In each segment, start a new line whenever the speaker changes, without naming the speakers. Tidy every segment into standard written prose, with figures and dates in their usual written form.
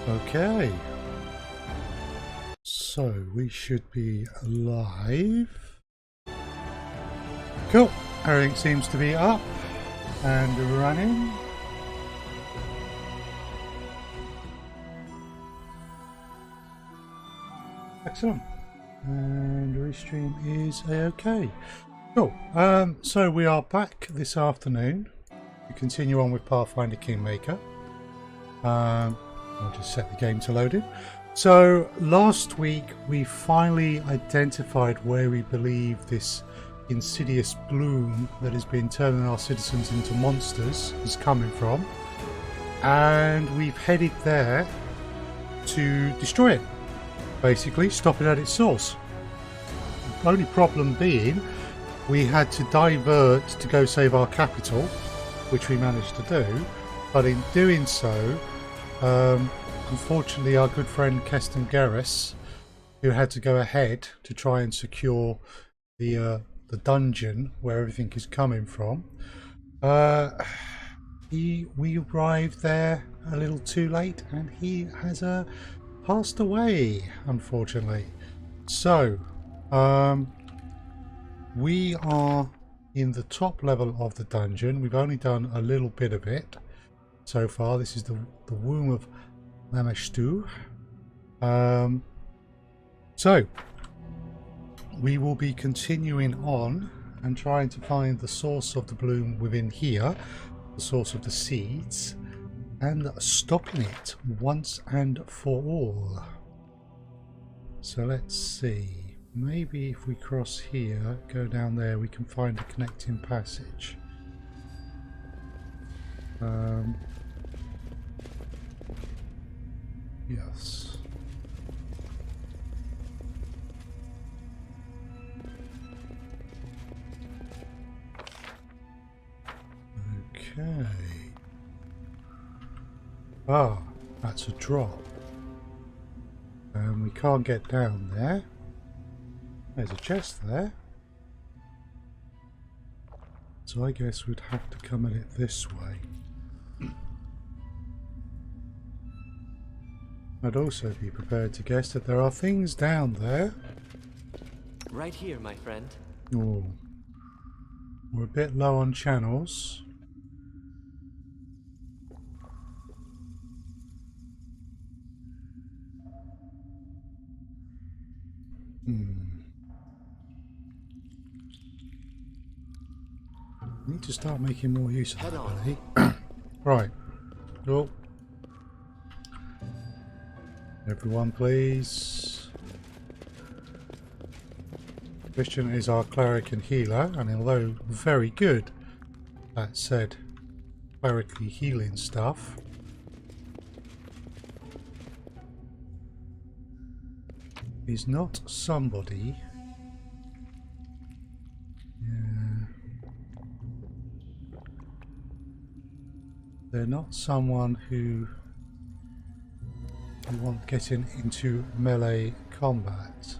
Okay. So we should be live. Cool. Everything seems to be up and running. Excellent. And restream is a-okay. Cool. So we are back this afternoon to continue on with Pathfinder Kingmaker. I'll just set the game to load in. So last week we finally identified where we believe this insidious bloom that has been turning our citizens into monsters is coming from, and we've headed there to destroy it, basically stop it at its source. The only problem being we had to divert to go save our capital, which we managed to do, but in doing so unfortunately our good friend Keston Garrus, who had to go ahead to try and secure the dungeon where everything is coming from, we arrived there a little too late and he has passed away, unfortunately. So we are in the top level of the dungeon. We've only done a little bit of it so far. This is the Womb of Lamashtu. So we will be continuing on and trying to find the source of the bloom within here, the source of the seeds, and stopping it once and for all. So let's see, maybe if we cross here, go down there, we can find a connecting passage. Yes. Okay. Ah, that's a drop. We can't get down there. There's a chest there. So I guess we'd have to come at it this way. I'd also be prepared to guess that there are things down there.
Right here, my friend.
Oh, we're a bit low on channels. Need to start making more use of that, buddy. Right. Oh. Everyone, please. Christian is our cleric and healer, and although very good at said clerically healing stuff, he's not somebody. They're not someone who we want getting into melee combat.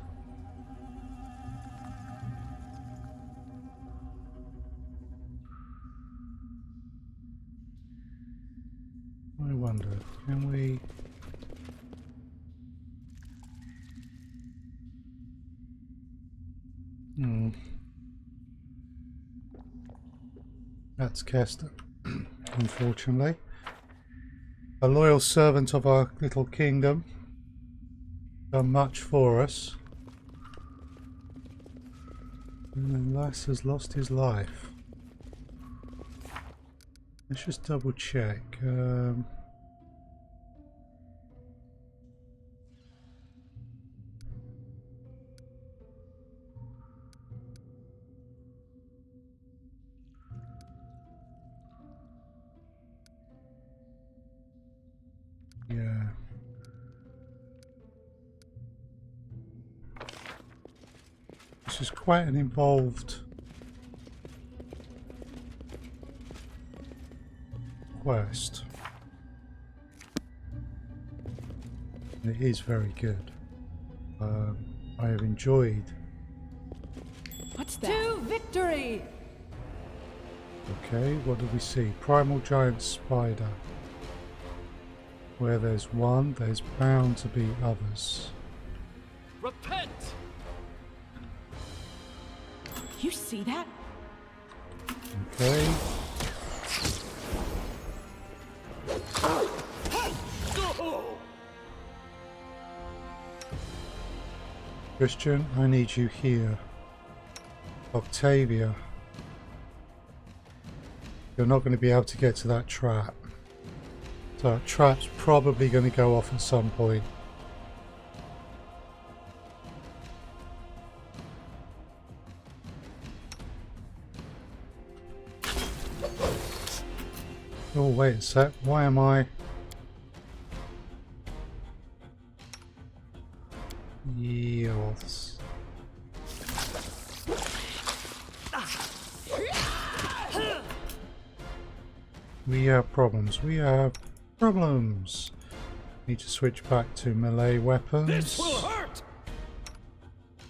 I wonder, can we... That's Keston, unfortunately. A loyal servant of our little kingdom. Done much for us. And then Lass has lost his life. Let's just double check. Yeah. This is quite an involved quest. It is very good. I have enjoyed.
What's that?
To victory!
Okay, what do we see? Primal giant spider. Where there's one, there's bound to be others.
Repent!
You see that?
Okay. Christian, I need you here. Octavia. You're not going to be able to get to that trap. So that trap's probably going to go off at some point. Oh, wait a sec. Why am I... Yes. We have problems. We have problems. Need to switch back to melee weapons.
This will hurt!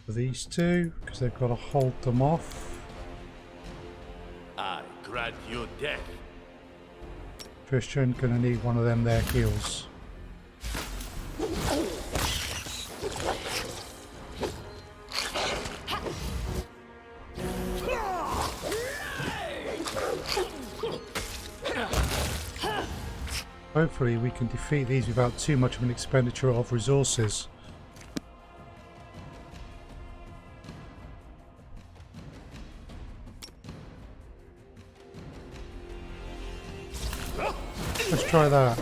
For these two, because they've got to hold them off.
I grant you death.
Christian, gonna need one of them there heals. Hopefully we can defeat these without too much of an expenditure of resources. Let's try that.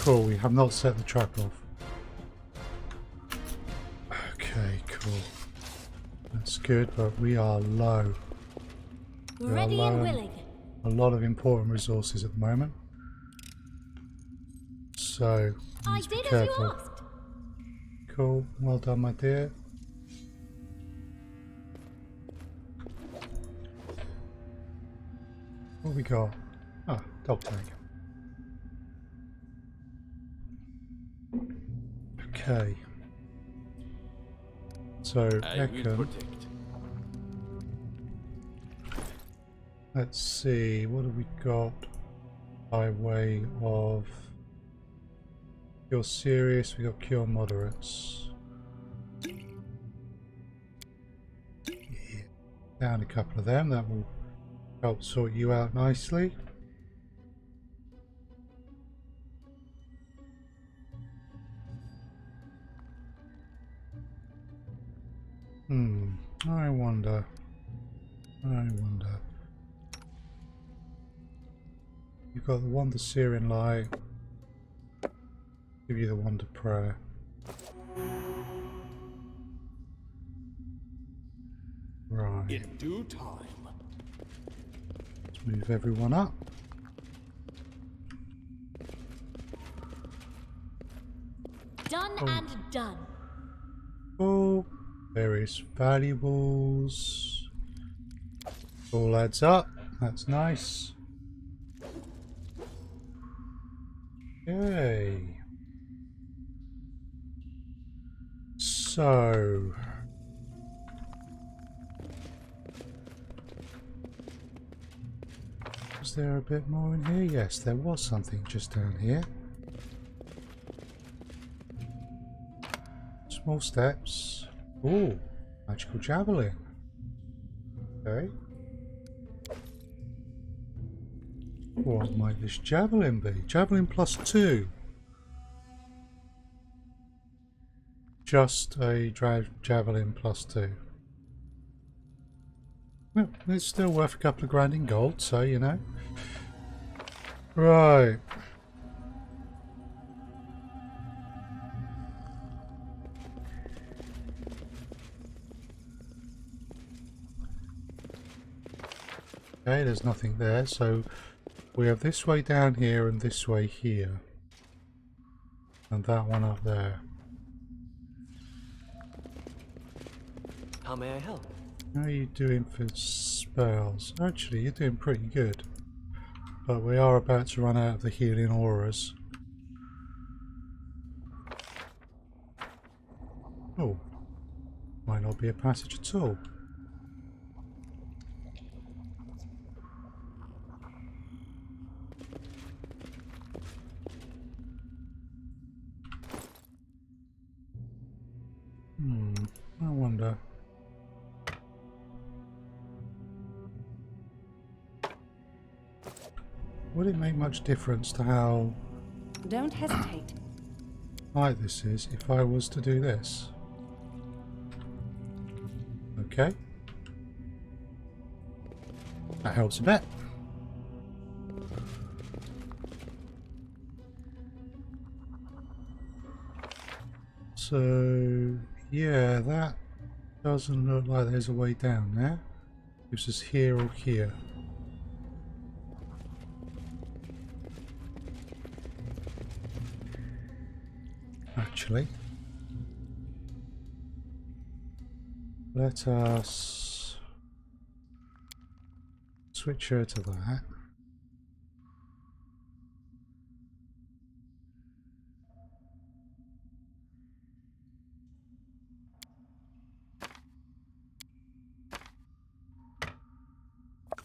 Cool, we have not set the trap off. Okay, cool. That's good, but we are low. We are
Ready
low
and
on
willing.
a lot of important resources at the moment. So,
I
let's be
did as you
careful.
asked.
Cool, well done, my dear. What we got? Ah, dog tag. Okay. So,
I will
Ekon,
protect.
let's see, what have we got by way of cure serious? We got cure moderates. Yeah. Down a couple of them, that will help sort you out nicely. I wonder. You've got the Wand of Syrian Light. Give you the Wand of Prayer. Right.
In due time.
Let's move everyone up.
Done and done.
Oh, various valuables. All adds up. That's nice. Okay. So. Was there a bit more in here? Yes, there was something just down here. Small steps. Oh, magical javelin. Okay. What might this javelin be? Javelin +2. Just a javelin +2. Well, it's still worth a couple of grand in gold, so you know. Right. Okay, there's nothing there, so we have this way down here and this way here. And that one up there.
How may I help?
How are you doing for spells? Actually, you're doing pretty good. But we are about to run out of the healing auras. Oh. Might not be a passage at all. I wonder. Would it make much difference to how
Don't hesitate.
high this is if I was to do this? Okay. That helps a bit. So, yeah, that doesn't look like there's a way down there. Gives us here or here. Actually, let us switch her to that.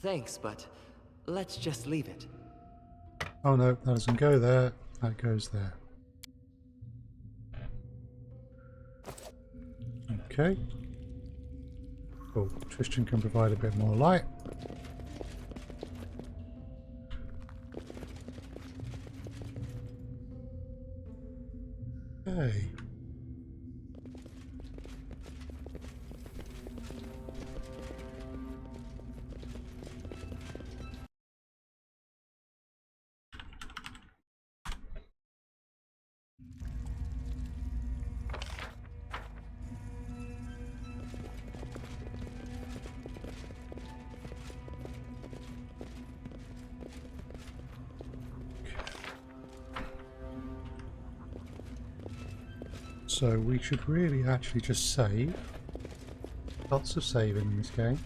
Thanks, but let's just leave it.
Oh no, that doesn't go there, that goes there. Okay. Cool. Tristan can provide a bit more light. Okay. So we should really actually just save. Lots of saving in this game.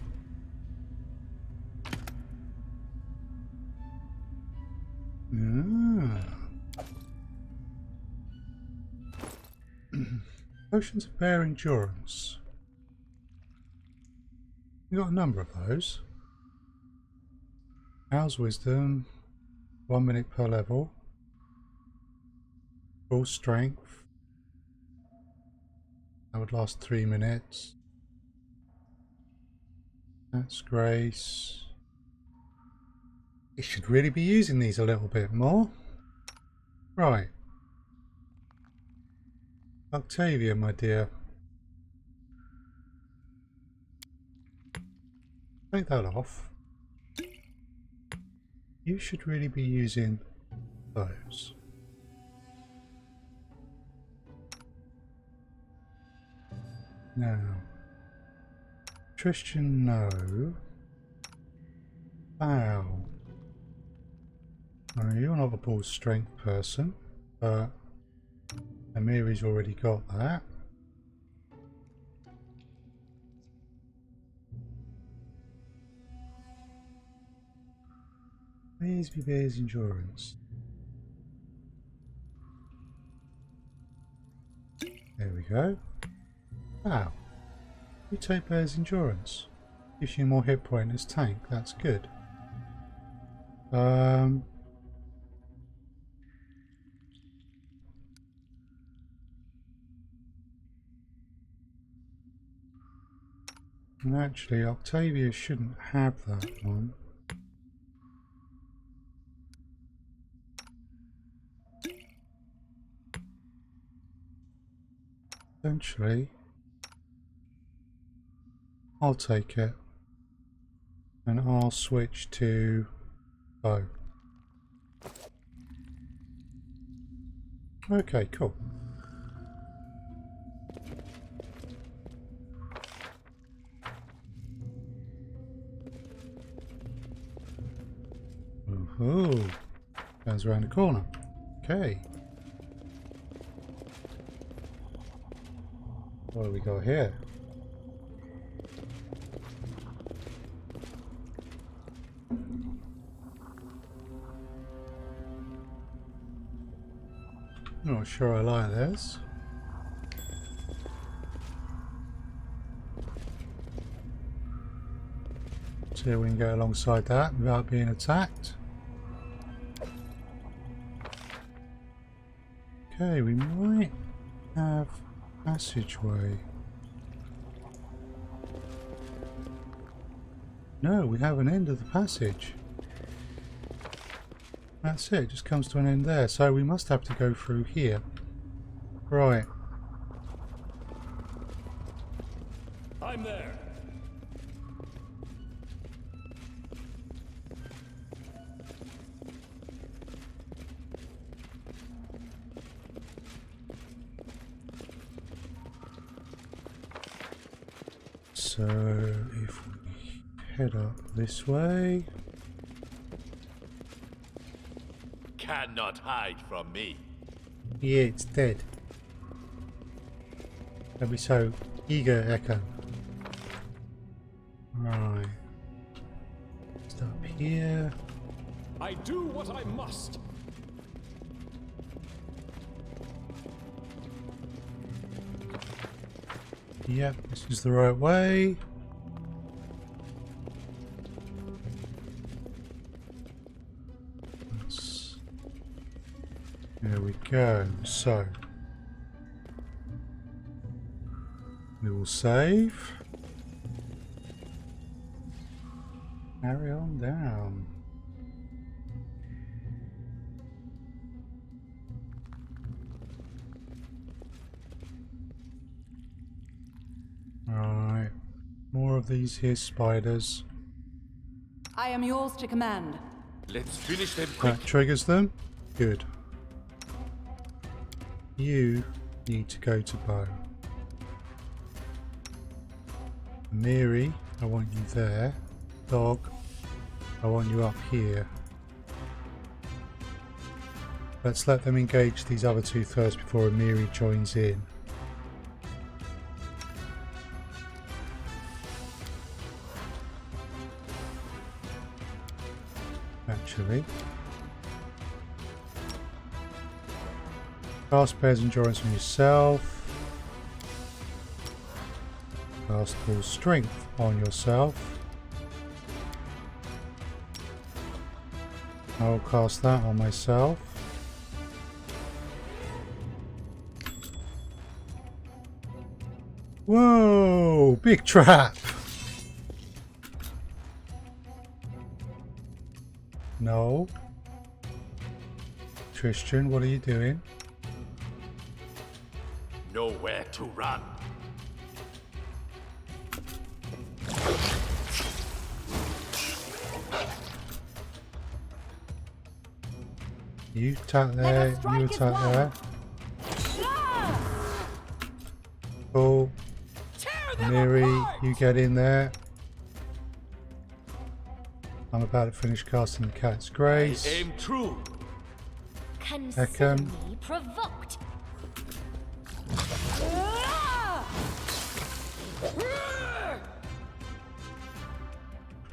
Potions of bear endurance. We got a number of those. How's wisdom? 1 minute per level. Full strength. That would last 3 minutes. That's grace. You should really be using these a little bit more. Right. Octavia, my dear. Take that off. You should really be using those. Now, Tristan, no. Wow. I mean, you're not a ball strength person, but Amiri's already got that. Where's my bear's endurance? There we go. Wow. You take bear's endurance. Gives you more hit point as tank. That's good. And actually, Octavia shouldn't have that one. Eventually, I'll take it and I'll switch to bow. Okay, cool. Ooh, goes around the corner. Okay. What do we got here? sure I like this. See if we can go alongside that without being attacked. Okay, we might have passageway. No, we have an end of the passage. That's it, just comes to an end there. So we must have to go through here. Right.
I'm there.
So if we head up this way.
Cannot hide from me.
Yeah, it's dead. Don't be so eager, Echo. Right. Stop here.
I do what I must.
Yep, this is the right way. There we go. So we will save. Carry on down. Right. More of these here spiders.
I am yours to command.
Let's finish them quick.
That triggers them. Good. You need to go to bow. Miri, I want you there. Dog, I want you up here. Let's let them engage these other two first before Amiri joins in. Actually, cast Bear's Endurance on yourself. Cast Full Strength on yourself. I'll cast that on myself. Whoa! Big trap! No. Tristan, what are you doing?
Nowhere to run.
You attack there, you attack there. Cool. Miri, you get in there. I'm about to finish casting the Cat's Grace.
Aim true.
Consider me provoked.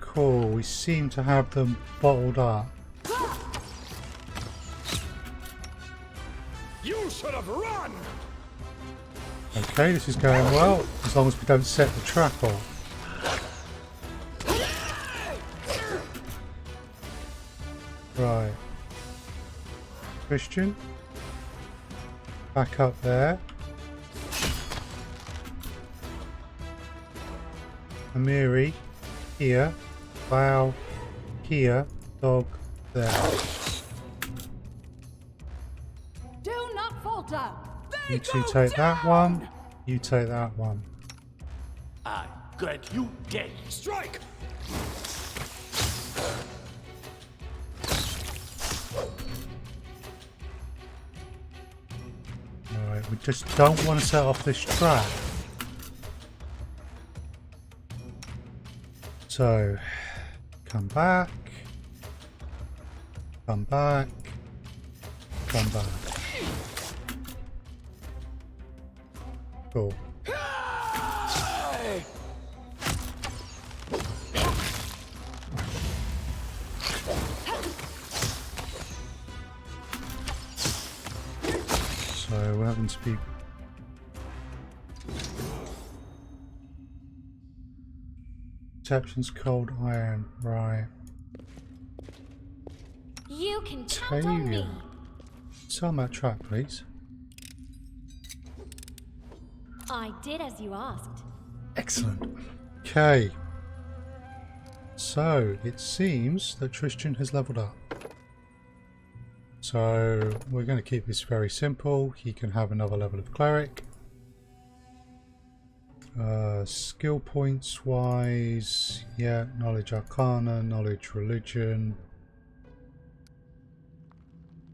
Cool, we seem to have them bottled up.
You should have run.
Okay, this is going well, as long as we don't set the trap off. Right. Christian. Back up there. Amiri. Here. Wow. Here. Dog. There.
Do not falter.
You two take that one. You take that one.
I grant you death.
Strike.
Alright, we just don't want to set off this trap. So, come back. Come back. Come back. Cool. So what happens to be perception's cold iron, right?
You can count on me.
Sell that trap, please.
I did as you asked.
Excellent. Okay. So it seems that Tristan has leveled up. So we're going to keep this very simple. He can have another level of cleric. Skill points wise, yeah, knowledge arcana, knowledge religion.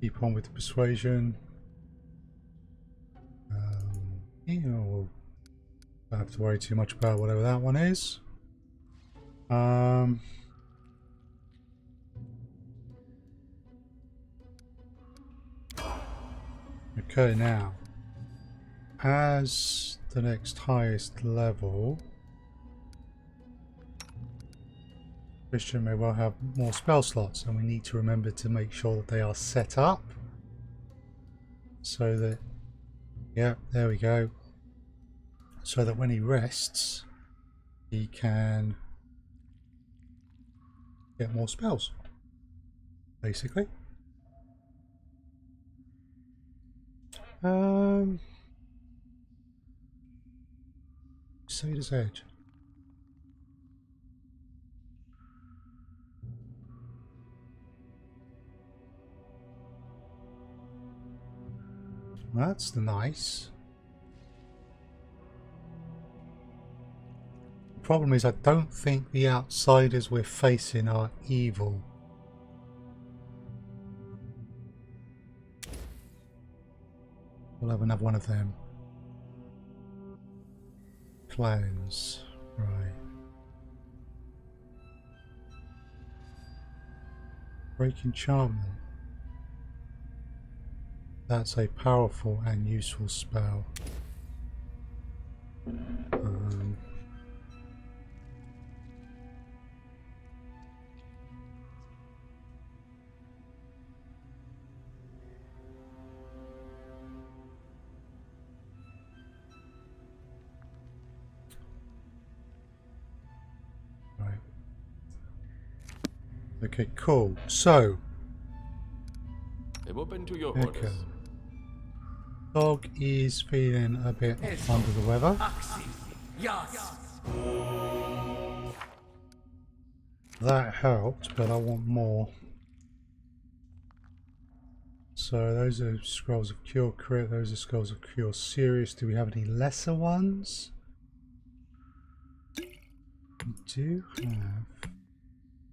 Keep on with the persuasion. Yeah, we'll don't have to worry too much about whatever that one is. Okay, now as the next highest level, Christian may well have more spell slots, and we need to remember to make sure that they are set up so that, yeah, there we go, so that when he rests he can get more spells, basically. Crusader's Edge. That's nice. The problem is I don't think the outsiders we're facing are evil. We'll have another one of them. Clowns, right. Break enchantment. That's a powerful and useful spell. Right. Okay, cool. So,
I'm open to your
okay.
orders.
Dog is feeling a bit under the weather. That helped, but I want more. So those are scrolls of cure crit, those are scrolls of cure serious. Do we have any lesser ones? We do have a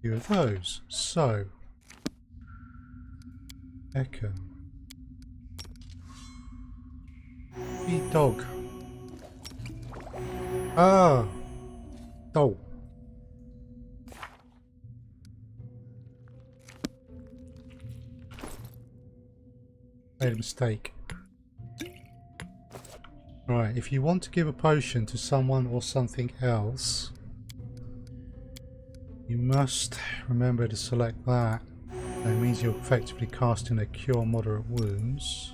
few of those. So Echo. Eat dog. Ah, dog. Made a mistake. Right, if you want to give a potion to someone or something else, you must remember to select that. That means you're effectively casting a cure moderate wounds.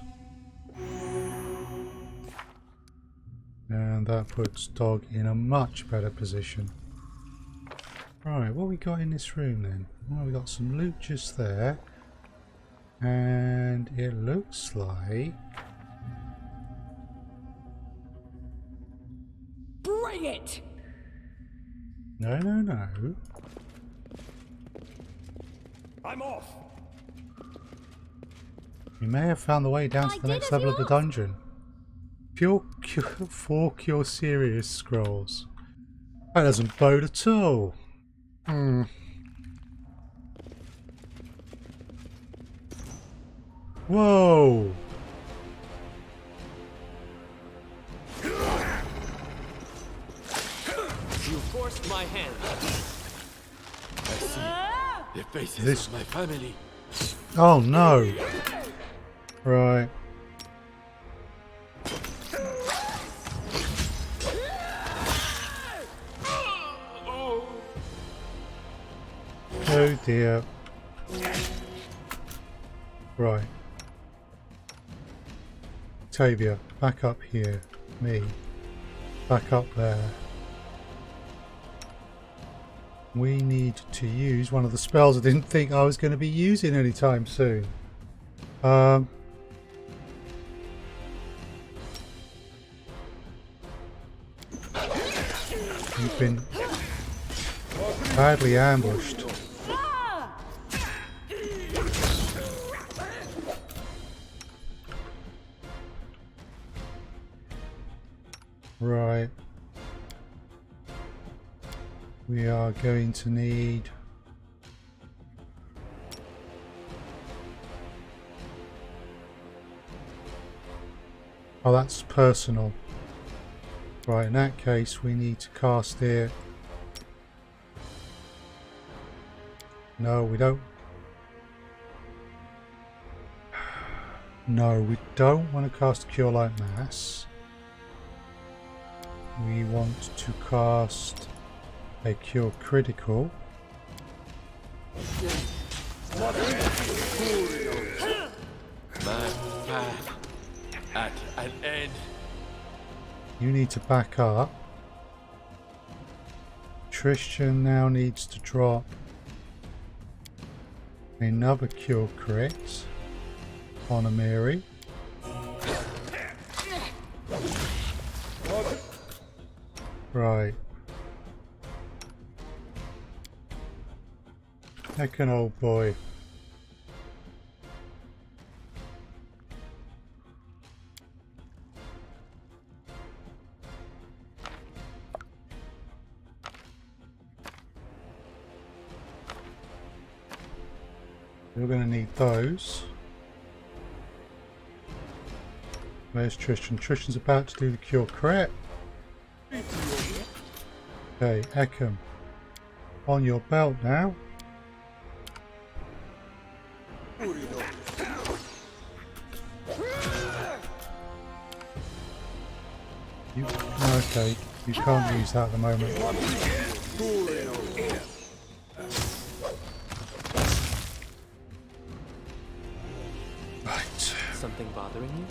And that puts dog in a much better position. Right, what we got in this room then? Well, we got some loot just there. And it looks like...
Bring it!
No, no, no.
I'm off.
You may have found the way down to the next level of the dungeon. Pure cure, 4 cure serious scrolls. That doesn't bode at all. Whoa!
You forced my hand.
I see the faces
This-
of my family.
Oh no! Right. Oh dear. Right. Octavia, back up here. Me, back up there. We need to use one of the spells I didn't think I was going to be using anytime soon. We've been badly ambushed. Right. We are going to need oh, that's personal. Right, in that case we need to cast it. No, we don't. No, we don't want to cast Cure Light Mass. We want to cast a Cure Critical.
My path at an end.
You need to back up. Tristan now needs to drop another Cure Crit on Amiri. Right. Heck an old boy. You're going to need those. Where's Tristan? Tristan's about to do the Cure Crit. Okay, Ekham. On your belt now. Okay, you can't use that at the moment. Right.
Something bothering you?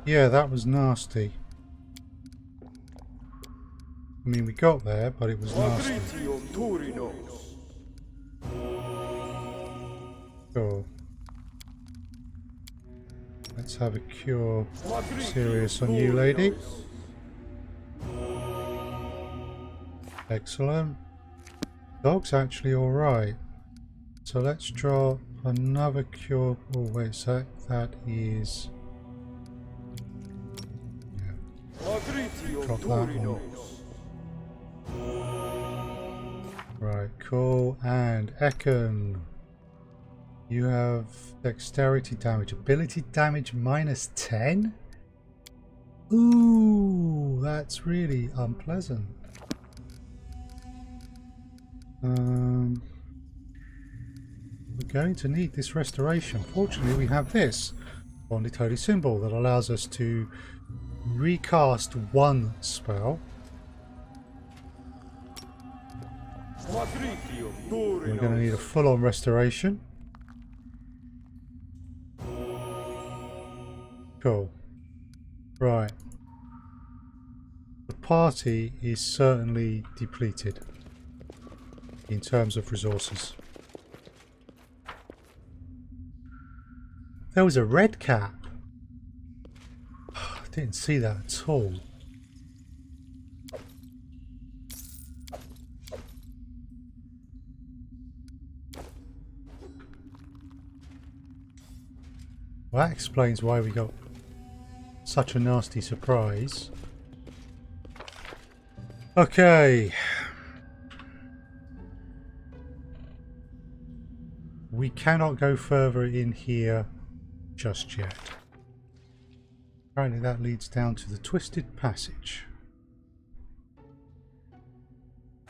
Yeah, that was nasty. I mean, we got there, but it was nasty. Cool. Let's have a cure serious on you, lady. Excellent. Dog's actually alright. So let's draw another cure. Oh wait, so that is... Yeah. Drop that one. Right, cool. And Ekham. You have dexterity damage. Ability damage minus 10? Ooh, that's really unpleasant. We're going to need this restoration. Fortunately, we have this Bonded Holy Symbol that allows us to recast one spell. We're going to need a full-on restoration. Cool. Right. The party is certainly depleted in terms of resources. There was a red cap. I didn't see that at all. Well, that explains why we got such a nasty surprise. Okay. We cannot go further in here just yet. Apparently that leads down to the Twisted Passage.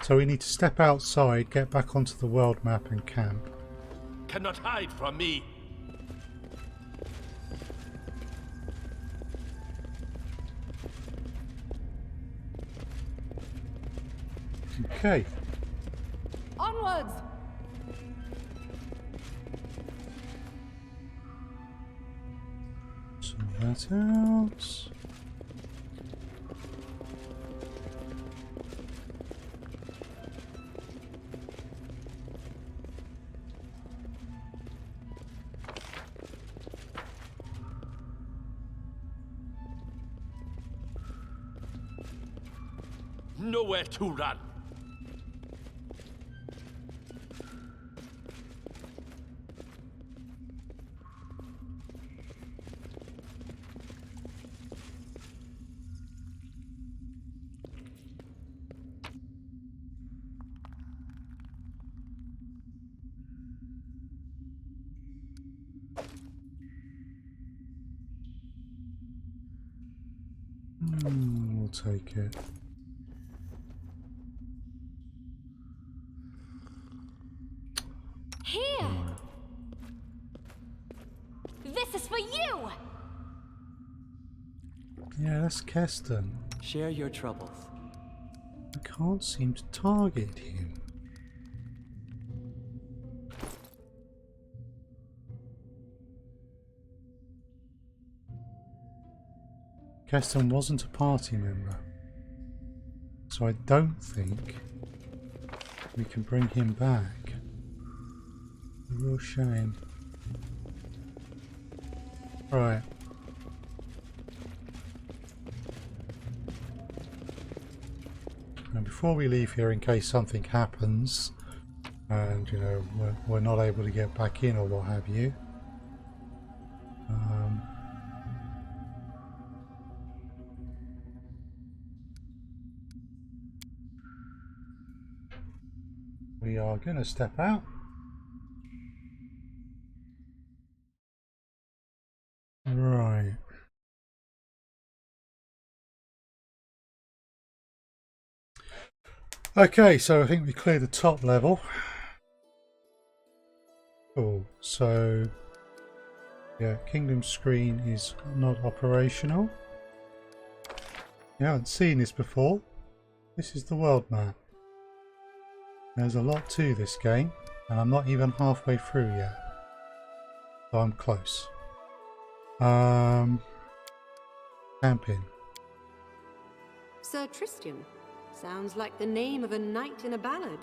So we need to step outside, get back onto the world map and camp.
Cannot hide from me.
Okay.
Onwards!
So that out.
Nowhere to run.
We'll take it.
Here! This is for you!
Yeah, that's Keston.
Share your troubles.
I can't seem to target him. Keston wasn't a party member, so I don't think we can bring him back. A real shame. Right. And before we leave here, in case something happens, and you know we're not able to get back in or what have you, we are going to step out. Right. Okay, so I think we cleared the top level. Cool. So, yeah, Kingdom screen is not operational. You haven't seen this before. This is the world map. There's a lot to this game, and I'm not even halfway through yet. So I'm close. Camping.
Sir Tristram. Sounds like the name of a knight in a ballad.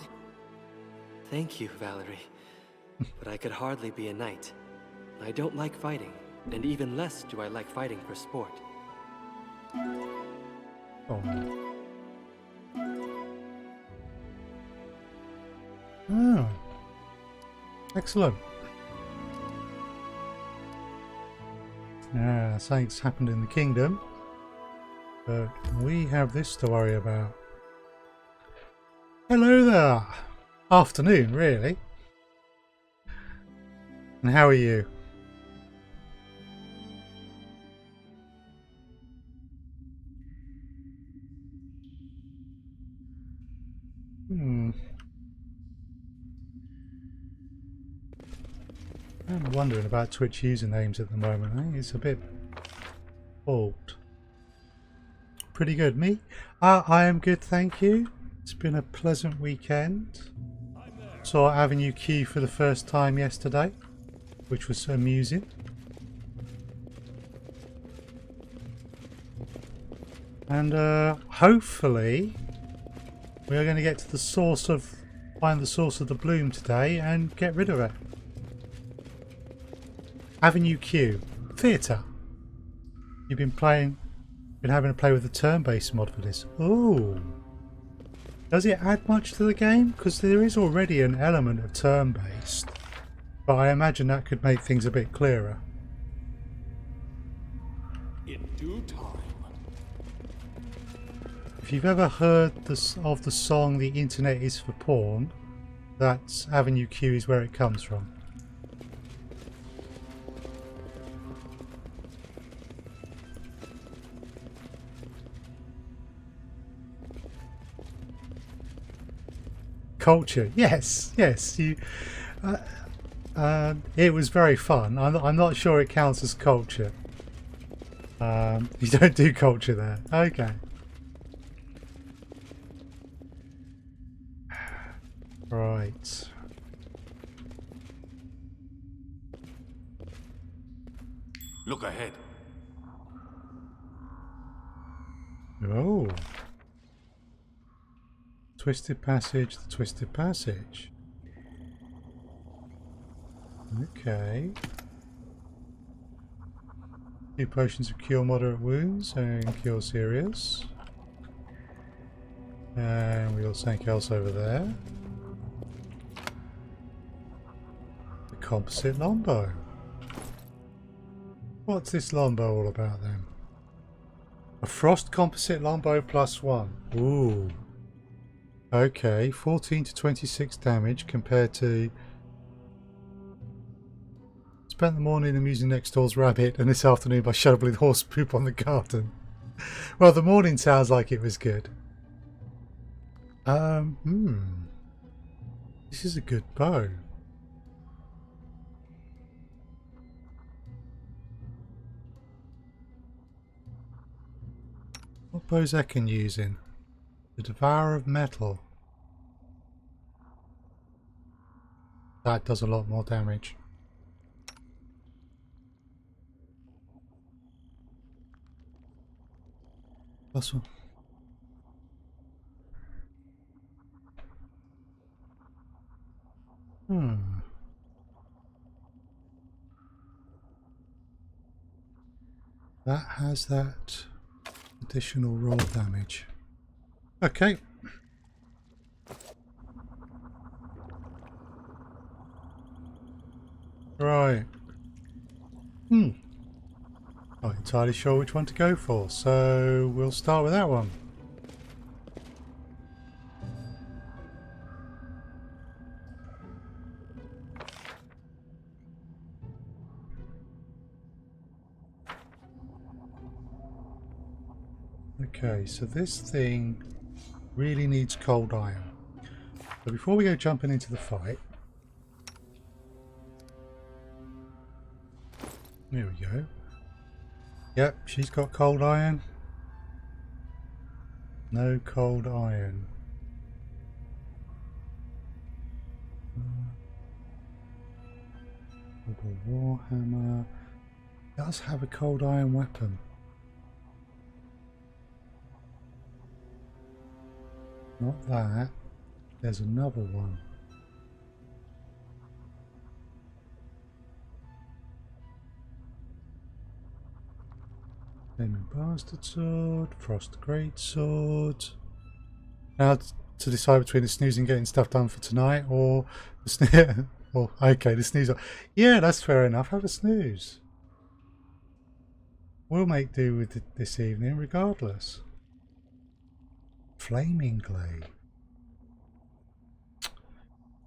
Thank you, Valerie. But I could hardly be a knight. I don't like fighting, and even less do I like fighting for sport.
Oh. Oh. Excellent. Yeah, something's happened in the kingdom, but we have this to worry about. Hello there. Afternoon, really. And how are you? I'm wondering about Twitch usernames at the moment. I think it's a bit fault. Pretty good. Me? I am good, thank you. It's been a pleasant weekend. Saw Avenue Q for the first time yesterday, which was amusing. And hopefully we are going to get to the source of, find the source of the bloom today and get rid of it. Avenue Q. Theatre. You've been having to play with the turn-based mod for this. Ooh. Does it add much to the game? Because there is already an element of turn-based. But I imagine that could make things a bit clearer.
In due time.
If you've ever heard of the song "The Internet is for Porn," that's Avenue Q is where it comes from. Culture, yes, yes. You, it was very fun. I'm not sure it counts as culture. You don't do culture there. Okay. Right.
Look ahead.
Oh. Twisted passage, the twisted passage. Okay. 2 potions of cure moderate wounds and cure serious. And we got something else over there. The composite longbow. What's this longbow all about then? A frost composite longbow +1. Ooh. Okay, 14 to 26 damage compared to... Spent the morning amusing next door's rabbit and this afternoon by shoveling horse poop on the garden. Well, the morning sounds like it was good. This is a good bow. What bow's Ekin using? The Devourer of Metal. That does a lot more damage. That's one. That has that additional roll damage. Okay. Right. Not entirely sure which one to go for, so we'll start with that one. Okay, so this thing really needs cold iron. So before we go jumping into the fight, there we go. Yep, she's got cold iron. No cold iron. Warhammer does have a cold iron weapon. Not that. There's another one. Flaming Bastard Sword, Frost Great Sword. Now to decide between the snooze and getting stuff done for tonight, or the snooze. Well, okay, the snooze. Yeah, that's fair enough. Have a snooze. We'll make do with it this evening, regardless. Flaming Glade.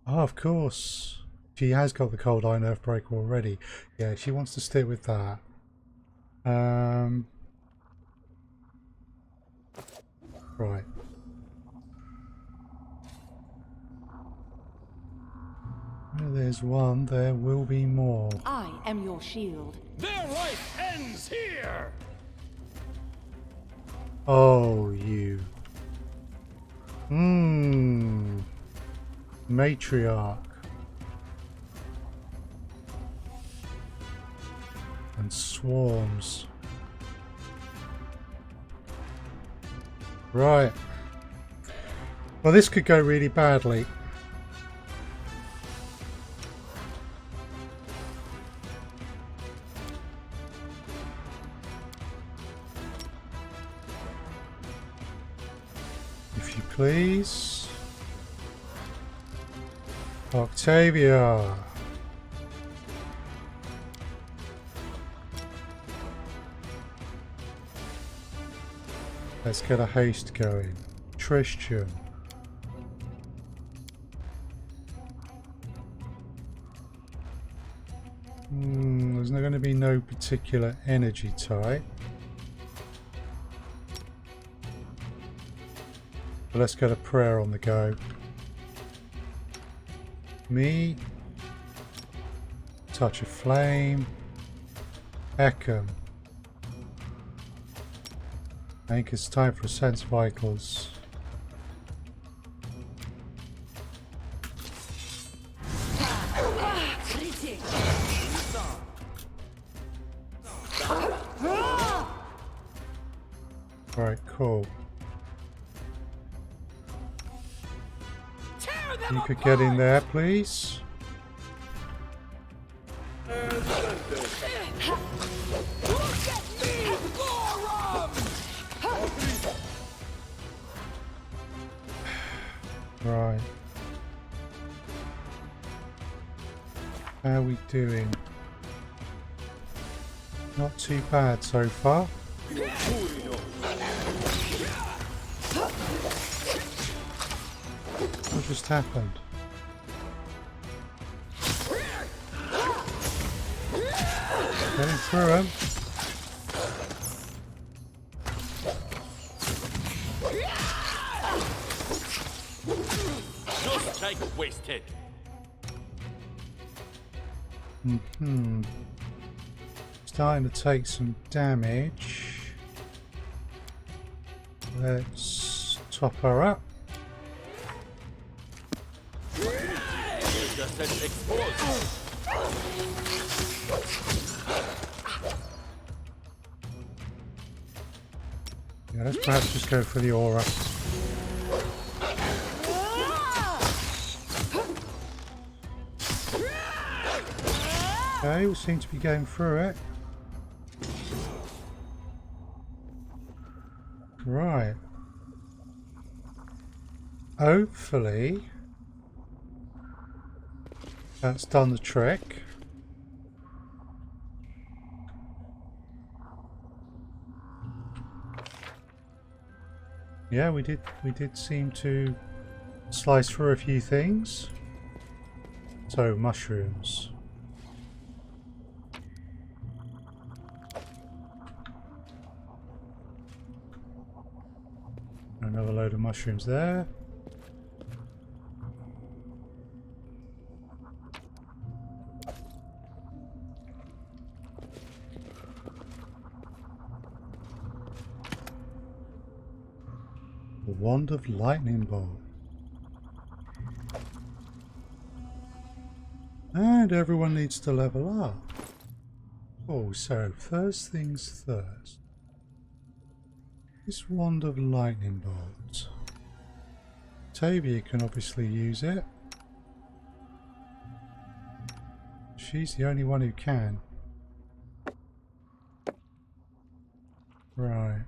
Oh, of course. She has got the Cold Iron Earthbreaker already. Yeah, she wants to stick with that. Right. Where there's one, there will be more.
I am your shield.
Their life ends here!
Oh, you. Matriarch. And swarms. Right. Well, this could go really badly. If you please. Octavia. Let's get a haste going. Tristian. There's not going to be no particular energy type. But let's get a prayer on the go. Me. Touch of Flame. Ekham. I think it's time for Sense Vitals. Right, cool. You could get in there, please. Right. How are we doing? Not too bad so far. What just happened? Getting through him.
No strike wasted.
Starting to take some damage. Let's top her up.
Just as exposed.
Yeah, let's perhaps just go for the aura. Okay, we seem to be going through it. Right. Hopefully that's done the trick. Yeah, we did seem to slice through a few things. So, mushrooms. Another load of mushrooms there. The Wand of Lightning Bolt. And everyone needs to level up. Oh, so first things first. This Wand of Lightning Bolt. Tavia can obviously use it. She's the only one who can. Right.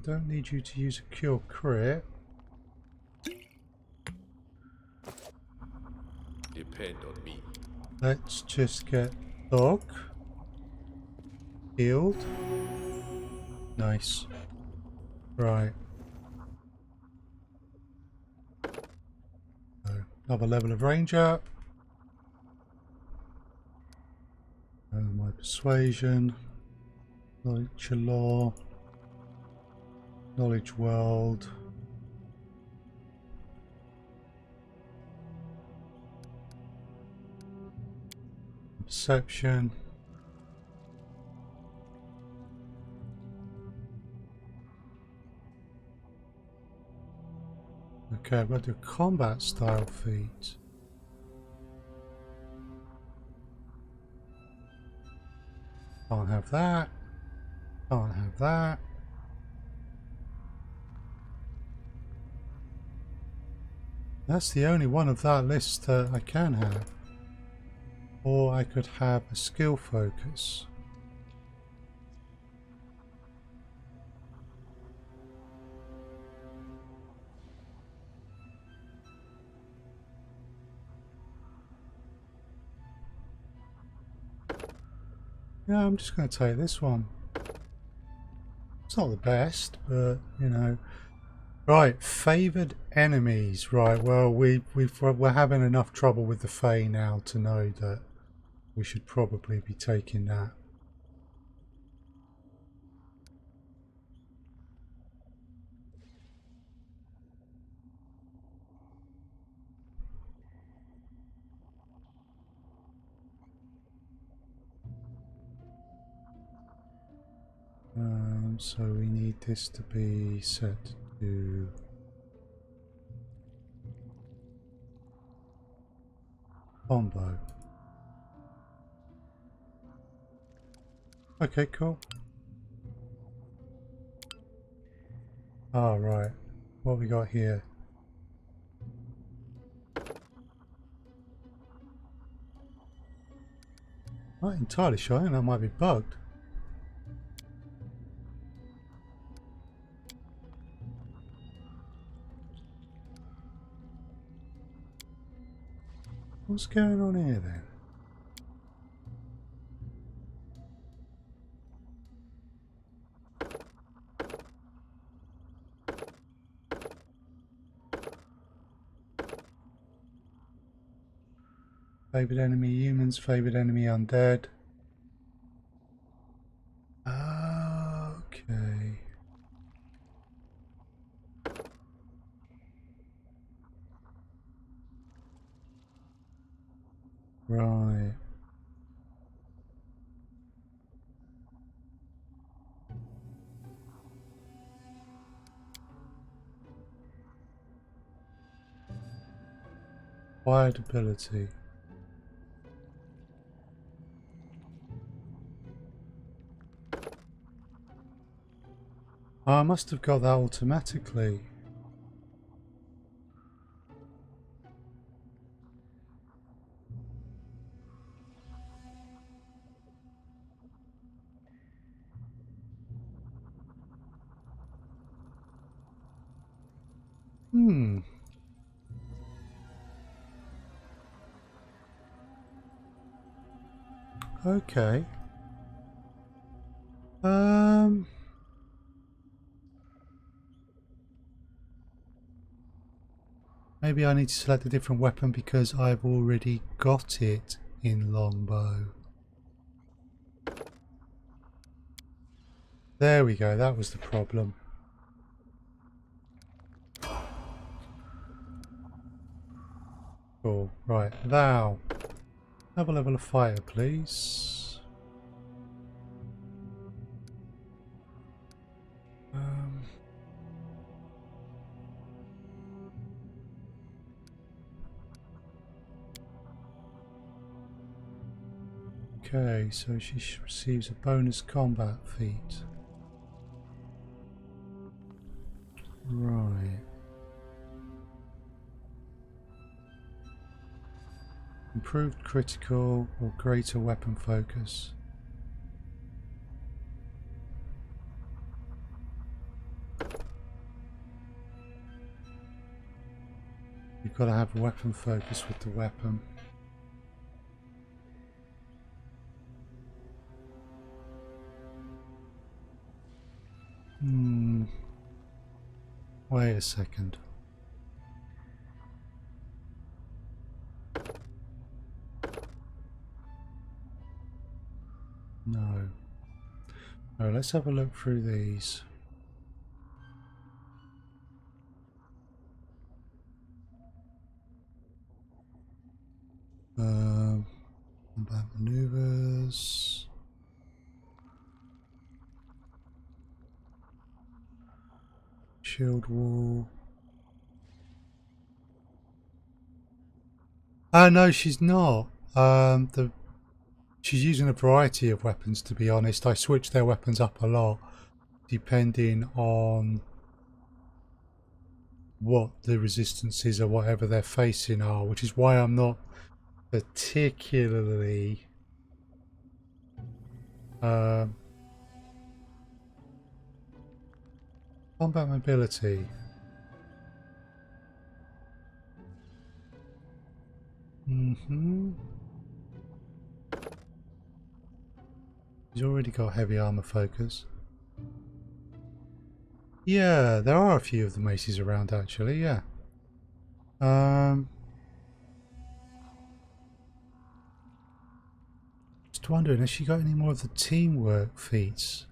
Don't need you to use a cure crit.
Depend on me.
Let's just get Dog healed. Nice. Right. So, another level of ranger. My persuasion. Knowledge law. Knowledge world. Perception. Okay, I've got to do a combat style feat. Can't have that. Can't have that. That's the only one of that list that I can have. Or I could have a skill focus. Yeah, I'm just going to take this one. It's not the best, but you know. Right, favoured enemies. Right, well, we're having enough trouble with the Fae now to know that we should probably be taking that. So we need this to be set to Combo. Okay, cool. Oh, right. What we got here? Not entirely sure. I think that might be bugged. What's going on here then? Favoured enemy humans, favoured enemy undead. Okay. Right. Acquired ability. Oh, I must have got that automatically. Okay. Maybe I need to select a different weapon because I've already got it in longbow. There we go, that was the problem. Cool, right, thou. Have a level of fighter, please. Okay, so she receives a bonus combat feat. Right. Improved critical or greater weapon focus. You've got to have weapon focus with the weapon. Wait a second. No. No, let's have a look through these. Combat maneuvers. Shield wall. Oh no, she's not. She's using a variety of weapons, to be honest. I switch their weapons up a lot depending on what the resistances or whatever they're facing are, which is why I'm not particularly combat mobility. He's already got heavy armor focus. Yeah, there are a few of the maces around actually, yeah. Just wondering, has she got any more of the teamwork feats?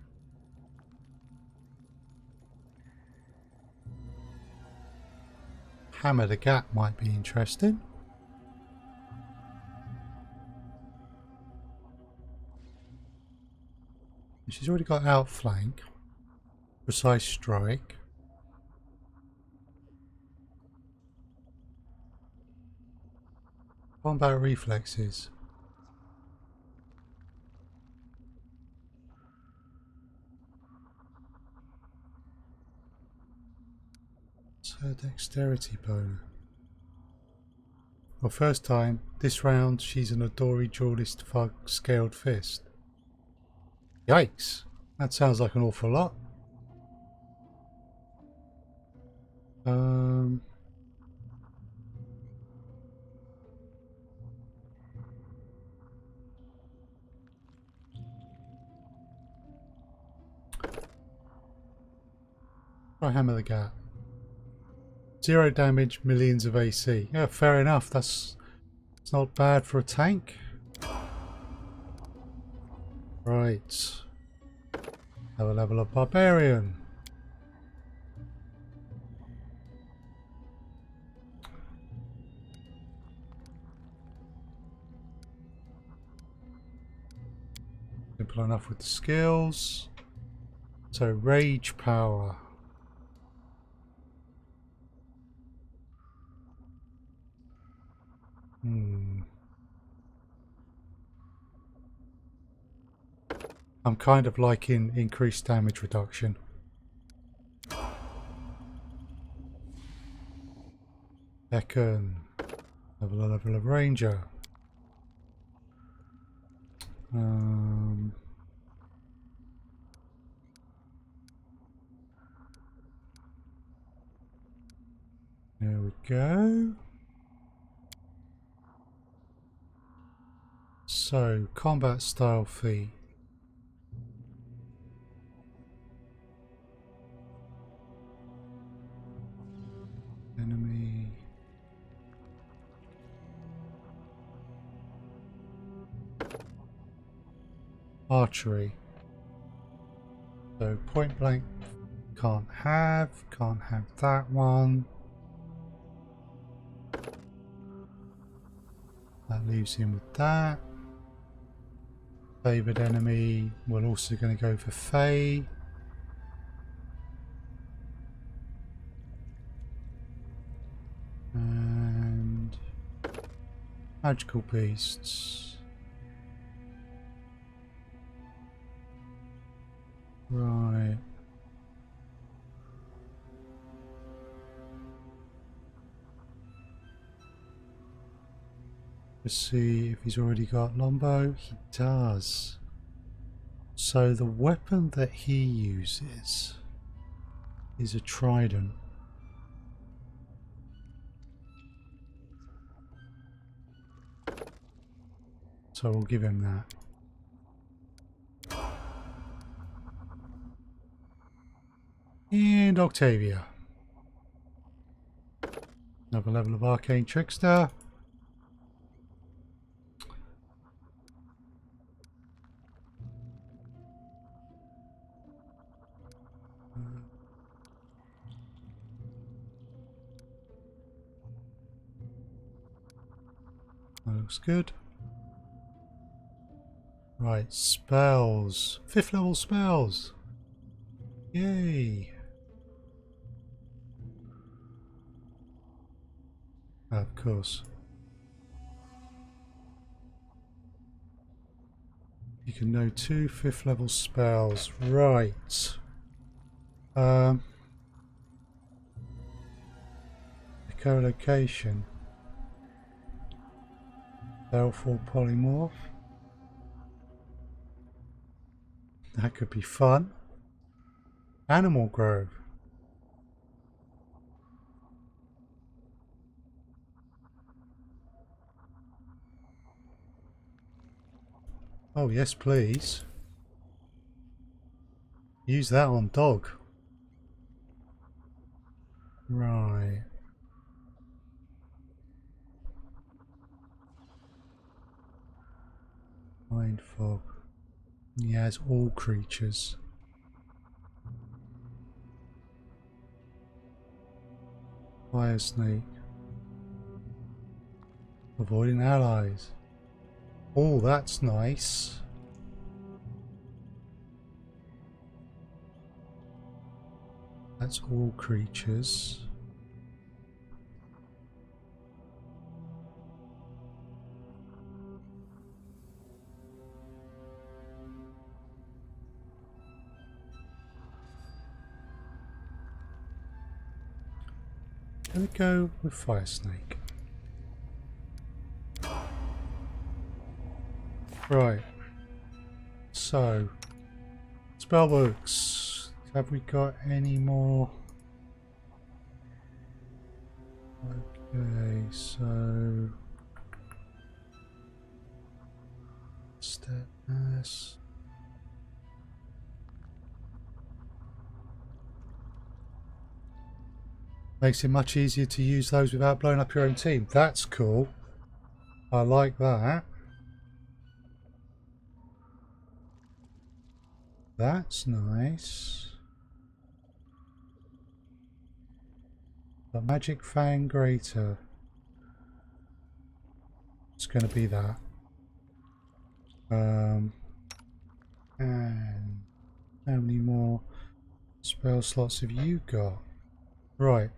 Hammer the Gap might be interesting. She's already got outflank, precise strike. Combat reflexes. It's her dexterity bonus. For first time, this round she's an Adori duelist thug scaled fist. Yikes! That sounds like an awful lot. Try hammer the gap. 0 damage, millions of AC. Yeah, fair enough. That's not bad for a tank. Right. Have a level of barbarian. Simple enough with the skills. So rage power. I'm kind of liking increased damage reduction. Second. Level of ranger. There we go. So, combat style feat. Enemy. Archery. So, point blank can't have that one. That leaves him with that. Favoured enemy, we're also going to go for Fae. And magical beasts. Right. Let's see if he's already got Lombo. He does. So the weapon that he uses is a trident. So we'll give him that. And Octavia. Another level of Arcane Trickster. That looks good. Right, spells. 5th level spells. Yay. Of course. You can know 2 5th level spells. Right. Echolocation. Baleful polymorph. That could be fun. Animal Grove. Oh yes, please. Use that on dog. Right. Mind fog. He has all creatures. Fire snake. Avoiding allies. Oh, that's nice. That's all creatures. Gonna go with Fire Snake. Right. So, spellbooks. Have we got any more? Okay, so Steadfast. Makes it much easier to use those without blowing up your own team. That's cool. I like that. That's nice. The Magic Fang Greater. It's going to be that. And how many more spell slots have you got? Right.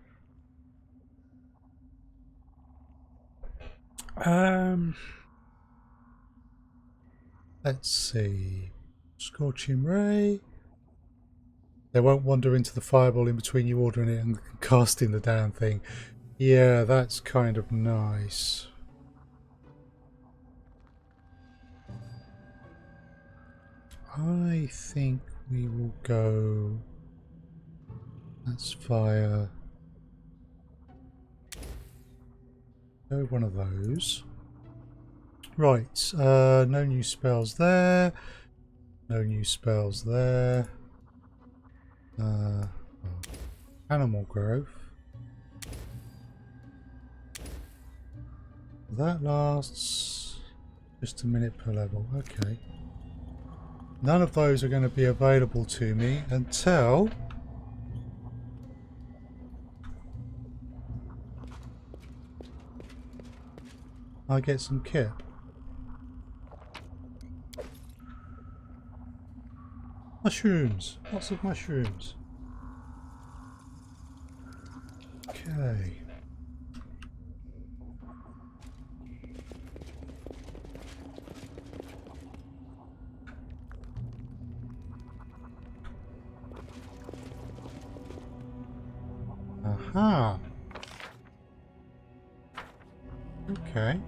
Let's see. Scorching Ray. They won't wander into the fireball in between you ordering it and casting the damn thing. Yeah, that's kind of nice. I think we will go. That's fire. Go one of those. Right, no new spells there. No new spells there. Animal growth. That lasts just a minute per level. Okay. None of those are going to be available to me until I get some kit. Mushrooms! Lots of mushrooms. Okay. Aha! Okay.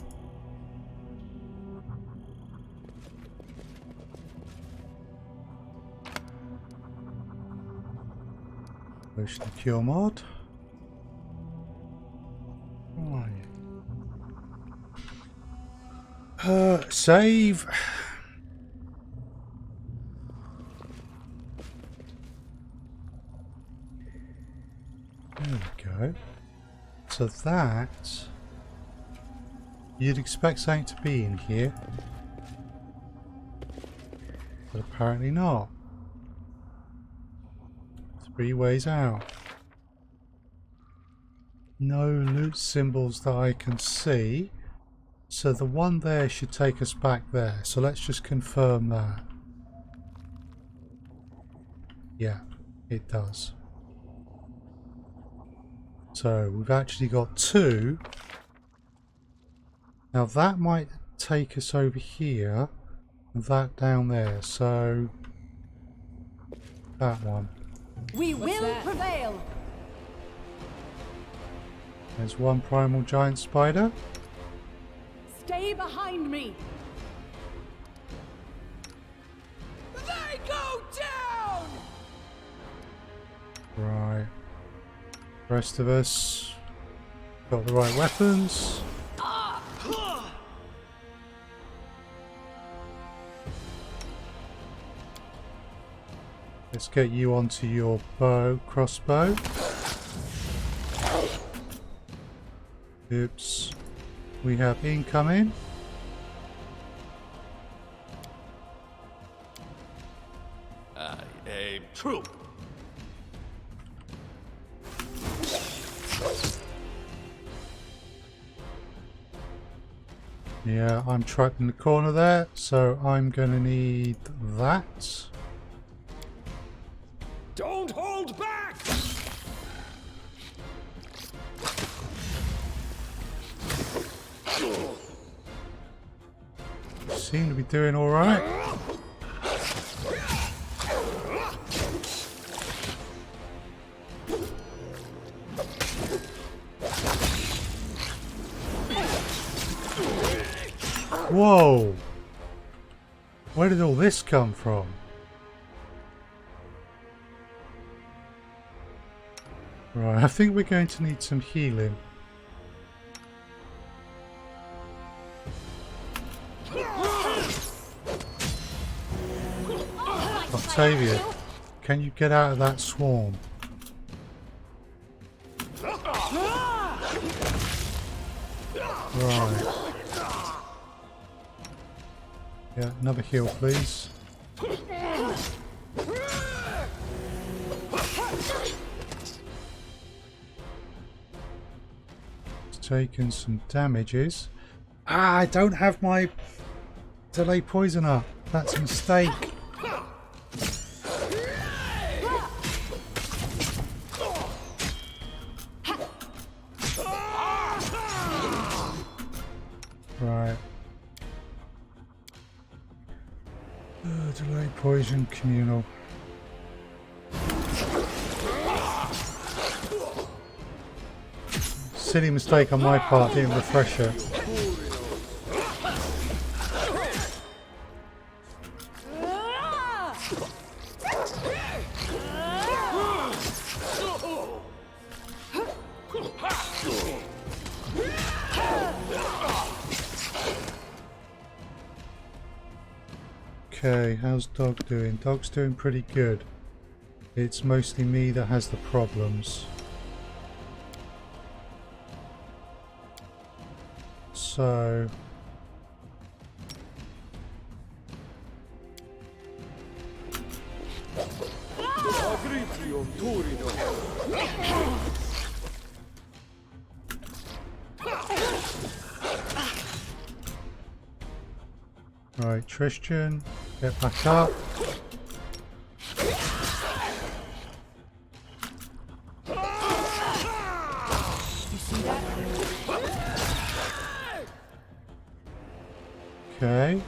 Push the cure mod. Save. There we go. So that you'd expect something to be in here, but apparently not. 3 ways out. No loot symbols that I can see. So the one there should take us back there. So let's just confirm that. Yeah, it does. So we've actually got 2. Now that might take us over here. And that down there. So that one.
We will prevail.
There's one primal giant spider.
Stay behind me.
They go down!
Right. Rest of us got the right weapons. Let's get you onto your crossbow. Oops. We have incoming.
I aim true.
Yeah, I'm trapped in the corner there, so I'm gonna need that.
Don't hold back!
Seem to be doing all right. Whoa! Where did all this come from? Right, I think we're going to need some healing. Octavia, can you get out of that swarm? Right. Yeah, another heal, please. It's taken some damages. Ah, I don't have my delay poison up. That's a mistake. Right. Delay poison communal. Silly mistake on my part, didn't refresher. Okay, how's Dog doing? Dog's doing pretty good. It's mostly me that has the problems. So... Right, Tristan, get back up. Okay.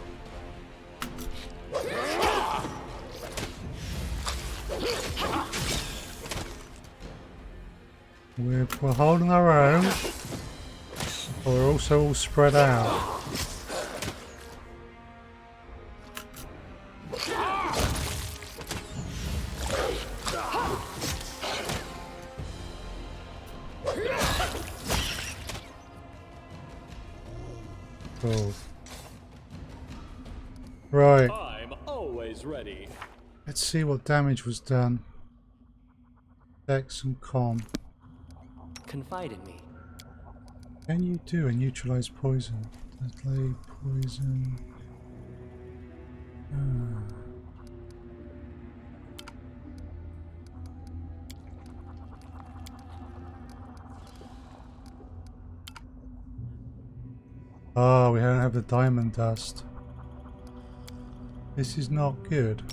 We're holding our own, but we're also all spread out. Cool. Right.
I'm always ready.
Let's see what damage was done. Dex and com.
Confide in me.
Can you do a neutralize poison? Delay poison. Oh, we don't have the diamond dust. This is not good.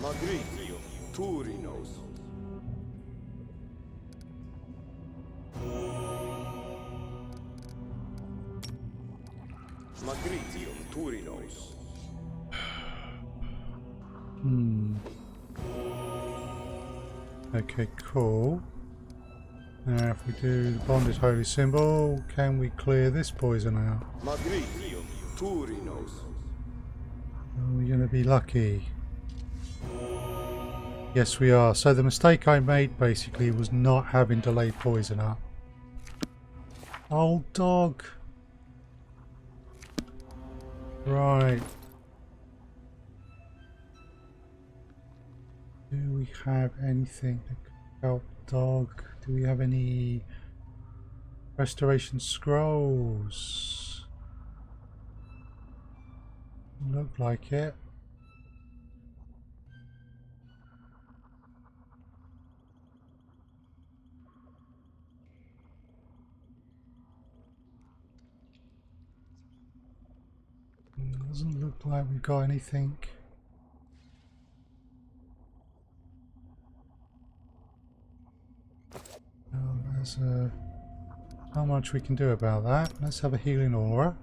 Magritio, Turinos. Magritium Turinos.
Okay, cool. Now if we do the bonded holy symbol, can we clear this poison out?
Magritium Turinos.
Are we going to be lucky? Yes, we are. So the mistake I made basically was not having delayed poison up. Old dog. Right. Do we have anything that could help dog? Do we have any restoration scrolls? Look like it. Doesn't look like we've got anything. Oh, there's how much we can do about that. Let's have a healing aura.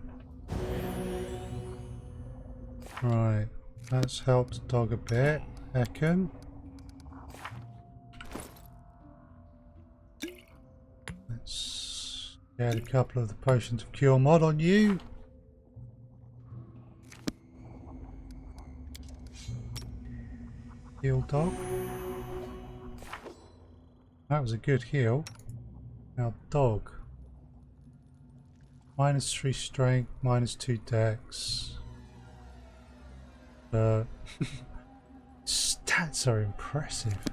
Right, that's helped dog a bit. Ekin. Let's Get a couple of the potions of cure mod on you. Heal dog. That was a good heal. Now dog. -3 strength, -2 dex. Stats are impressive.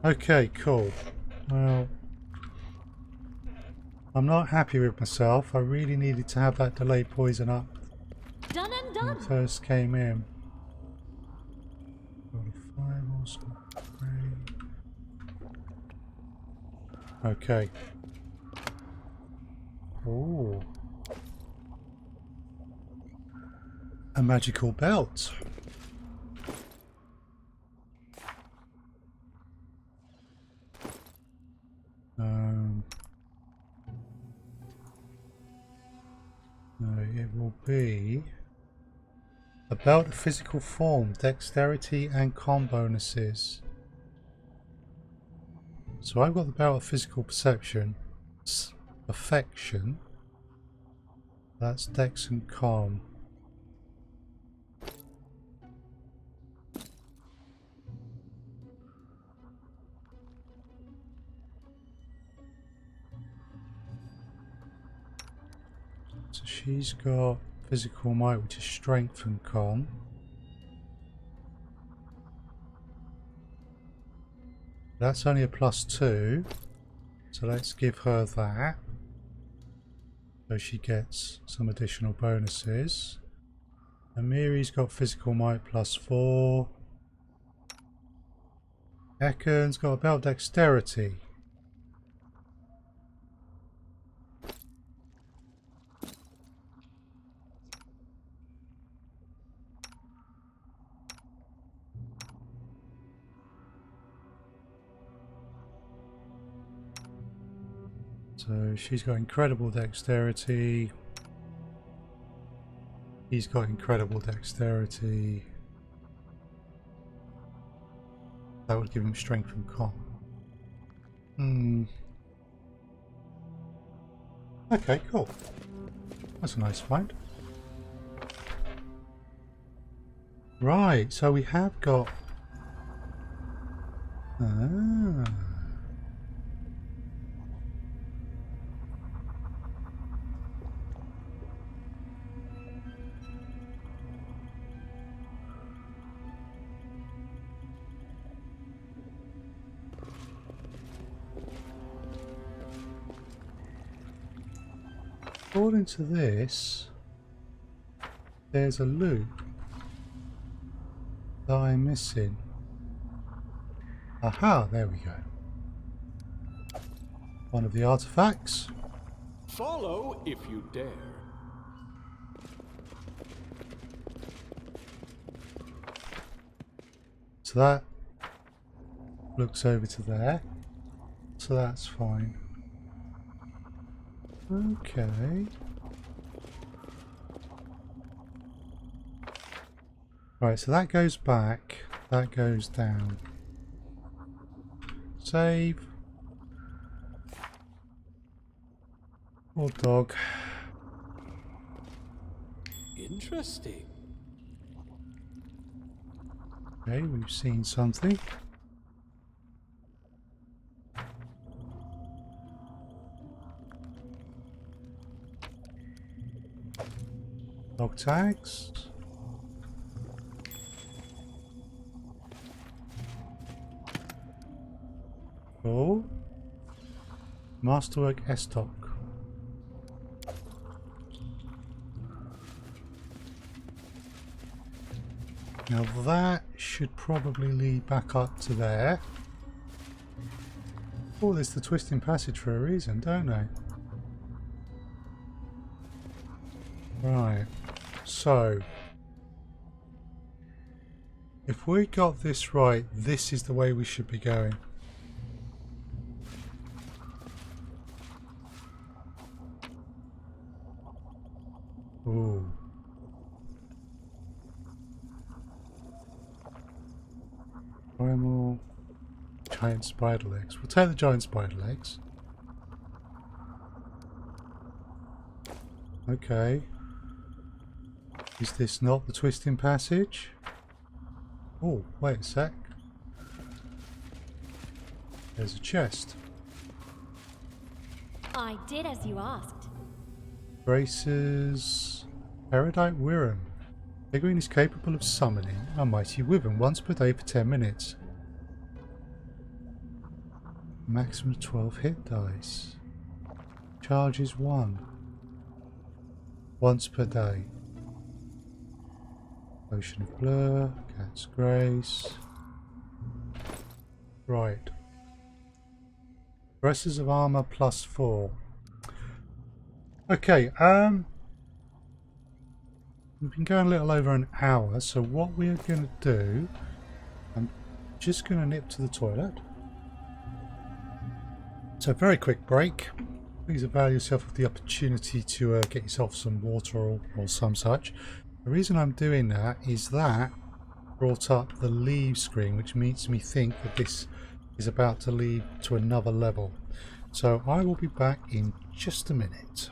Okay, cool. Well, I'm not happy with myself. I really needed to have that delayed poison up
Done and
when
done.
it first came in. Got a fireball, some spray. Okay. Oh. A magical belt. No, it will be a belt of physical form, dexterity and con bonuses. So I've got the belt of physical perception, affection. That's dex and con. So she's got physical might, which is strength and con. That's only a +2, so let's give her that. So she gets some additional bonuses. And Miri's got physical might +4. Ekken's got a belt dexterity. So she's got incredible dexterity. He's got incredible dexterity. That would give him strength and con. Okay, cool. That's a nice find. Right, so we have got... According to this, there's a loop that I'm missing. Aha, there we go. One of the artifacts.
Follow if you dare.
So that looks over to there. So that's fine. Okay. Right, so that goes back, that goes down. Save. Or dog.
Interesting.
Okay, we've seen something. Dog tags. Cool. Masterwork S-Doc. Now that should probably lead back up to there. Oh, there's the twisting passage for a reason, don't they? Right. So, if we got this right, this is the way we should be going. Ooh. Primal giant spider legs. We'll take the giant spider legs. Okay. Is this not the twisting passage? Oh, wait a sec. There's a chest.
I did as you asked.
Braces. Peridite Wirram. Figurine is capable of summoning a mighty wyvern once per day for 10 minutes. Maximum 12 hit dice. Charges 1. Once per day. Potion of Blur. Cat's Grace. Right. Braces of Armor +4. Okay, we've been going a little over an hour, so what we're going to do, I'm just going to nip to the toilet. So very quick break. Please avail yourself of the opportunity to get yourself some water or some such. The reason I'm doing that is that brought up the leave screen, which makes me think that this is about to lead to another level. So I will be back in just a minute.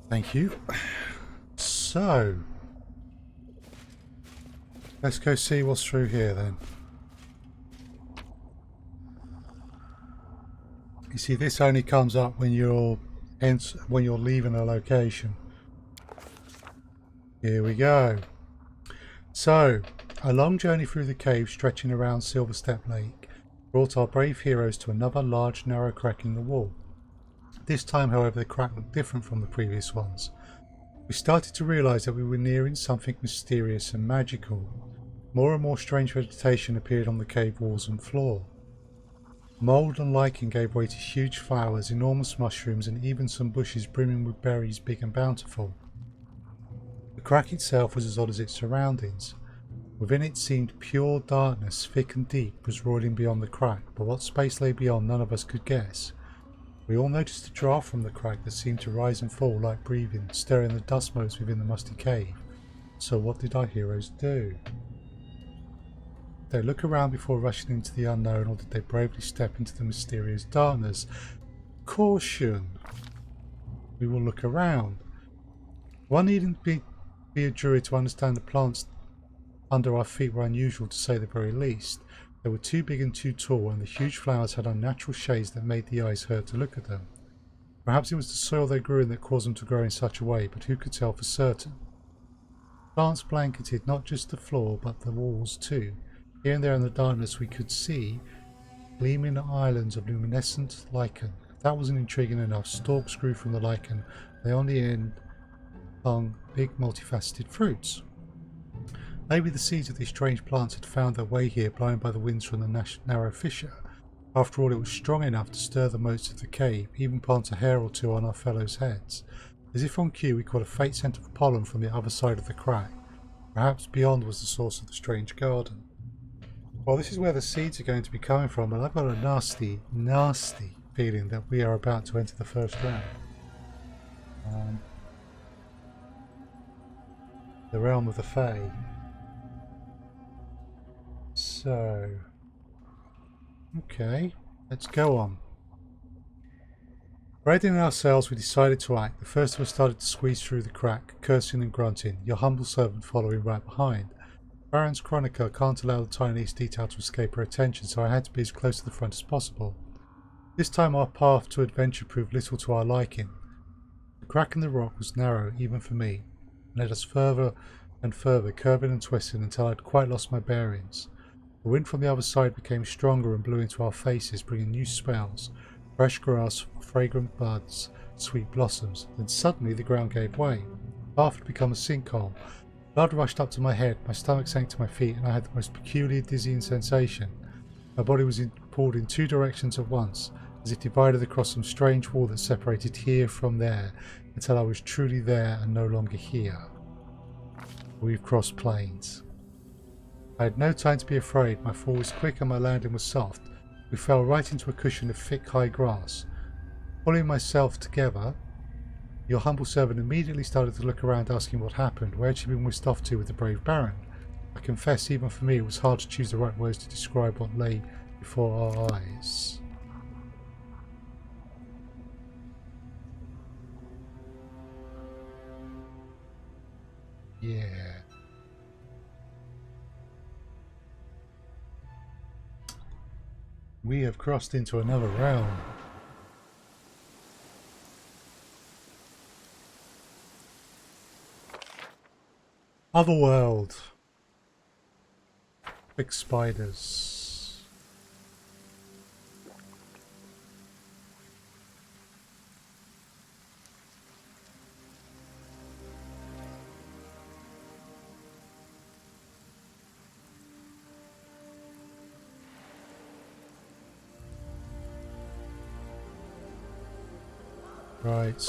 Thank you. So, let's go see what's through here then. You see, this only comes up when you're leaving a location. Here we go. So, a long journey through the cave stretching around Silverstep Lake brought our brave heroes to another large narrow crack in the wall. This time, however, the crack looked different from the previous ones. We started to realise that we were nearing something mysterious and magical. More and more strange vegetation appeared on the cave walls and floor. Mould and lichen gave way to huge flowers, enormous mushrooms, and even some bushes brimming with berries big and bountiful. The crack itself was as odd as its surroundings. Within it seemed pure darkness, thick and deep, was roiling beyond the crack, but what space lay beyond none of us could guess. We all noticed a draught from the crack that seemed to rise and fall like breathing, stirring the dust motes within the musty cave. So what did our heroes do? Did they look around before rushing into the unknown, or did they bravely step into the mysterious darkness? Caution! We will look around. One needn't be a druid to understand the plants under our feet were unusual, to say the very least. They were too big and too tall, and the huge flowers had unnatural shades that made the eyes hurt to look at them. Perhaps it was the soil they grew in that caused them to grow in such a way, but who could tell for certain? Plants blanketed not just the floor, but the walls too. Here and there in the darkness we could see gleaming islands of luminescent lichen. If that wasn't intriguing enough, stalks grew from the lichen. They on the end hung big multifaceted fruits. Maybe the seeds of these strange plants had found their way here, blown by the winds from the narrow fissure. After all, it was strong enough to stir the moats of the cave, even plant a hair or two on our fellows' heads. As if on cue, we caught a faint scent of pollen from the other side of the crack. Perhaps beyond was the source of the strange garden. Well, this is where the seeds are going to be coming from, and I've got a nasty, nasty feeling that we are about to enter the first round. The realm of the Fae. So, okay, let's go on. Readying ourselves, we decided to act. The first of us started to squeeze through the crack, cursing and grunting, your humble servant following right behind. Baron's chronicler can't allow the tiniest detail to escape her attention, so I had to be as close to the front as possible. This time our path to adventure proved little to our liking. The crack in the rock was narrow, even for me, and led us further and further, curving and twisting until I'd quite lost my bearings. The wind from the other side became stronger and blew into our faces, bringing new smells, fresh grass, fragrant buds, sweet blossoms. Then suddenly the ground gave way. The path had become a sinkhole. Blood rushed up to my head, my stomach sank to my feet, and I had the most peculiar dizzying sensation. My body was pulled in two directions at once, as if divided across some strange wall that separated here from there, until I was truly there and no longer here. We've crossed planes. I had no time to be afraid. My fall was quick and my landing was soft. We fell right into a cushion of thick, high grass. Pulling myself together, your humble servant immediately started to look around, asking what happened. Where had she been whisked off to with the brave Baron? I confess, even for me, it was hard to choose the right words to describe what lay before our eyes. Yeah. We have crossed into another realm. Otherworld. Big spiders. Right.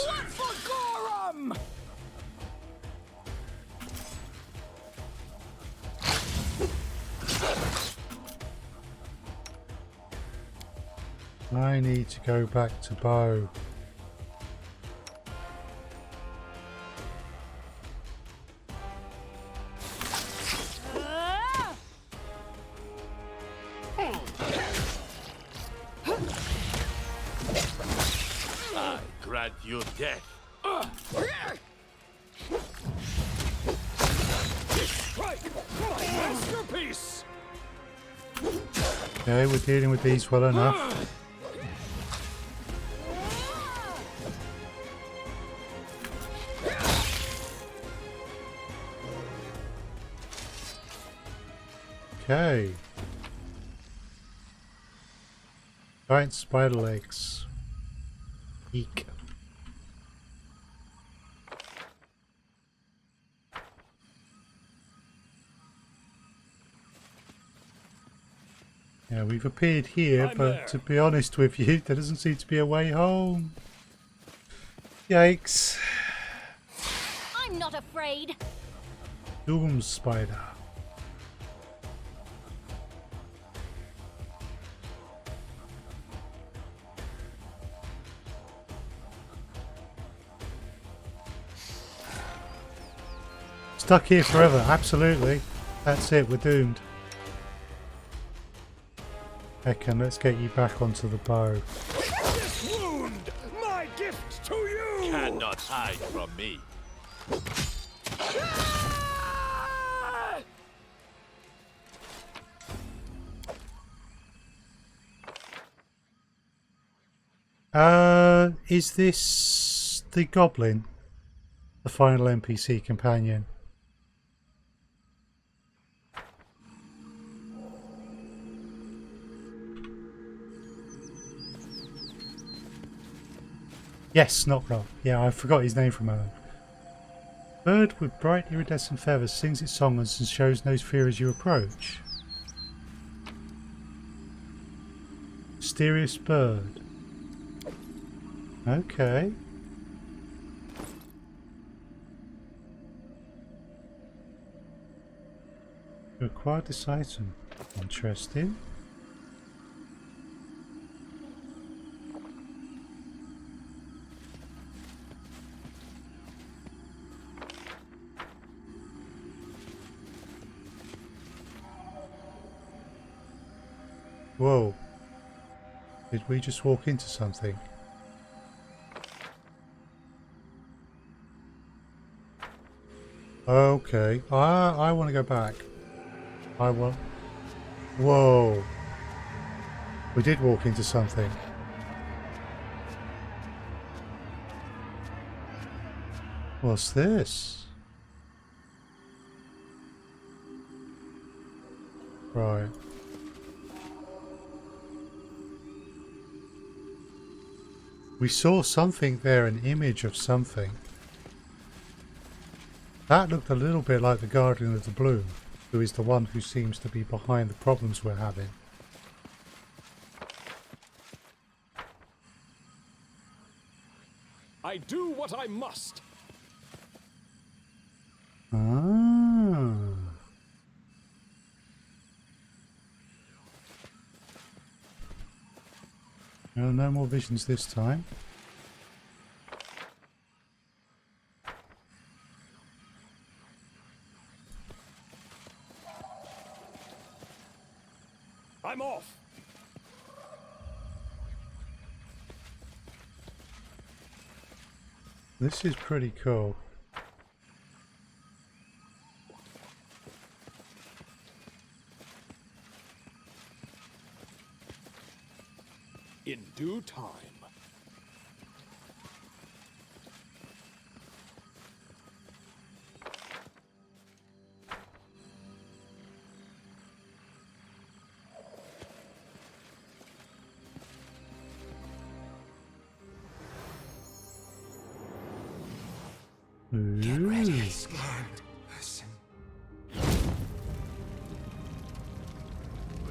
I need to go back to bow.
I grant you death.
Masterpiece!
Okay, we're dealing with these well enough. Okay. Giant spider legs. Eek. Yeah, we've appeared here, but to be honest with you, there doesn't seem to be a way home. Yikes.
I'm not afraid.
Doom spider. Stuck here forever, absolutely. That's it, we're doomed. Ekan, let's get you back onto the bow.
This wound, my gift to you!
Cannot hide from me.
Is this the goblin? The final NPC companion? Yes, Knock Knock. Yeah, I forgot his name for a moment. Bird with bright iridescent feathers sings its songs and shows no fear as you approach. mysterious bird. Okay. You acquired this item. Interesting. Whoa. Did we just walk into something? Okay. I want to go back. I want... Whoa. We did walk into something. What's this? Right. We saw something there, an image of something. That looked a little bit like the Guardian of the Blue, who is the one who seems to be behind the problems we're having.
I do what I must.
Ah. Well, no more visions this time.
I'm off.
This is pretty cool.
In due time.
Get ready.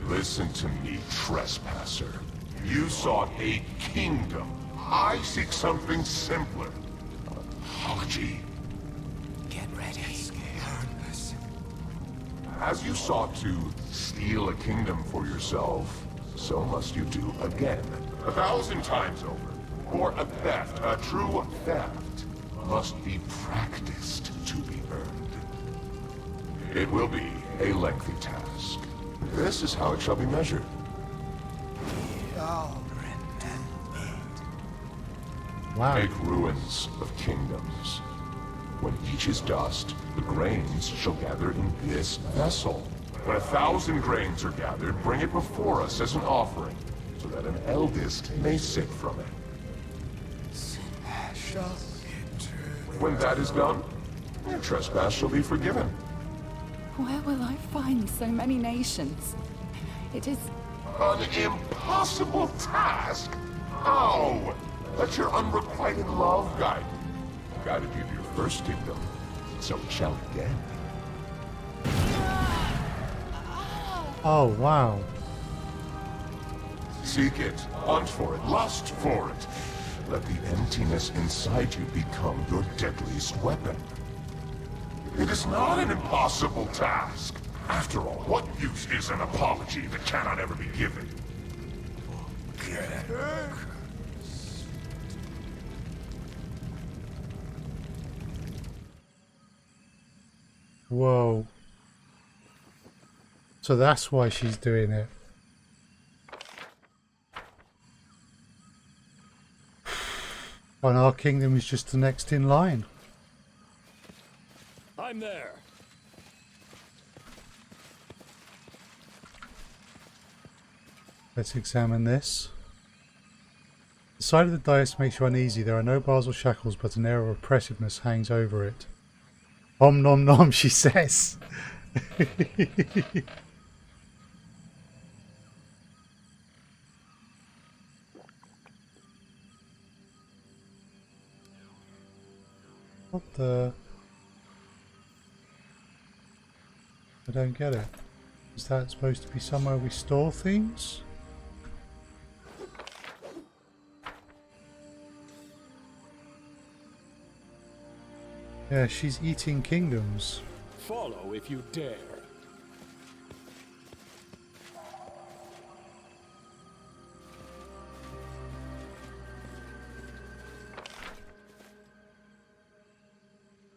Listen to me, trespasser. You sought a kingdom. I seek something simpler. Apology.
Get ready.
As you sought to steal a kingdom for yourself, so must you do again. 1,000 times over. For a theft, a true theft, must be practiced to be earned. It will be a lengthy task. This is how it shall be measured.
Wow.
Make ruins of kingdoms. When each is dust, the grains shall gather in this vessel. When 1,000 grains are gathered, bring it before us as an offering, so that an eldest may sip from it. When that is done, your trespass shall be forgiven.
Where will I find so many nations? It is...
An impossible task? How? Let your unrequited love guide you. Guided you to your first kingdom, so it shall again.
Oh, wow.
Seek it, hunt for it, lust for it. Let the emptiness inside you become your deadliest weapon. It is not an impossible task. After all, what use is an apology that cannot ever be given?
Whoa. So that's why she's doing it. And our kingdom is just the next in line.
I'm there.
Let's examine this. The side of the dais makes you uneasy. There are no bars or shackles, but an air of oppressiveness hangs over it. Om nom nom, she says. What the... I don't get it. Is that supposed to be somewhere we store things? Yeah, she's eating kingdoms.
Follow if you dare.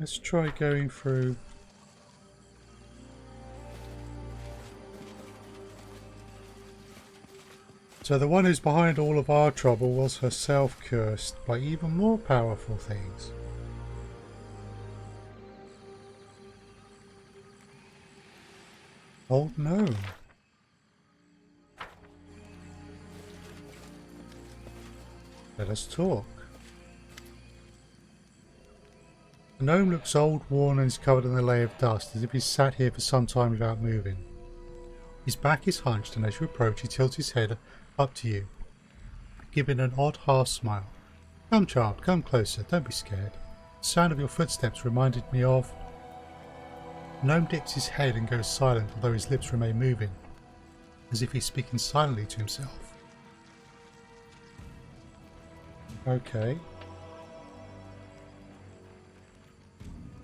Let's try going through. So the one who's behind all of our trouble was herself cursed by even more powerful things. Old gnome. Let us talk. The gnome looks old, worn, and is covered in a layer of dust, as if he's sat here for some time without moving. His back is hunched, and as you approach, he tilts his head up to you, giving an odd half smile. Come, child, come closer, don't be scared. The sound of your footsteps reminded me of... The gnome dips his head and goes silent, although his lips remain moving, as if he's speaking silently to himself. Okay.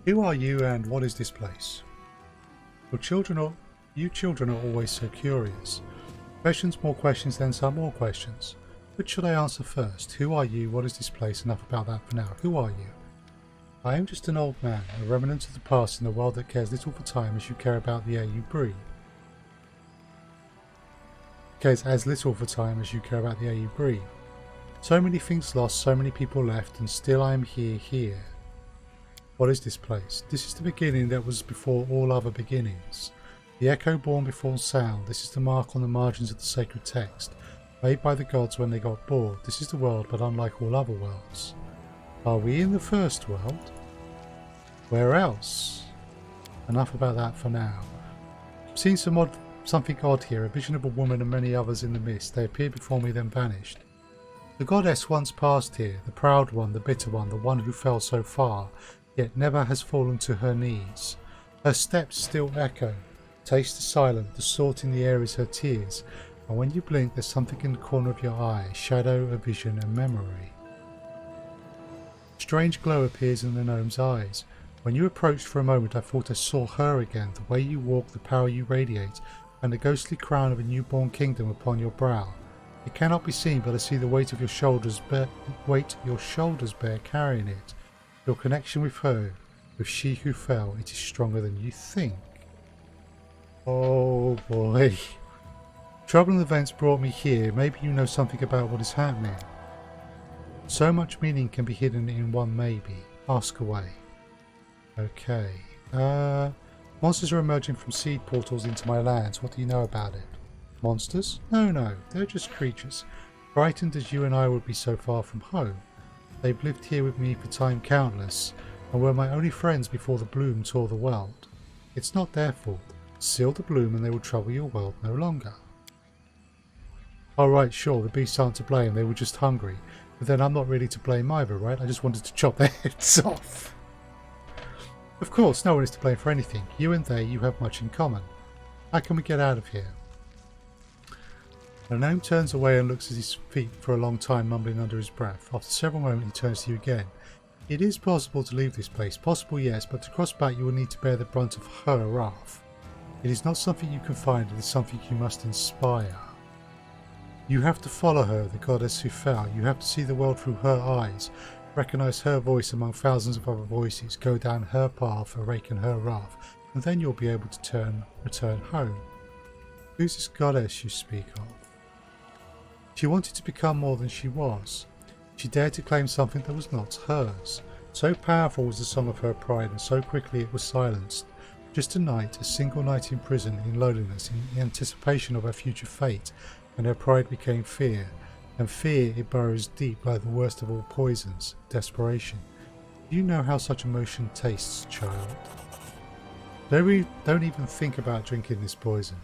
Who are you and what is this place? You children are always so curious. Questions, more questions, then some more questions. Which should I answer first? Who are you? What is this place? Enough about that for now. Who are you? I am just an old man, a remnant of the past in a world that cares little for time as you care about the air you breathe. Cares as little for time as you care about the air you breathe. So many things lost, so many people left, and still I am here. What is this place? This is the beginning that was before all other beginnings. The echo born before sound. This is the mark on the margins of the sacred text, made by the gods when they got bored. This is the world, but unlike all other worlds. Are we in the first world? Where else? Enough about that for now. I've seen something odd here, a vision of a woman and many others in the mist. They appeared before me, then vanished. The goddess once passed here, the proud one, the bitter one, the one who fell so far, yet never has fallen to her knees. Her steps still echo. Taste is silent, the salt in the air is her tears, and when you blink there's something in the corner of your eye, shadow, a vision, a memory. A strange glow appears in the gnome's eyes. When you approached for a moment I thought I saw her again, the way you walk, the power you radiate, and the ghostly crown of a newborn kingdom upon your brow. It cannot be seen, but I see the weight your shoulders bear carrying it. Your connection with her, with she who fell, it is stronger than you think. Oh boy. Trouble and events brought me here. Maybe you know something about what is happening. So much meaning can be hidden in one maybe. Ask away. Okay. Monsters are emerging from seed portals into my lands. What do you know about it? Monsters? No. They're just creatures. Frightened as you and I would be so far from home. They've lived here with me for time countless, and were my only friends before the bloom tore the world. It's not their fault. Seal the bloom and they will trouble your world no longer. Alright, sure, the beasts aren't to blame, they were just hungry. But then I'm not really to blame either, right? I just wanted to chop their heads off. Of course, no one is to blame for anything. You and they, you have much in common. How can we get out of here? The gnome turns away and looks at his feet for a long time, mumbling under his breath. After several moments he turns to you again. It is possible to leave this place. Possible, yes, but to cross back you will need to bear the brunt of her wrath. It is not something you can find, it is something you must inspire. You have to follow her, the goddess who fell. You have to see the world through her eyes, recognize her voice among thousands of other voices, go down her path, awaken her wrath, and then you'll be able to return home. Who's this goddess you speak of? She wanted to become more than she was. She dared to claim something that was not hers. So powerful was the song of her pride, and so quickly it was silenced. Just a night, a single night in prison, in loneliness, in anticipation of her future fate, and her pride became fear. And fear, it burrows deep like the worst of all poisons, desperation. Do you know how such emotion tastes, child? Don't even think about drinking this poison.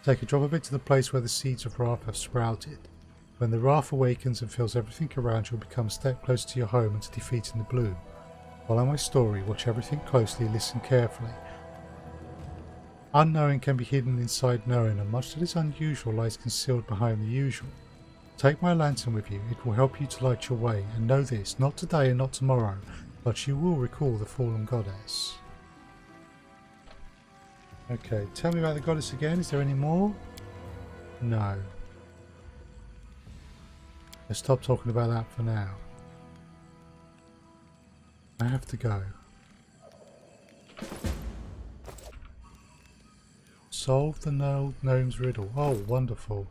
Take a drop of it to the place where the seeds of wrath have sprouted. When the wrath awakens and fills everything around you, will become a step closer to your home and to defeating the bloom. Follow my story, watch everything closely, listen carefully. Unknowing can be hidden inside knowing, and much that is unusual lies concealed behind the usual. Take my lantern with you, it will help you to light your way, and know this, not today and not tomorrow, but you will recall the fallen goddess. Okay, tell me about the goddess again. Is there any more? No. Let's stop talking about that for now. I have to go. Solve the gnome's riddle. Oh, wonderful.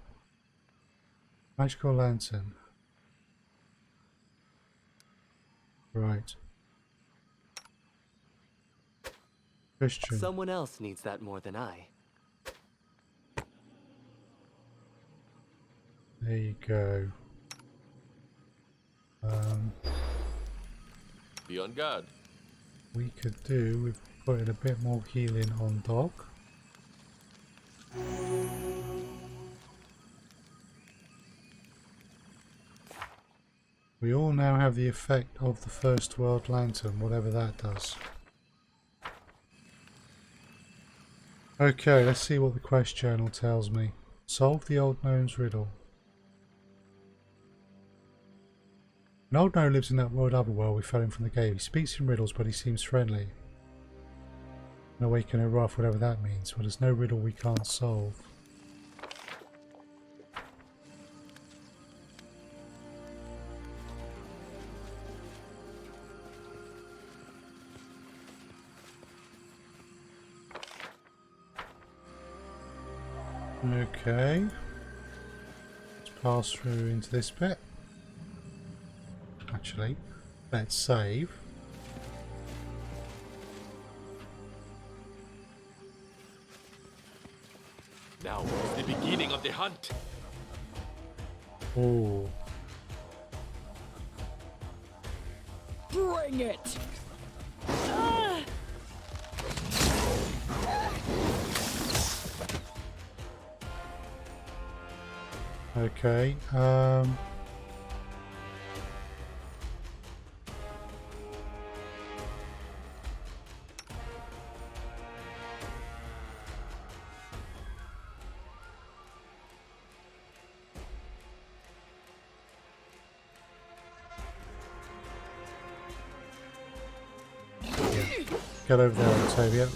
Magical lantern. Right. Christian.
Someone else needs that more than I.
There you go.
Be on guard.
We could do with putting a bit more healing on Doc. We all now have the effect of the first world lantern, whatever that does. Okay, let's see what the quest journal tells me. Solve the old gnome's riddle. An old gnome lives in that world otherworld we fell in from the cave. He speaks in riddles, but he seems friendly. No awaken or wrath, whatever that means. Well, there's no riddle we can't solve. Okay. Let's pass through into this bit. Actually, let's save.
Now is the beginning of the hunt.
Oh.
Bring it!
Okay, get over there, Octavia.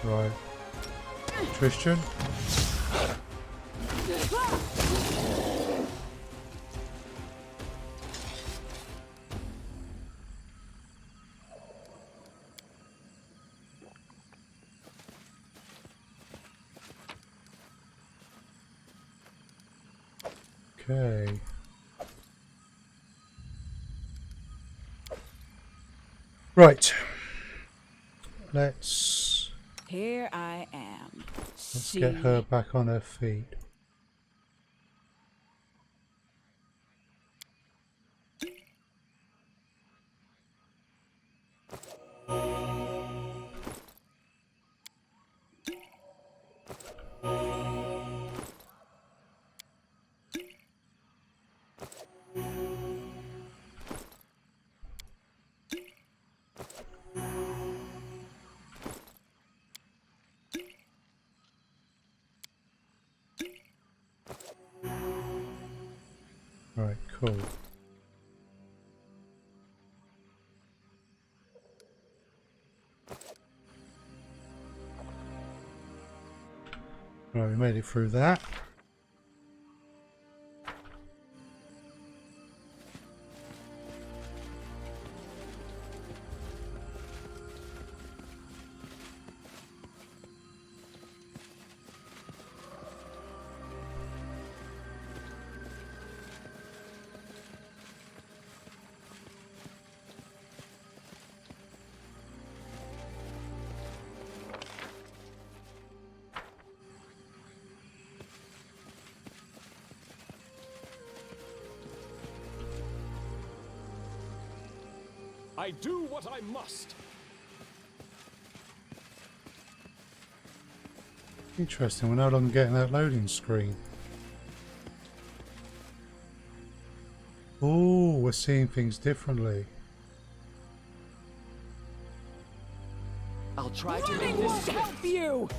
Right. Christian? Okay. Right. Let's
Here I am.
get her back on her feet. Right, cool. Right, we made it through that.
I do what I must.
Interesting, we're no longer getting that loading screen. Oh, we're seeing things differently.
I'll try to make this help you.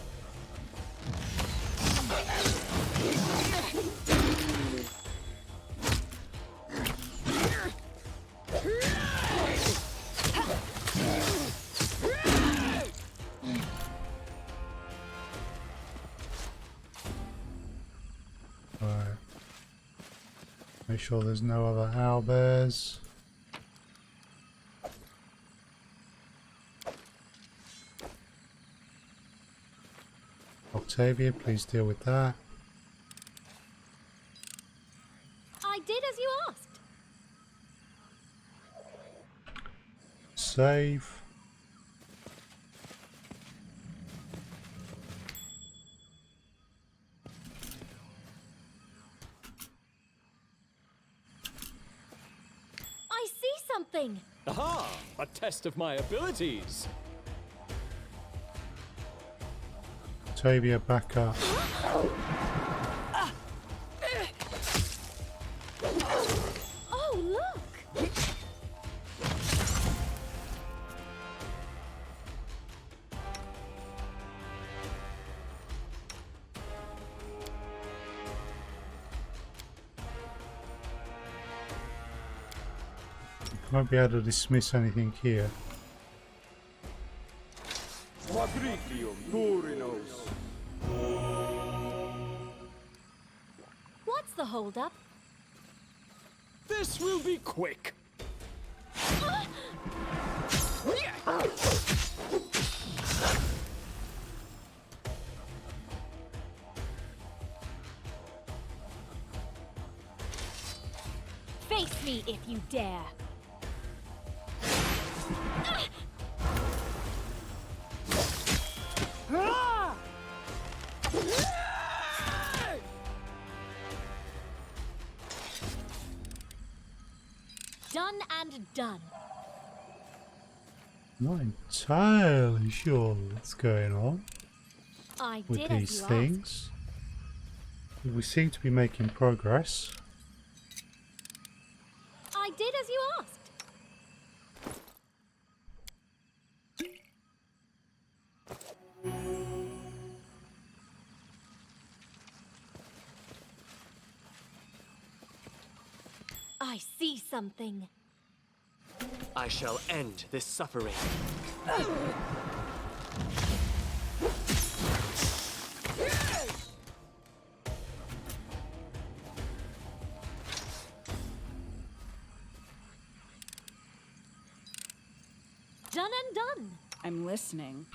Right. Make sure there's no other owlbears. Octavia, please deal with that.
I did as you asked.
Save.
I see something.
Aha! A test of my abilities.
Octavia, back up.
Oh, look!
Won't be able to dismiss anything here.
What's the holdup?
This will be quick.
Face me if you dare. Done and done.
Not entirely sure what's going on
I
with
did
these
as you
things. We seem to be making progress.
asked. I did as you asked. I see something.
I shall end this suffering.
Done and done.
I'm listening.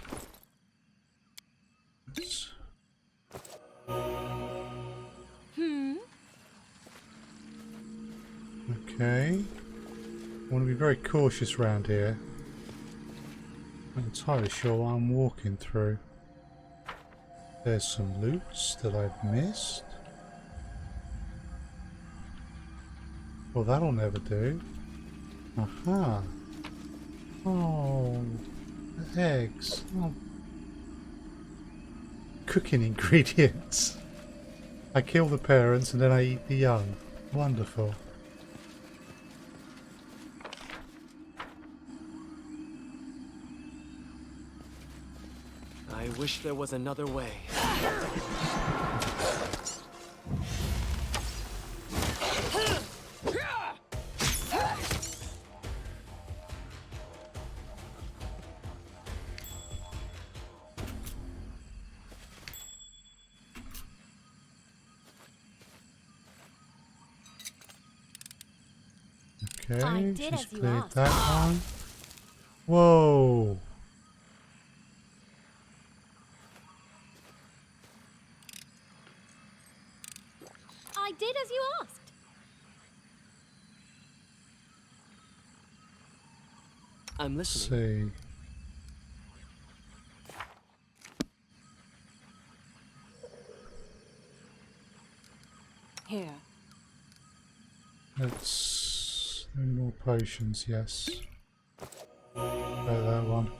Okay. I want to be very cautious around here. I'm not entirely sure what I'm walking through. There's some loots that I've missed. Well, that'll never do. Aha. Oh, the eggs. Oh. Cooking ingredients. I kill the parents and then I eat the young. Wonderful.
I wish there was another way.
Okay,
I did
she's
as you
cleared
asked.
that one. Whoa!
I did as you asked.
I'm listening.
See.
Here.
Let's do more potions, yes. That one.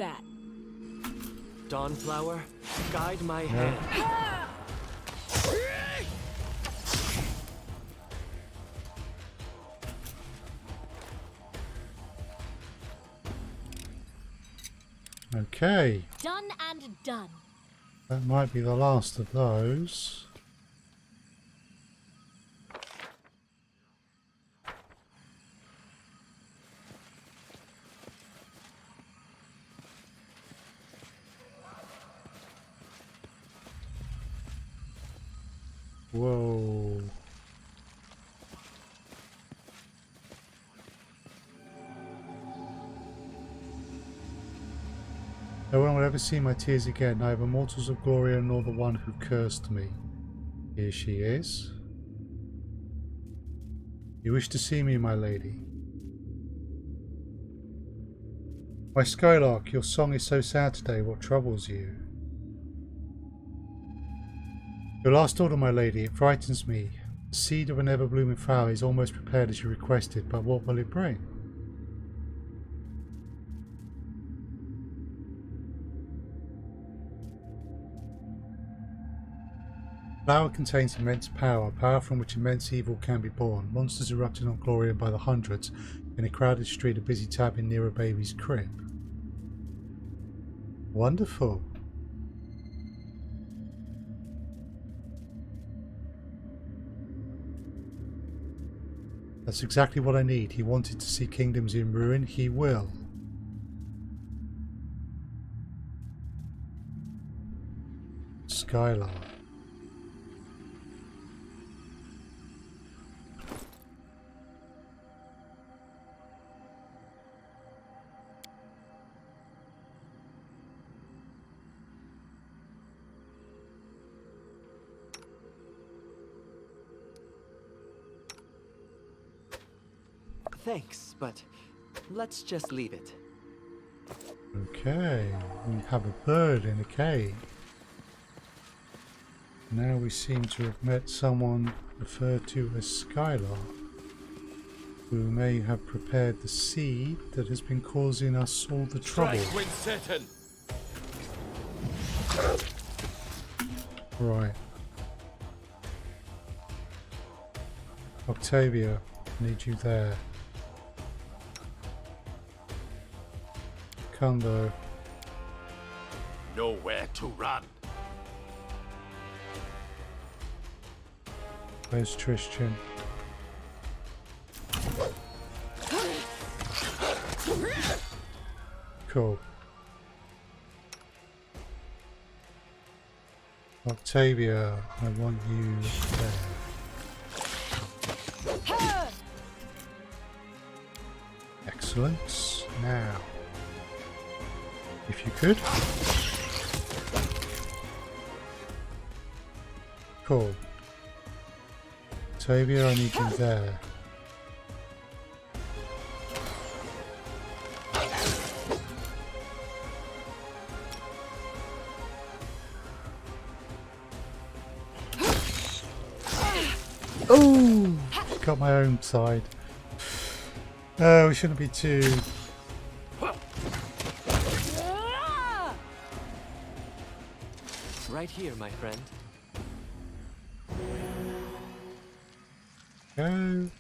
that?
Dawnflower, guide my hand.
Okay,
Done and done.
that might be the last of those. Whoa. No one will ever see my tears again, neither mortals of Gloria nor the one who cursed me. Here she is. You wish to see me, my lady? My Skylark, your song is so sad today. What troubles you? Your last order, my lady, it frightens me. The seed of an ever-blooming flower is almost prepared as you requested, but what will it bring? The flower contains immense power, power from which immense evil can be born. Monsters erupted on Gloria by the hundreds, in a crowded street a busy tapping near a baby's crib. Wonderful. That's exactly what I need. He wanted to see kingdoms in ruin. He will. Skylar.
Thanks, but let's just leave it.
Okay, we have a bird in a cave. Now we seem to have met someone referred to as Skylar, who may have prepared the seed that has been causing us all the trouble.
Strike when certain.
Right. Octavia, need you there. Kundo.
Nowhere to run.
Where's Tristan? Cool. Octavia, I want you there. Excellent. Now, if you could. Cool. Octavia, I need you there. Oh, got my own side. Oh, we shouldn't be too.
Right here, my friend.
Go.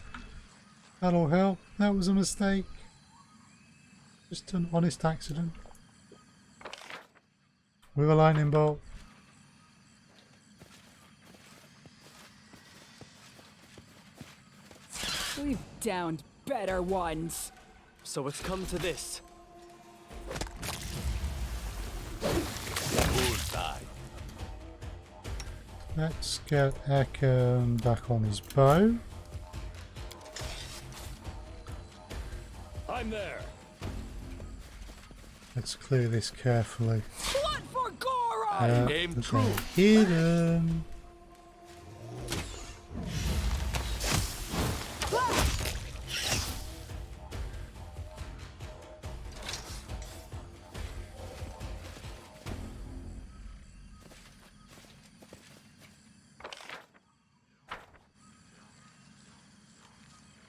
That'll help. That was a mistake. Just an honest accident. With a lightning bolt.
We've downed better ones.
So it's come to this.
Bullseye.
Let's get Akan back on his bow.
I'm there.
Let's clear this carefully.
What for Gora?
Aim true.
Hidden.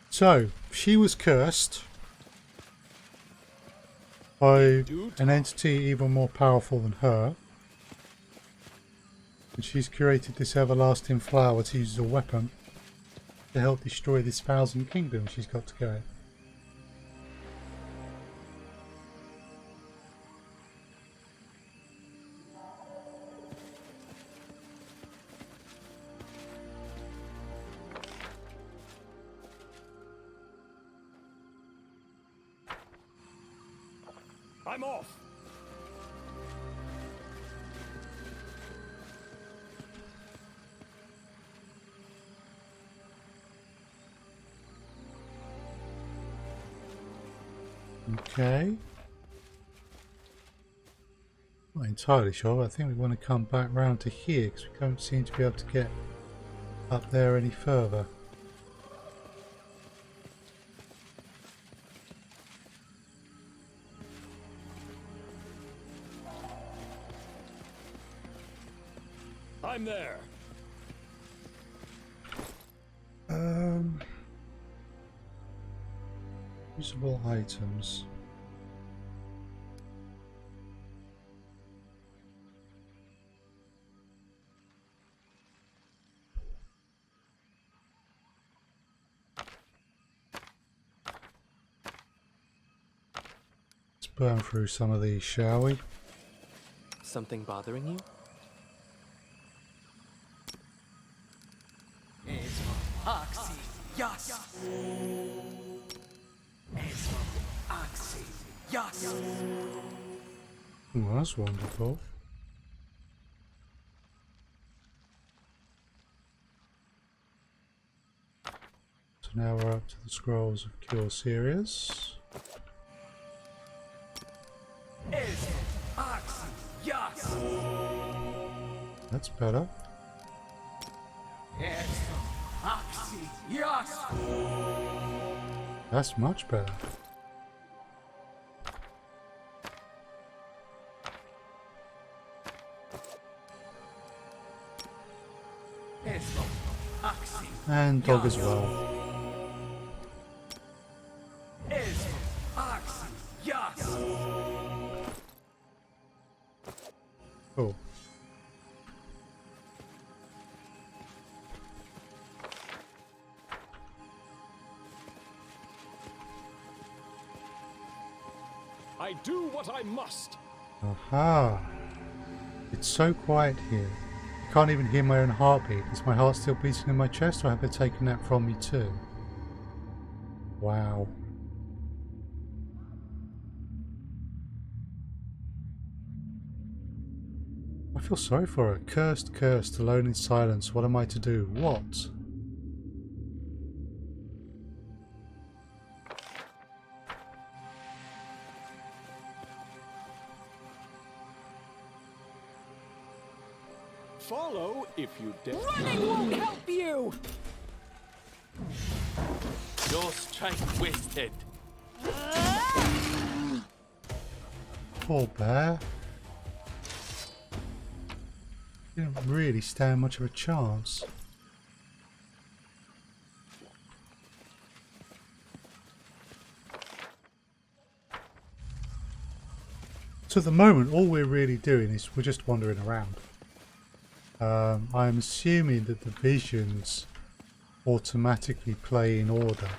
So, she was cursed. by an entity even more powerful than her. And she's created this everlasting flower to use as a weapon to help destroy this 1,000 kingdoms she's got to go.
I'm off.
Okay. Not entirely sure. I think we want to come back round to here because we don't seem to be able to get up there any further.
I'm there.
Usable items. Let's burn through some of these, shall we?
Something bothering you?
Oh, that's wonderful. So now we're up to the scrolls of Cure Sirius. That's better. That's much better. And dog as well. Cool.
I do what I must.
Aha. It's so quiet here. I can't even hear my own heartbeat. Is my heart still beating in my chest, or have they taken that from me too? Wow. I feel sorry for her. Cursed, cursed, alone in silence. What am I to do? What?
Follow if you dare.
Running won't help you!
Your strength wasted.
Poor bear. Didn't really stand much of a chance. So at the moment, all we're really doing is we're just wandering around. I'm assuming that the visions automatically play in order.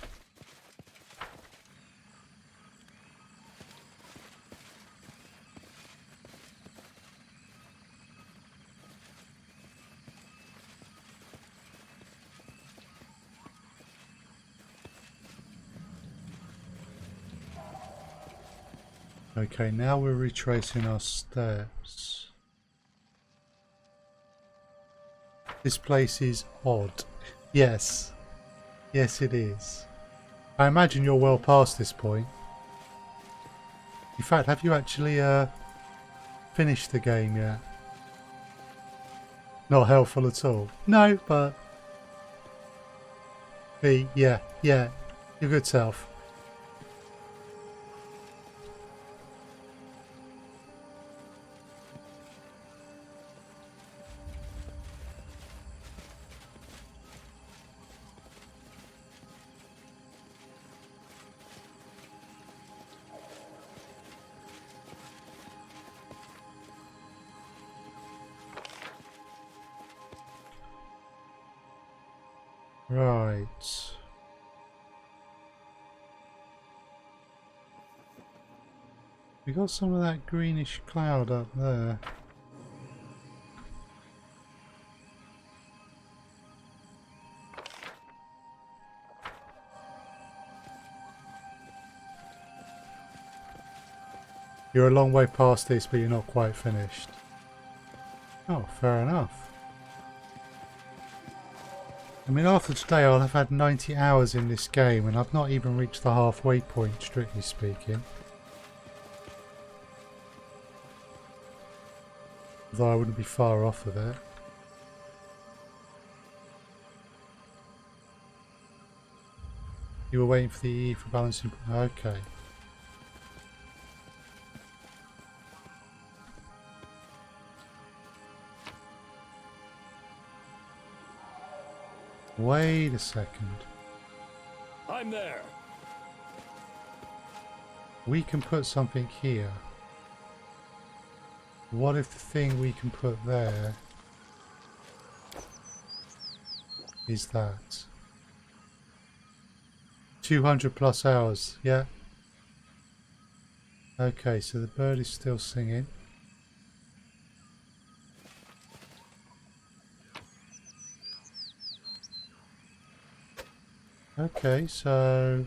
Okay, now we're retracing our steps. This place is odd. Yes. Yes, it is. I imagine you're well past this point. In fact, have you actually finished the game yet? Not helpful at all. No, but... yeah, your good self. Right. We got some of that greenish cloud up there. You're a long way past this, but you're not quite finished. Oh, fair enough. I mean, after today I'll have had 90 hours in this game and I've not even reached the halfway point, strictly speaking. Although I wouldn't be far off of it. You were waiting for the E for balancing... Okay. Wait a second.
I'm there.
We can put something here. What if the thing we can put there is that? 200 plus hours, yeah. Okay, so the bird is still singing. Okay, so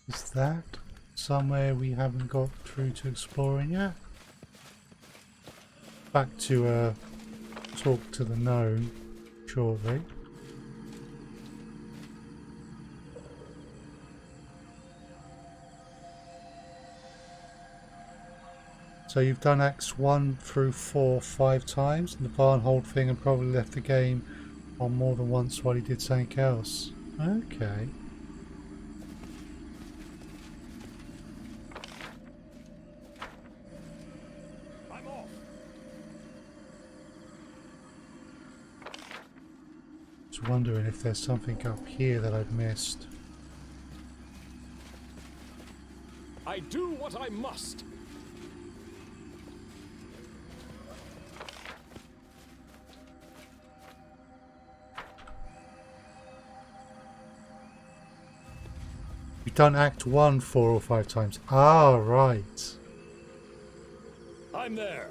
is that somewhere we haven't got through to exploring yet? Back to talk to the gnome shortly. So you've done Acts 1 through 4 5 times, and the barnhold thing, and probably left the game on more than once while he did something else. Okay.
I'm off.
Just wondering if there's something up here that I've missed.
I do what I must.
You've done Act 1 4 or 5 times. Ah, right.
I'm there.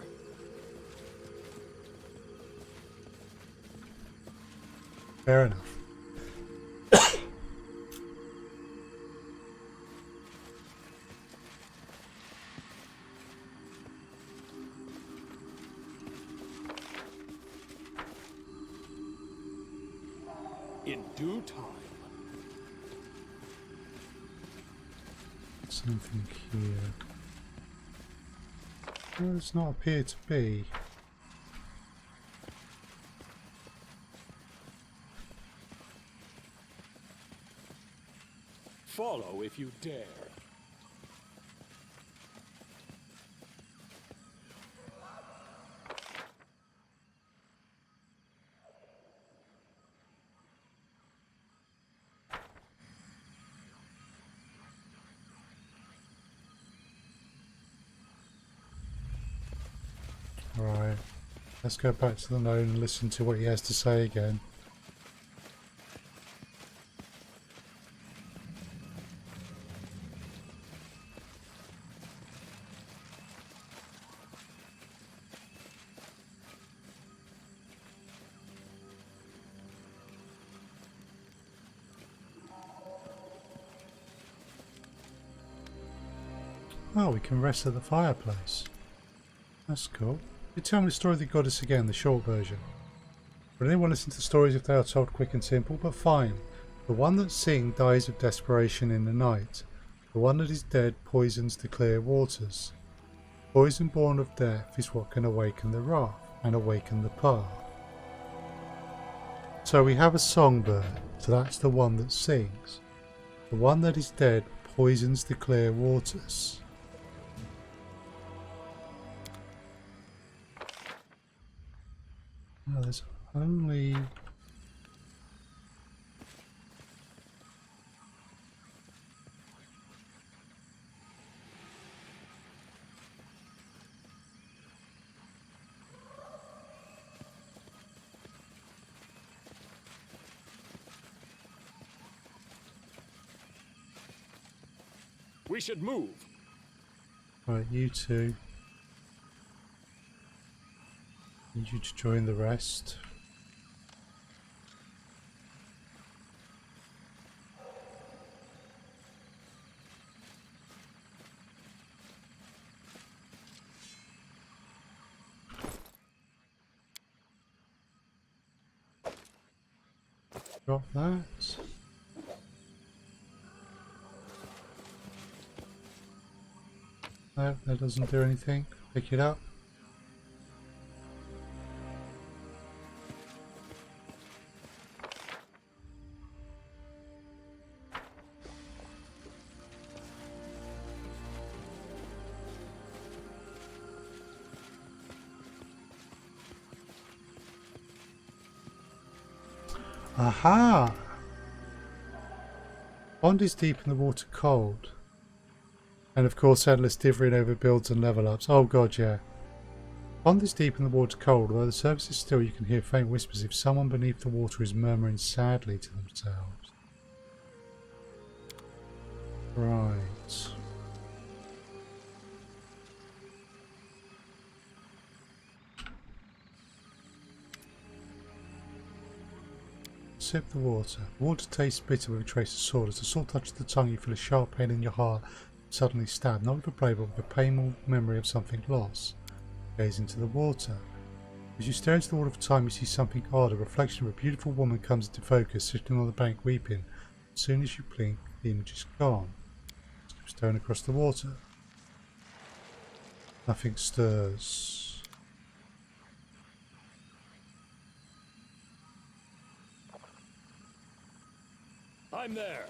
Fair enough.
In due time.
Something here. Well, does not appear to be.
Follow if you dare.
Right. Let's go back to the gnome and listen to what he has to say again. Oh, we can rest at the fireplace. That's cool. You tell me the story of the goddess again, the short version. Would anyone listen to stories if they are told quick and simple? But fine. The one that sings dies of desperation in the night. The one that is dead poisons the clear waters. Poison born of death is what can awaken the wrath and awaken the path. So we have a songbird, so that's the one that sings. The one that is dead poisons the clear waters. Oh, there's only...
We should move.
Right, you two. Need you to join the rest. Drop that. No, that doesn't do anything. Pick it up. Aha! Bond is deep in the water cold. And of course endless divvying over builds and level ups. Oh god, yeah. Bond is deep in the water cold. Although the surface is still, you can hear faint whispers if someone beneath the water is murmuring sadly to themselves. Right. Sip the water. Water tastes bitter with a trace of salt. As the salt touches the tongue, you feel a sharp pain in your heart. Suddenly stabbed, not with a blade, but with a painful memory of something lost. Gaze into the water. As you stare into the water for time, you see something odd. A reflection of a beautiful woman comes into focus, sitting on the bank weeping. As soon as you blink, the image is gone. Skip stone across the water. Nothing stirs.
I'm there.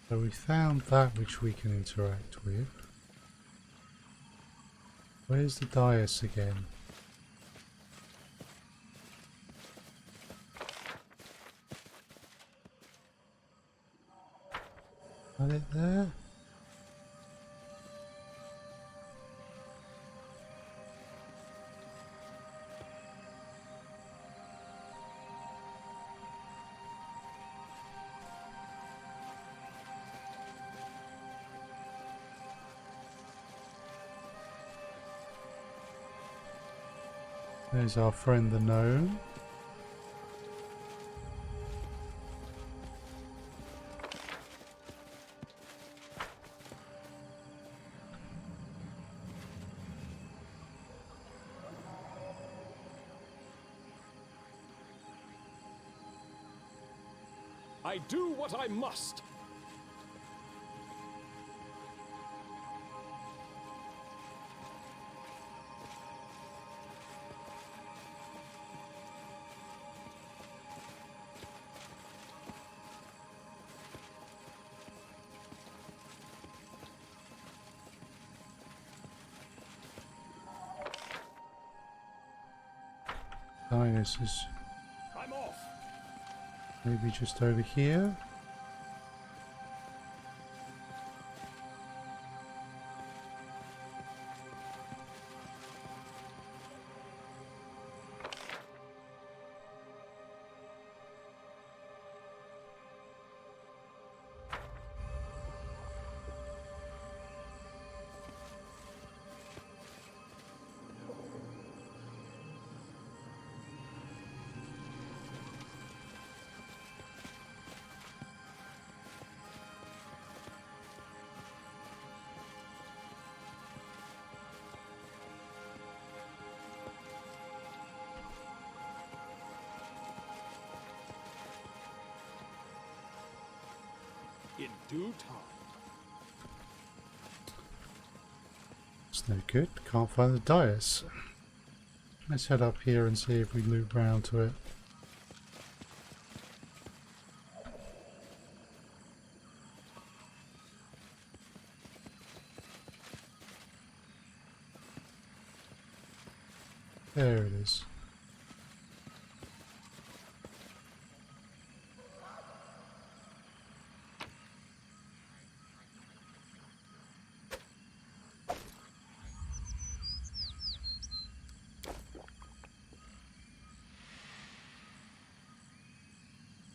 So we found that which we can interact with. Where's the dais again? Is it there? There's our friend the gnome.
I do what I must.
Dais is
I'm off.
maybe just over here.
In due time.
It's no good. Can't find the dais. Let's head up here and see if we loop round to it. There it is.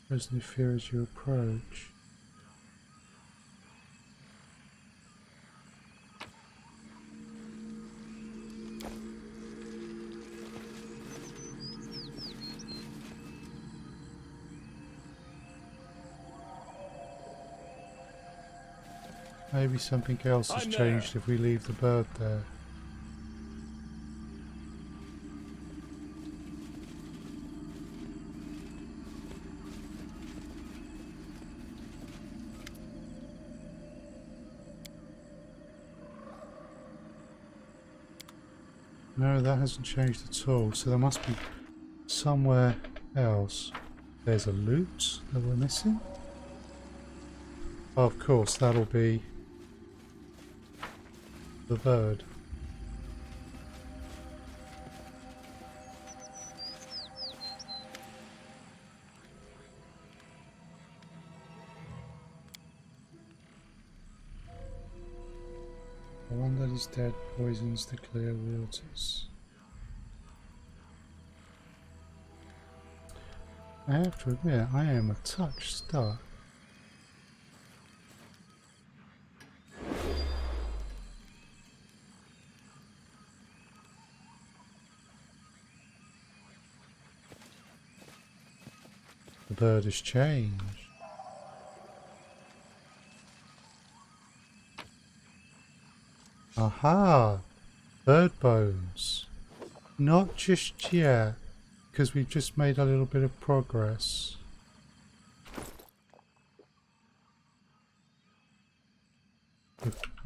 Presently fear as you approach. Maybe something else has changed if we leave the bird there. No, that hasn't changed at all, so there must be somewhere else. There's a loot that we're missing. Oh, of course, that'll be the bird. The one that is dead poisons the clear waters. I have to admit, I am a touch stuck. The bird has changed. Aha! Bird bones. Not just yet, because we've just made a little bit of progress.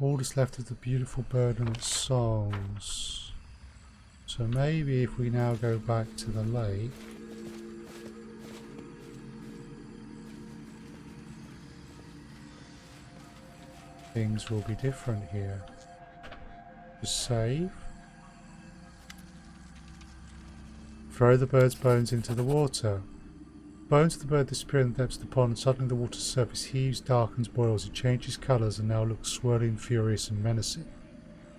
All that's left of the beautiful bird and its songs. So maybe if we now go back to the lake, things will be different here. Just save. Throw the bird's bones into the water. Bones of the bird disappear in the depths of the pond, and suddenly the water's surface heaves, darkens, boils. It changes colours and now looks swirling, furious and menacing.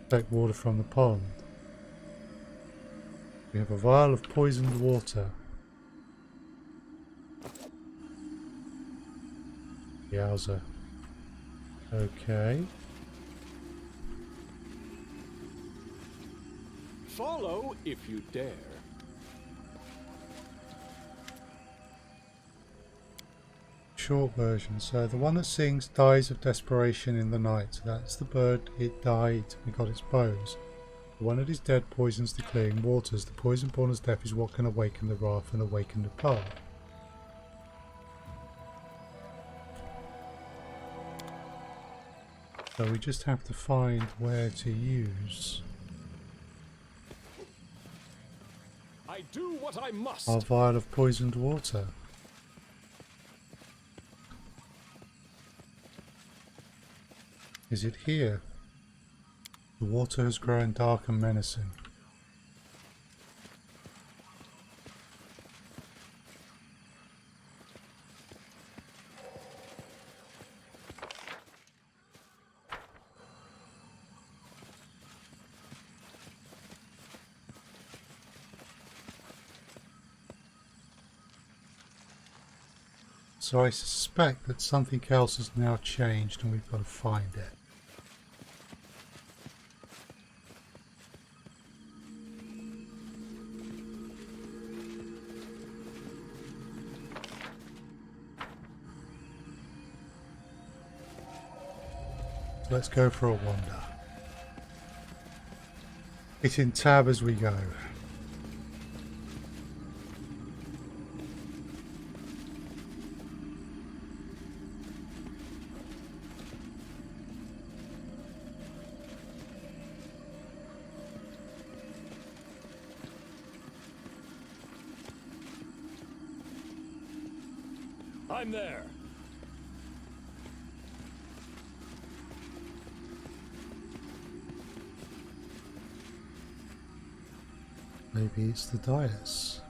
Take water from the pond. We have a vial of poisoned water. Yowza. Okay.
Follow if you dare.
Short version. So the one that sings dies of desperation in the night. So that's the bird. It died. We got its bones. The one that is dead poisons the clearing waters. The poison born as death is what can awaken the wrath and awaken the path. So we just have to find where to use
I do what I must.
our vial of poisoned water. Is it here? The water has grown dark and menacing. So I suspect that something else has now changed and we've got to find it. So let's go for a wander. Hitting tab as we go.
I'm there.
Maybe it's the dais.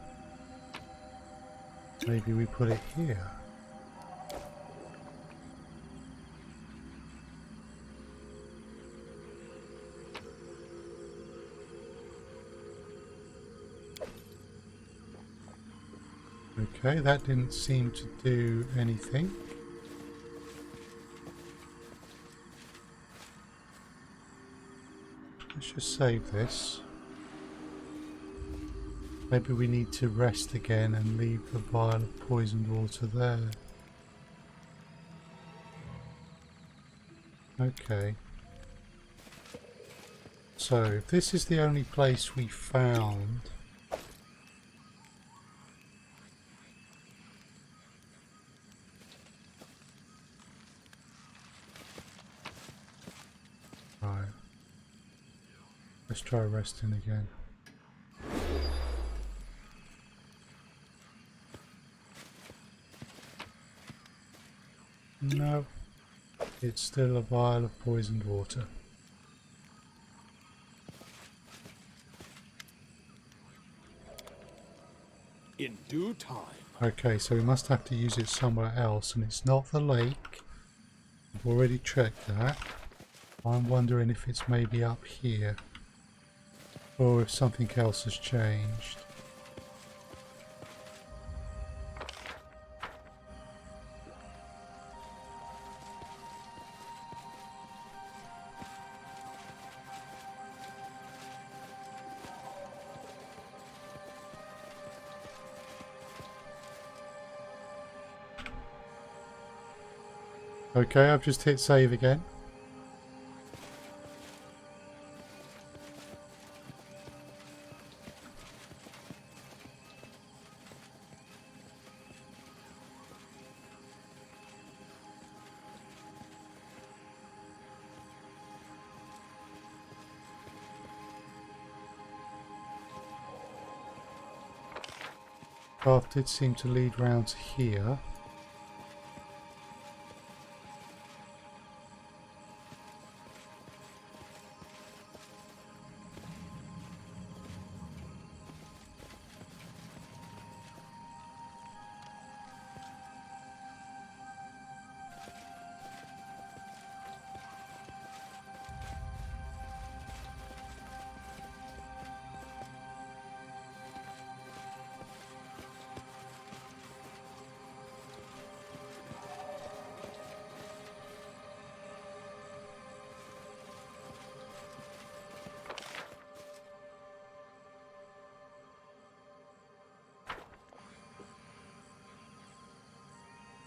Maybe we put it here. Okay, that didn't seem to do anything. Let's just save this. Maybe we need to rest again and leave the vial of poisoned water there. Okay. So, if this is the only place we found, right. Let's try resting again. No, it's still a vial of poisoned water.
In due time.
Okay, so we must have to use it somewhere else, and it's not the lake. I've already checked that. I'm wondering if it's maybe up here, or if something else has changed. Okay, I've just hit save again. Path did seem to lead round to here.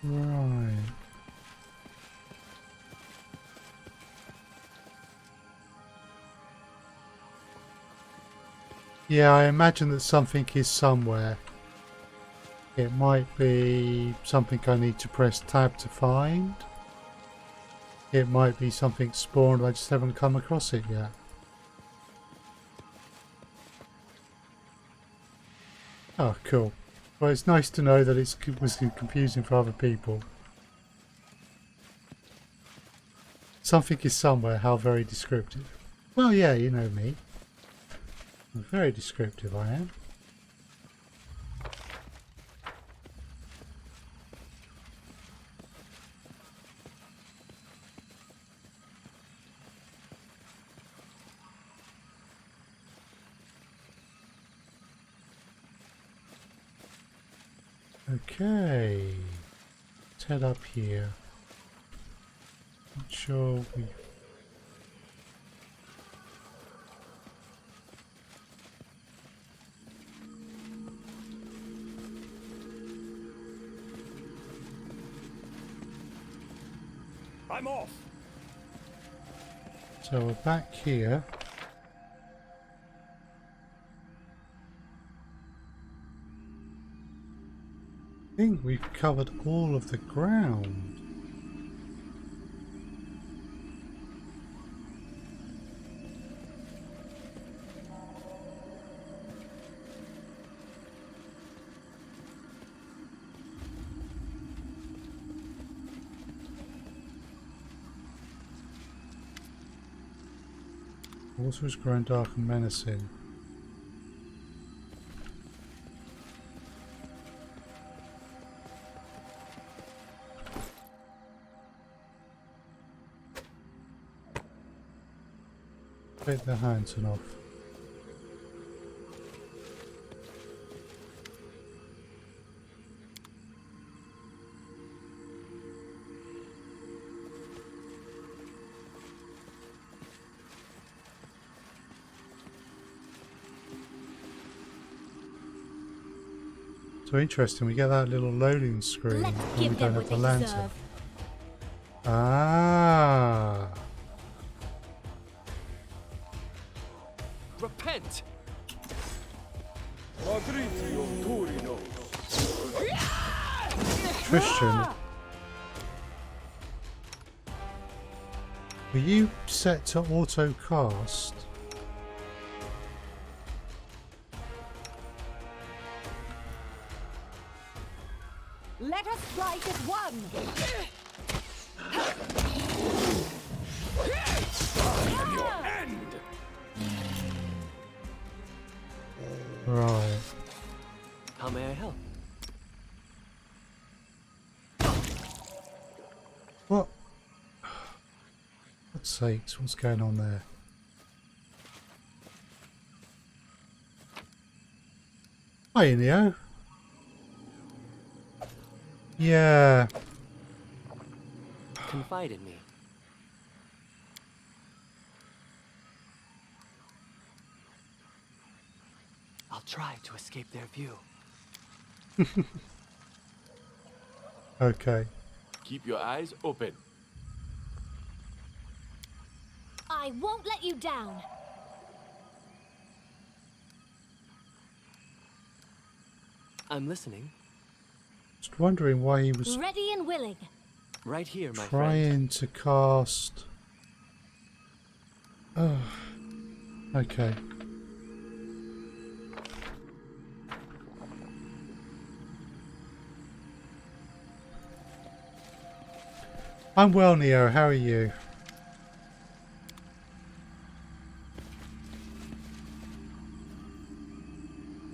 Right. Yeah, I imagine that something is somewhere. It might be something I need to press tab to find. It might be something spawned, I just haven't come across it yet. Oh, cool. Well, it's nice to know that it was confusing for other people. Something is somewhere, how very descriptive. Well, yeah, you know me. I'm very descriptive, I am. Okay, let's head up here. Not sure we...
I'm off.
So we're back here. I think we've covered all of the ground. Water has grown dark and menacing. Take the Hanson off. So interesting, we get that little loading screen
Let's
when we
give
don't
them
have
what
the
they
lantern.
deserve.
Ah,
Repent!
Magritrium Turino.
Christian. Were you set to auto cast?
Let us fight as one!
End!
Right.
How may I help?
What? God's sakes, what's going on there? Hi, Neo. Yeah.
Confide in me. I'll try to escape their view.
Okay.
Keep your eyes open.
I won't let you down.
I'm listening.
Just wondering why he was
Ready and willing.
Right here, my friend.
trying to cast. Oh. Okay. I'm well, Neo. How are you?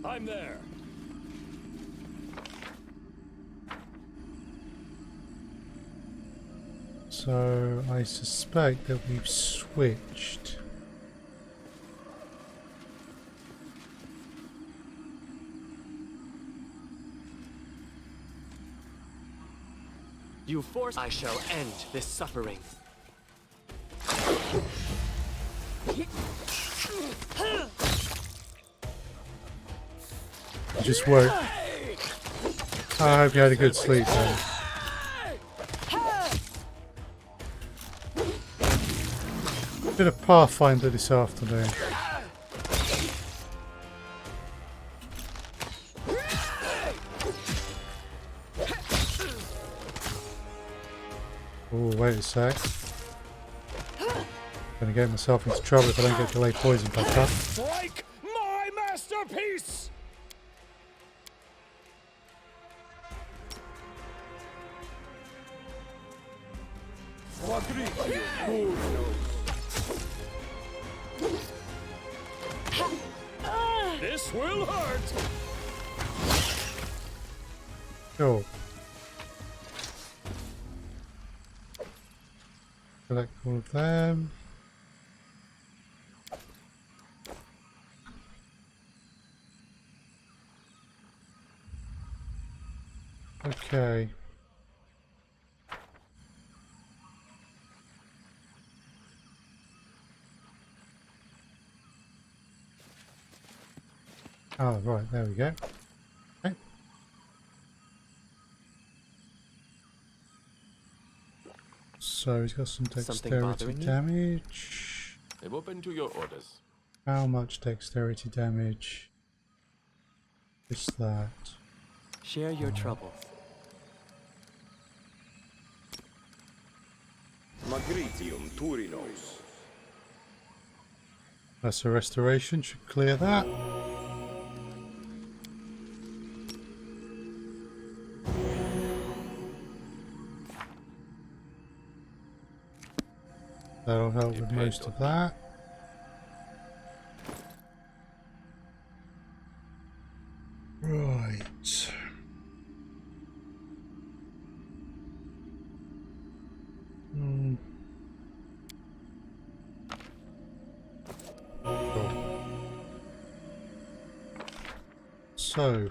I'm there.
So I suspect that we've switched.
You force. I shall end this suffering.
It just worked. I hope you had a good sleep then. Bit of Pathfinder this afternoon. Oh, wait a sec. Gonna get myself into trouble if I don't get delayed poison back up.
Strike my masterpiece! Magritrium Turino. This will hurt!
Sure. Collect all of them. Okay. Oh, right, there we go. Okay. So he's got some dexterity
bothering you?
damage.
I'm open to your orders.
How much dexterity damage? Just that.
Share your troubles.
Magritrium Turinos.
That's a restoration, should clear that. That'll help with most of that. Right. So,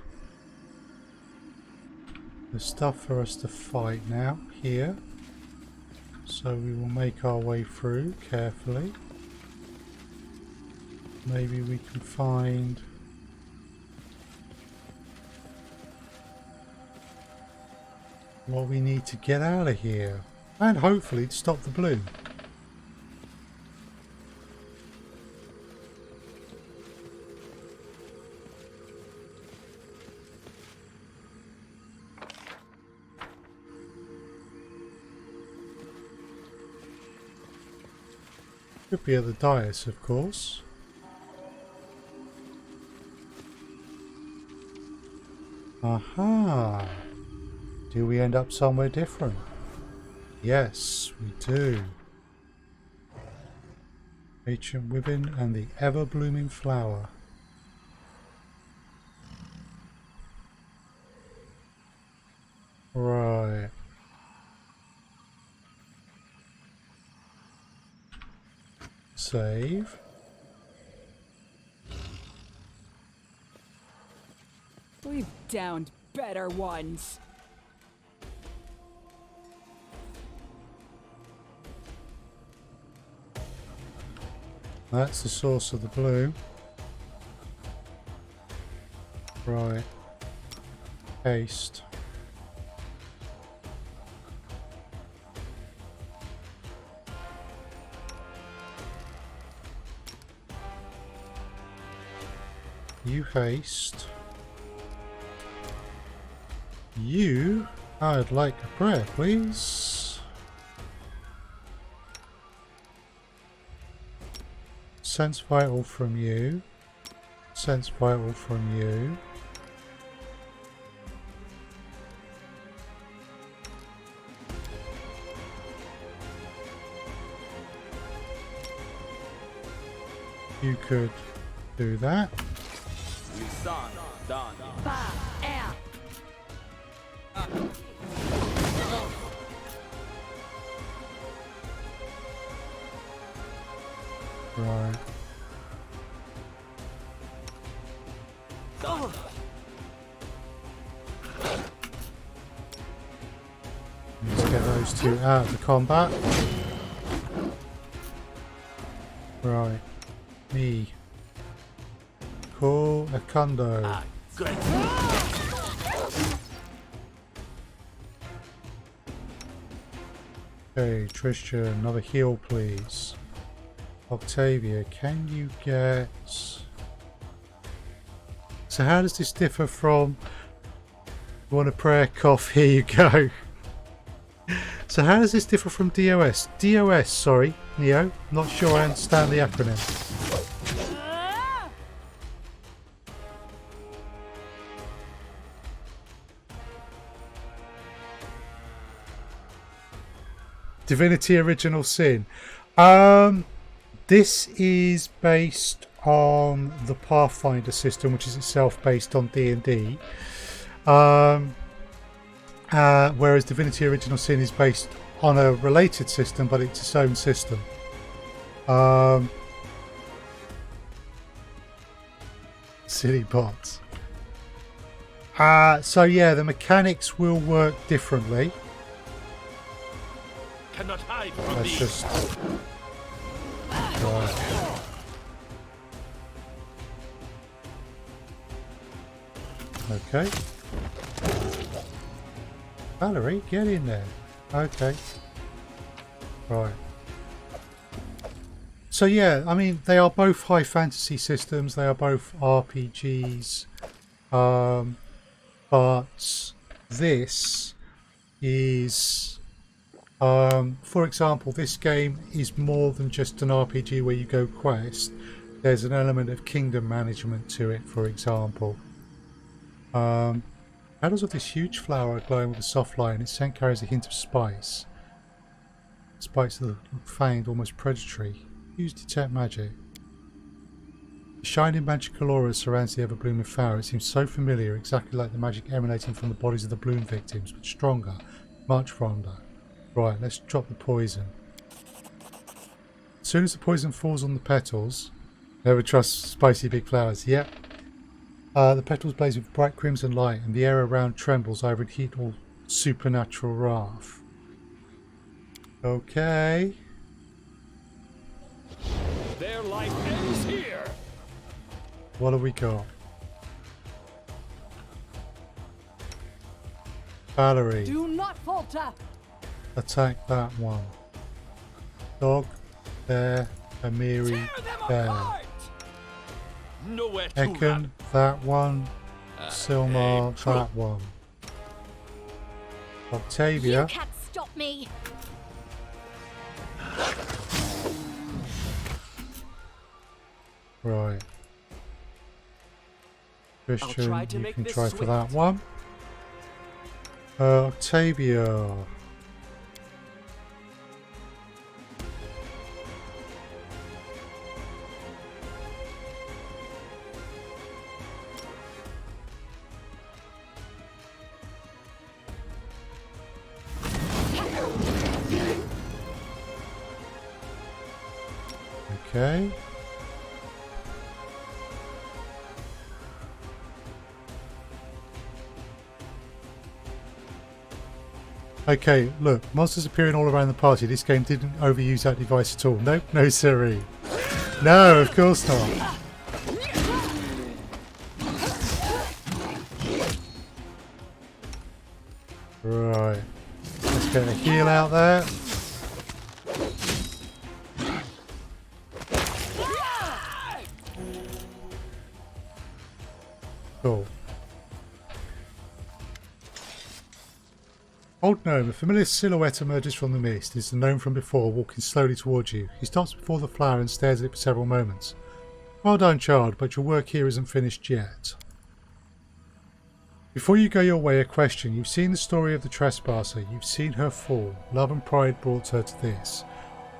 there's stuff for us to fight now here. So we will make our way through carefully. Maybe we can find what we need to get out of here. And hopefully to stop the bloom. Could be at the dais, of course. Aha! Do we end up somewhere different? Yes, we do. Ancient Women and the Ever-Blooming Flower. Right. Save.
We've downed better ones.
That's the source of the bloom. Right. Haste. You haste. You, I'd like a prayer, please. Sense vital from you. Sense vital from you. You could do that. Right. Let's get those two out of the combat. Right. Me. Call a condo. Okay, Trisha, another heal please. Octavia, can you get... So how does this differ from... You want a prayer, cough, here you go. So how does this differ from DOS? DOS, sorry, Neo. Not sure I understand the acronym. Divinity Original Sin. This is based on the Pathfinder system, which is itself based on D&D. Whereas Divinity Original Sin is based on a related system, but it's its own system. Silly bots. So yeah, the mechanics will work differently.
Cannot hide from
Let's
me.
just... Right. Okay. Valerie, get in there. Okay. Right. So yeah, I mean, they are both high fantasy systems. They are both RPGs. But this is... for example, this game is more than just an RPG where you go quest. There's an element of kingdom management to it, for example. Petals of this huge flower are glowing with a soft light, and its scent carries a hint of spice. Spice that look fanged, almost predatory. Use detect magic. The shining magical aura surrounds the ever-blooming flower. It seems so familiar, exactly like the magic emanating from the bodies of the bloom victims, but stronger, much stronger. Right, let's drop the poison. As soon as the poison falls on the petals, never trust spicy big flowers. Yep. The petals blaze with bright crimson light, and the air around trembles either in heat or supernatural wrath. Okay.
Their life ends here.
What have we got? Valerie.
Do not falter!
Attack that one. Dog, there, Amiri,
Tear them
there.
apart.
Nowhere to
Ekin,
run.
that one. Silmar,
true.
that one.
You
Octavia.
can't stop me.
Right. Christian,
try to
you
make
can
this
try for
swift.
that one. Octavia. Okay. Okay, look, monsters appearing all around the party. This game didn't overuse that device at all. Nope, no siree. No, of course not. Right. Let's get a heal out there. Cool. Old gnome, a familiar silhouette emerges from the mist. It's the gnome from before, walking slowly towards you. He stops before the flower and stares at it for several moments. Well done, child, but your work here isn't finished yet. Before you go your way, a question. You've seen the story of the trespasser. You've seen her fall. Love and pride brought her to this.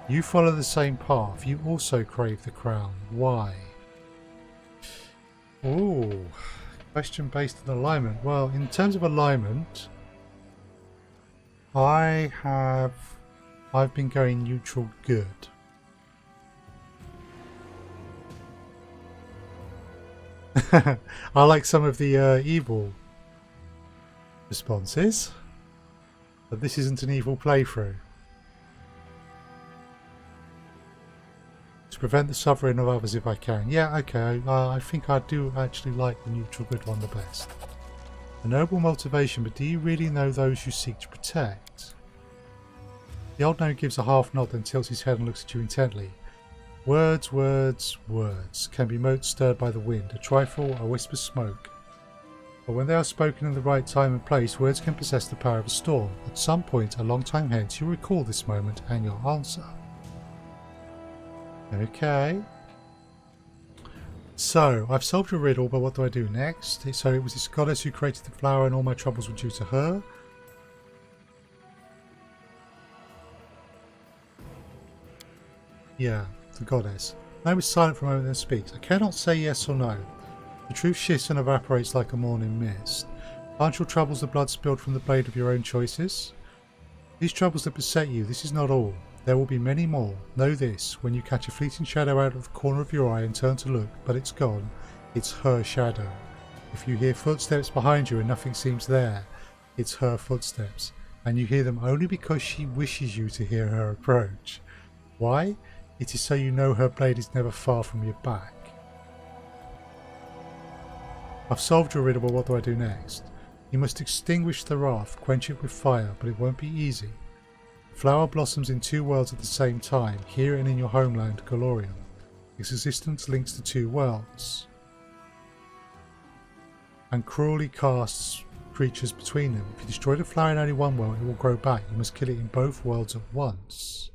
You follow the same path. You also crave the crown. Why? Ooh. Question based on alignment. Well, in terms of alignment, I've been going neutral good. I like some of the evil responses, but this isn't an evil playthrough. To prevent the suffering of others if I can. Yeah, okay, I think I do actually like the neutral good one the best. A noble motivation, but do you really know those you seek to protect? The old gnome gives a half nod, then tilts his head and looks at you intently. Words, words, words can be motes stirred by the wind, a trifle, a wisp of smoke. But when they are spoken in the right time and place, words can possess the power of a storm. At some point, a long time hence, you'll recall this moment and your answer. Okay. So, I've solved a riddle, but what do I do next? So it was this goddess who created the flower and all my troubles were due to her. Yeah, the goddess. I was silent for a moment then speaks. I cannot say yes or no. The truth shifts and evaporates like a morning mist. Aren't your troubles the blood spilled from the blade of your own choices? These troubles that beset you, this is not all. There will be many more. Know this, when you catch a fleeting shadow out of the corner of your eye and turn to look, but it's gone, it's her shadow. If you hear footsteps behind you and nothing seems there, it's her footsteps, and you hear them only because she wishes you to hear her approach. Why? It is so you know her blade is never far from your back. I've solved your riddle, but what do I do next? You must extinguish the wrath, quench it with fire, but it won't be easy. Flower blossoms in two worlds at the same time, here and in your homeland, Golorion. Its existence links the two worlds, and cruelly casts creatures between them. If you destroy the flower in only one world, it will grow back. You must kill it in both worlds at once.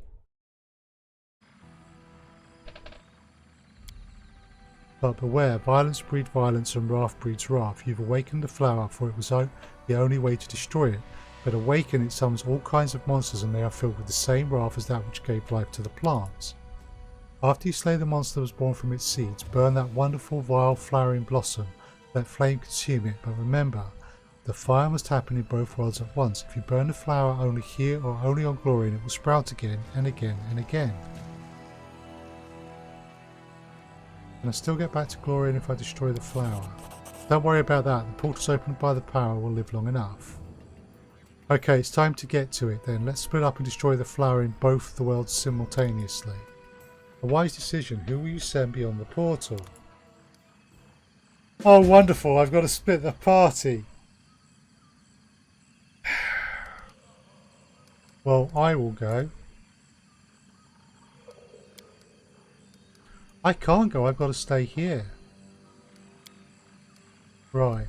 But beware, violence breeds violence and wrath breeds wrath. You've awakened the flower, for it was the only way to destroy it. But awaken it summons all kinds of monsters, and they are filled with the same wrath as that which gave life to the plants. After you slay the monster that was born from its seeds, burn that wonderful vile flowering blossom. Let flame consume it, but remember, the fire must happen in both worlds at once. If you burn the flower only here or only on Glorian, it will sprout again and again and again. Can I still get back to Glorian if I destroy the flower? Don't worry about that. The portals opened by the power will live long enough. Okay, it's time to get to it then. Let's split up and destroy the flower in both the worlds simultaneously. A wise decision. Who will you send beyond the portal? Oh, wonderful. I've got to split the party. Well, I will go. I can't go. I've got to stay here. Right.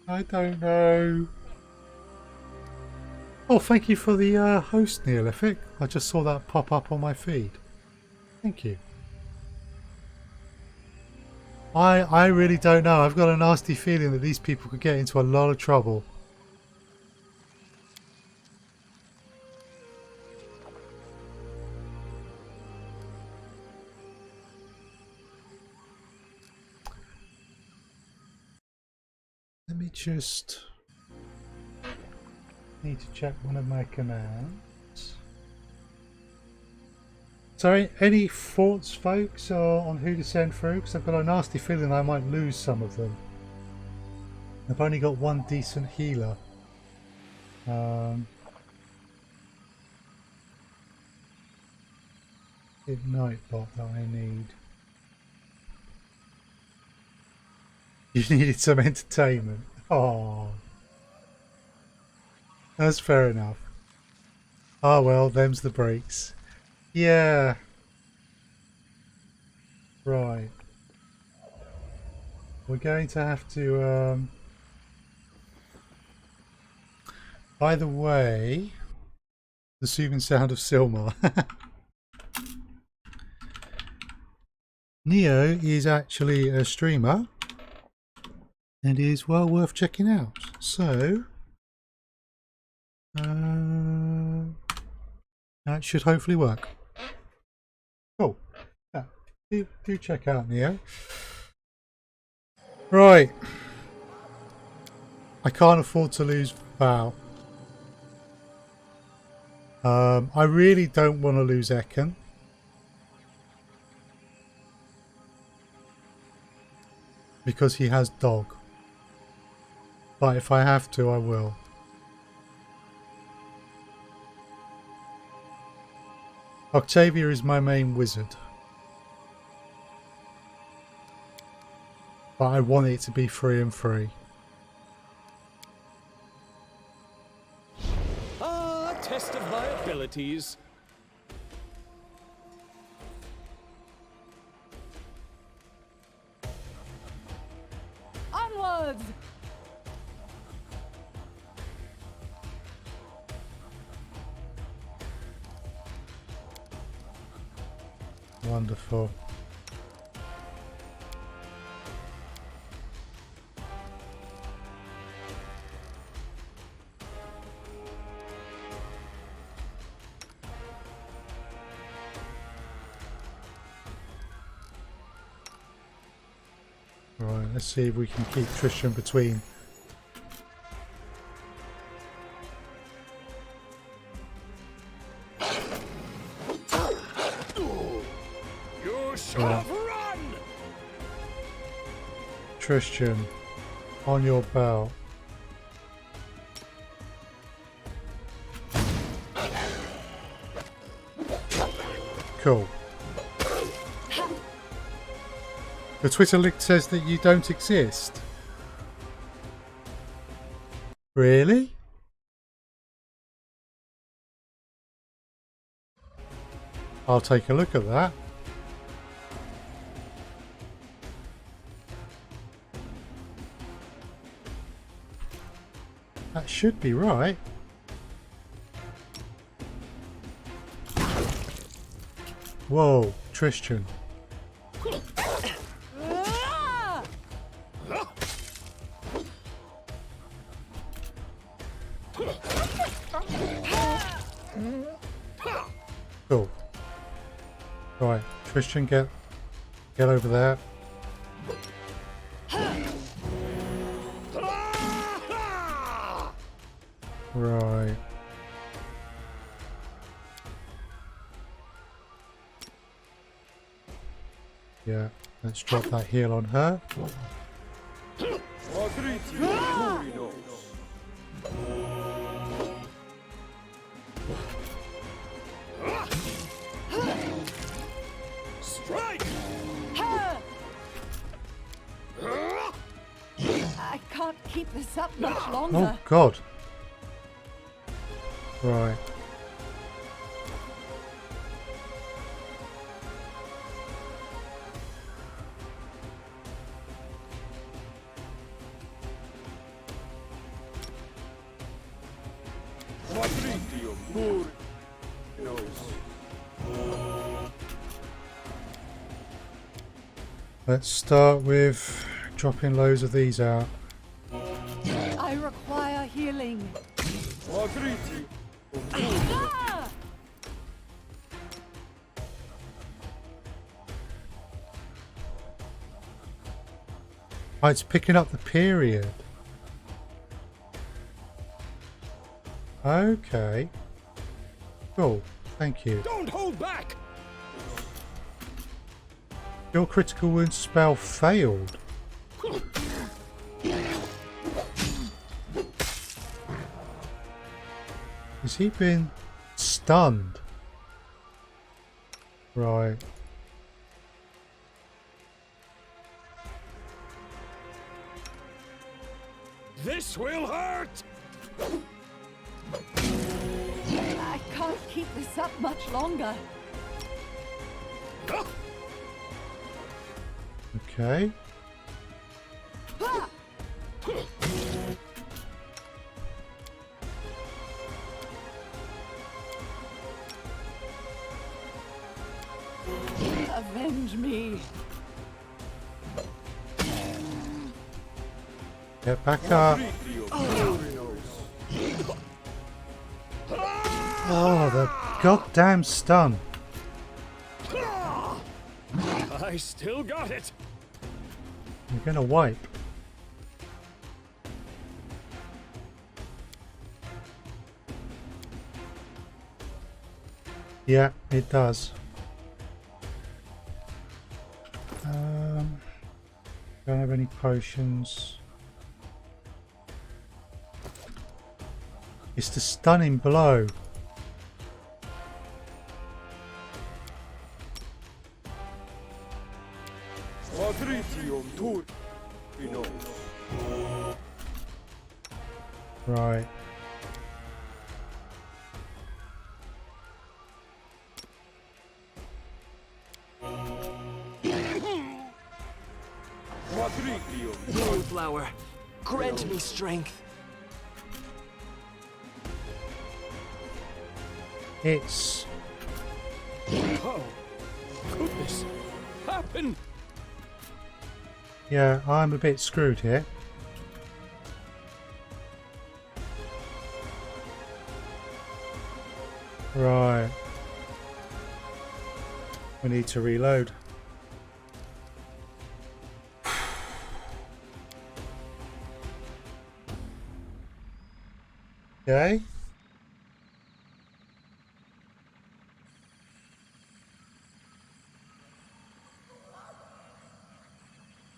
I don't know. Oh, thank you for the host, Neolithic. I just saw that pop up on my feed. Thank you. I really don't know. I've got a nasty feeling that these people could get into a lot of trouble. Let me just need to check one of my commands. So any thoughts, folks, on who to send through? Because I've got a nasty feeling I might lose some of them. I've only got one decent healer. Ignite bot that I need. You needed some entertainment. Oh, that's fair enough. Ah well, them's the breaks. Yeah. Right. We're going to have to by the way, the soothing sound of Silmar. Neo is actually a streamer and is well worth checking out. So that should hopefully work. Cool. Yeah, do check out Neo. Right. I can't afford to lose Val. I really don't want to lose Ekken. Because he has dog. But if I have to, I will. Octavia is my main wizard. But I want it to be 3 and 3.
Ah, a test of my abilities.
Onwards!
Wonderful. Right, let's see if we can keep Tristram between.
You should have run!
Tristram, on your belt. Cool. The Twitter link says that you don't exist. Really? I'll take a look at that. That should be right. Whoa, Tristram. Cool. Right, Christian, get over there. Right. Yeah, let's drop that heal on her.
Strike!
I can't keep this up much longer.
Oh God. Right. Let's start with dropping loads of these out.
I require healing.
Oh, it's picking up the period. Okay. Cool. Thank you.
Don't hold back!
Your critical wound spell failed. Has he been stunned? Right.
This will hurt!
I can't keep this up much longer.
Okay.
Avenge me.
Get back up. Oh, the goddamn stun.
I still got it!
You're gonna wipe. Yeah, it does. Don't have any potions. It's the stunning blow. Right.
Flower, grant me strength.
It's...
Oh, could this happen?
Yeah, I'm a bit screwed here. Right. We need to reload. Okay.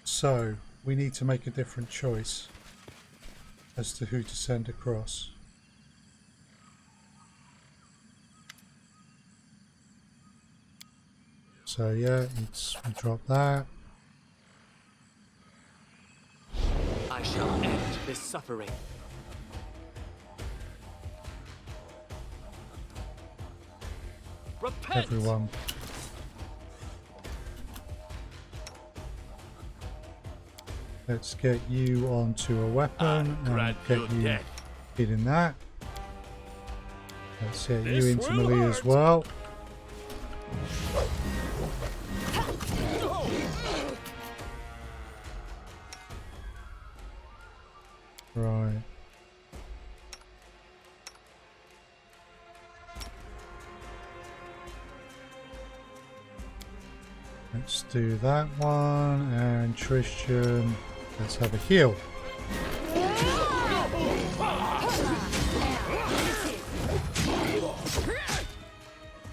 So, we need to make a different choice as to who to send across. So yeah, we drop that.
I shall end this suffering. Repent!
Everyone. Let's get you onto a weapon and get you hitting that. Let's get you into melee as well. Right. Let's do that one, and Tristan, let's have a heal.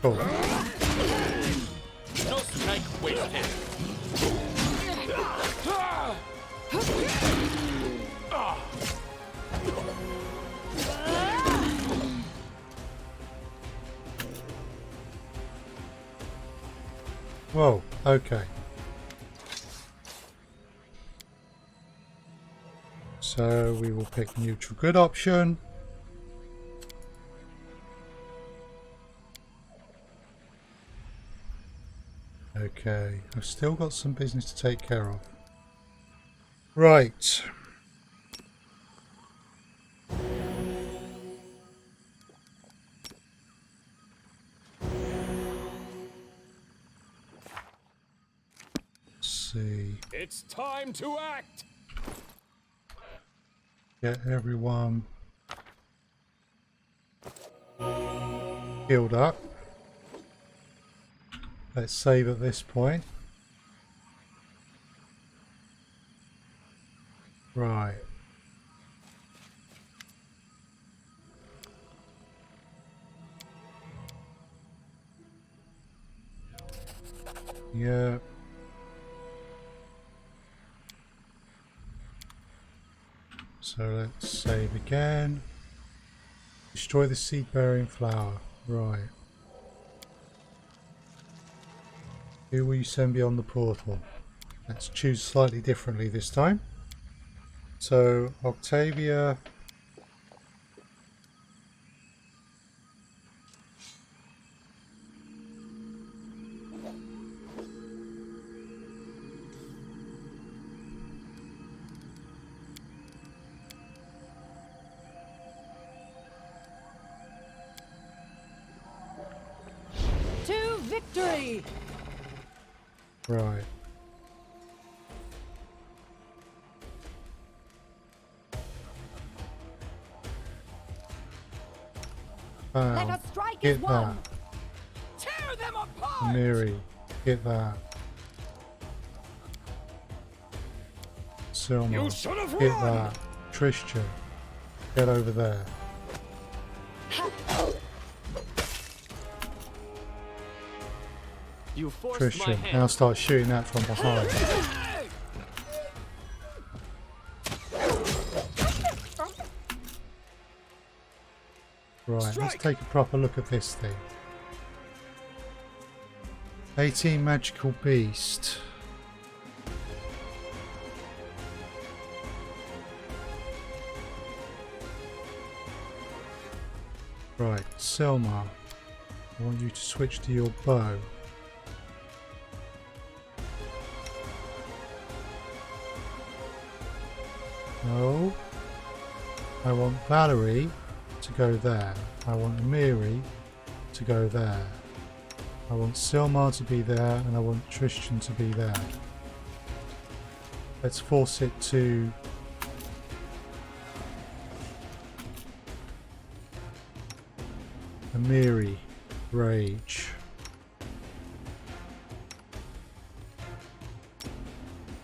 Cool.
No strike wasted.
Whoa, okay. So we will pick neutral good option. Okay, I've still got some business to take care of. Right. See.
It's time to act!
Get everyone healed up. Let's save at this point. Right. Yeah. So let's save again. Destroy the seed-bearing flower. Right. Who will you send beyond the portal? Let's choose slightly differently this time. So, Octavia.
To victory!
Right.
Let us strike
Get
as one.
that.
Tear them apart!
Miri, get that. Silma,
You should have
get
run!
that. Tristan, get over there.
You forced my
Tristan,
hand.
now start shooting that from behind. Right, let's
Strike!
take a proper look at this thing. 18 magical beast. Right, Selma, I want you to switch to your bow. No. I want Valerie to go there. I want Amiri to go there. I want Silmar to be there, and I want Tristan to be there. Let's force it to Amiri. Rage.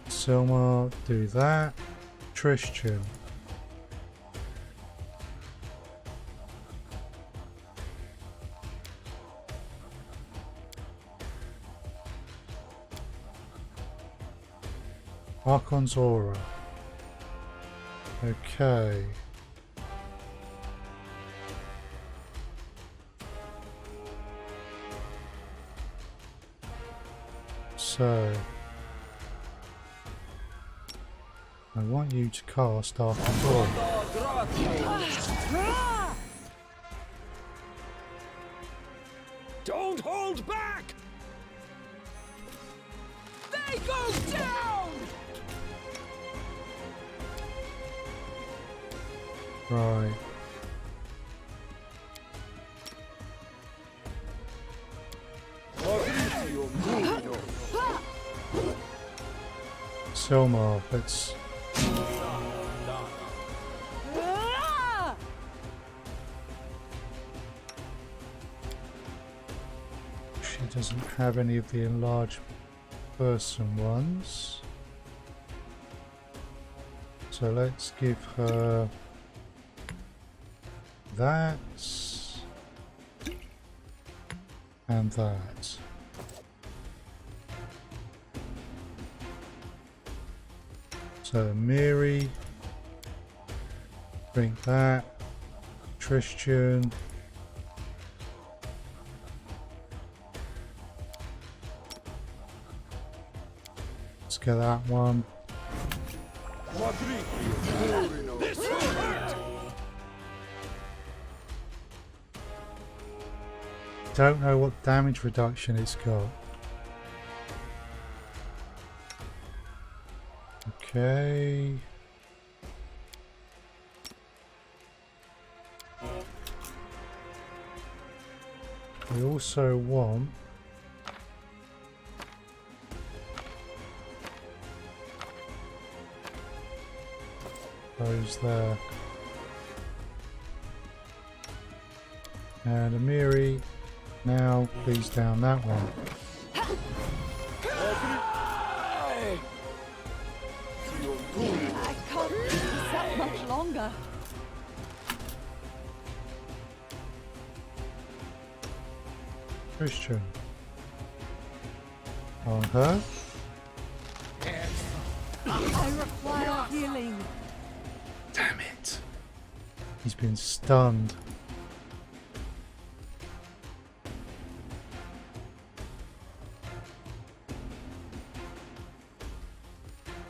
Silmar, do that. Tristan. Archon's aura. Okay. So I want you to cast Archon's aura.
Don't hold back! They go down!
Right. Selma, let's she doesn't have any of the enlarged person ones. So let's give her that and that. So Miri, drink that. Christian. Let's get that one.
This will hurt!
Don't know what damage reduction it's got. Okay. We also want those there. And Amiri, now please down that one.
I can't keep this up much longer.
Christian. On her.
I require healing.
Damn it. He's been stunned.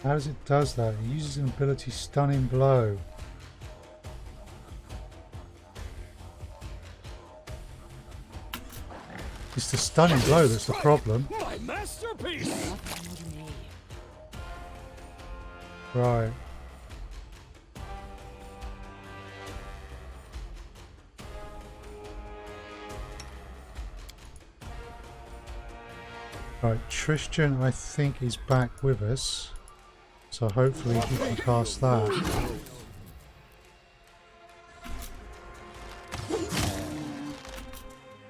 How does it does that? It uses an ability stunning blow. It's the stunning blow that's the problem.
My masterpiece!
Right. Right, Tristan I think is back with us. So hopefully he can cast that.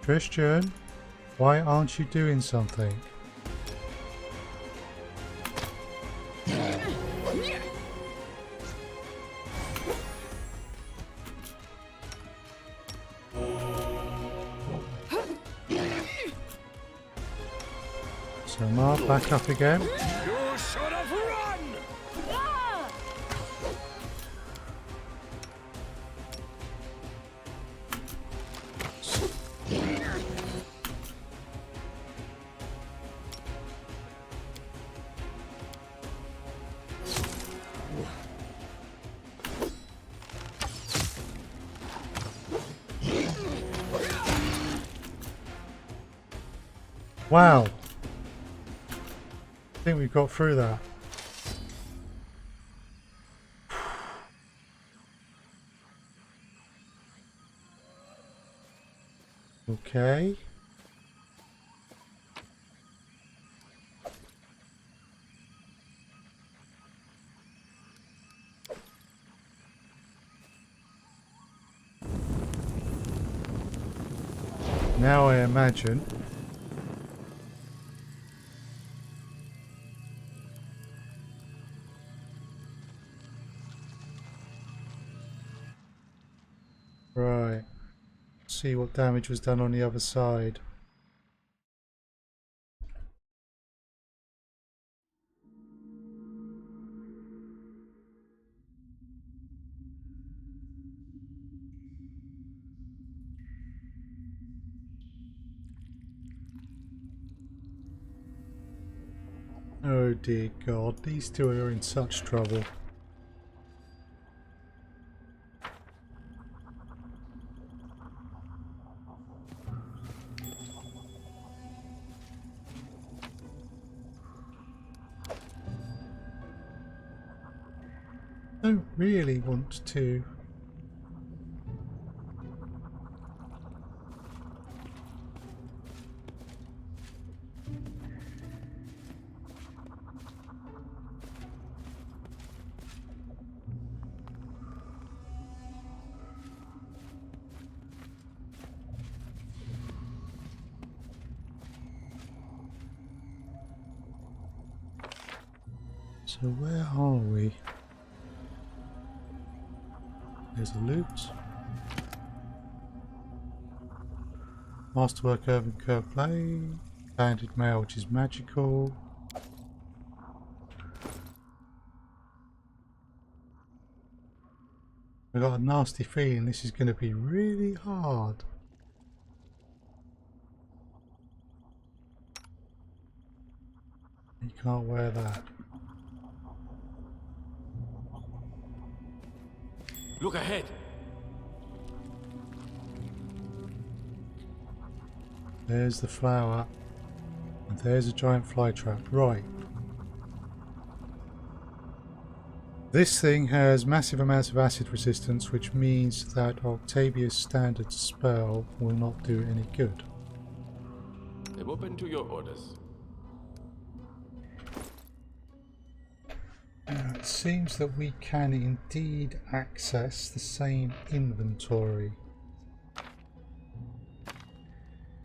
Tristan, why aren't you doing something? So Mark back up again.
You should have run!
Wow. I think we got through that. Okay. Now I imagine right. See what damage was done on the other side. Oh dear God, these two are in such trouble. I don't really want to. So where are we? There's a loot. Masterwork Urban Curve Blade. Banded Mail, which is magical. I've got a nasty feeling this is going to be really hard. You can't wear that.
Look ahead.
There's the flower. And there's a giant fly trap. Right. This thing has massive amounts of acid resistance, which means that Octavia's standard spell will not do any good.
I'm open to your orders.
Now, it seems that we can indeed access the same inventory.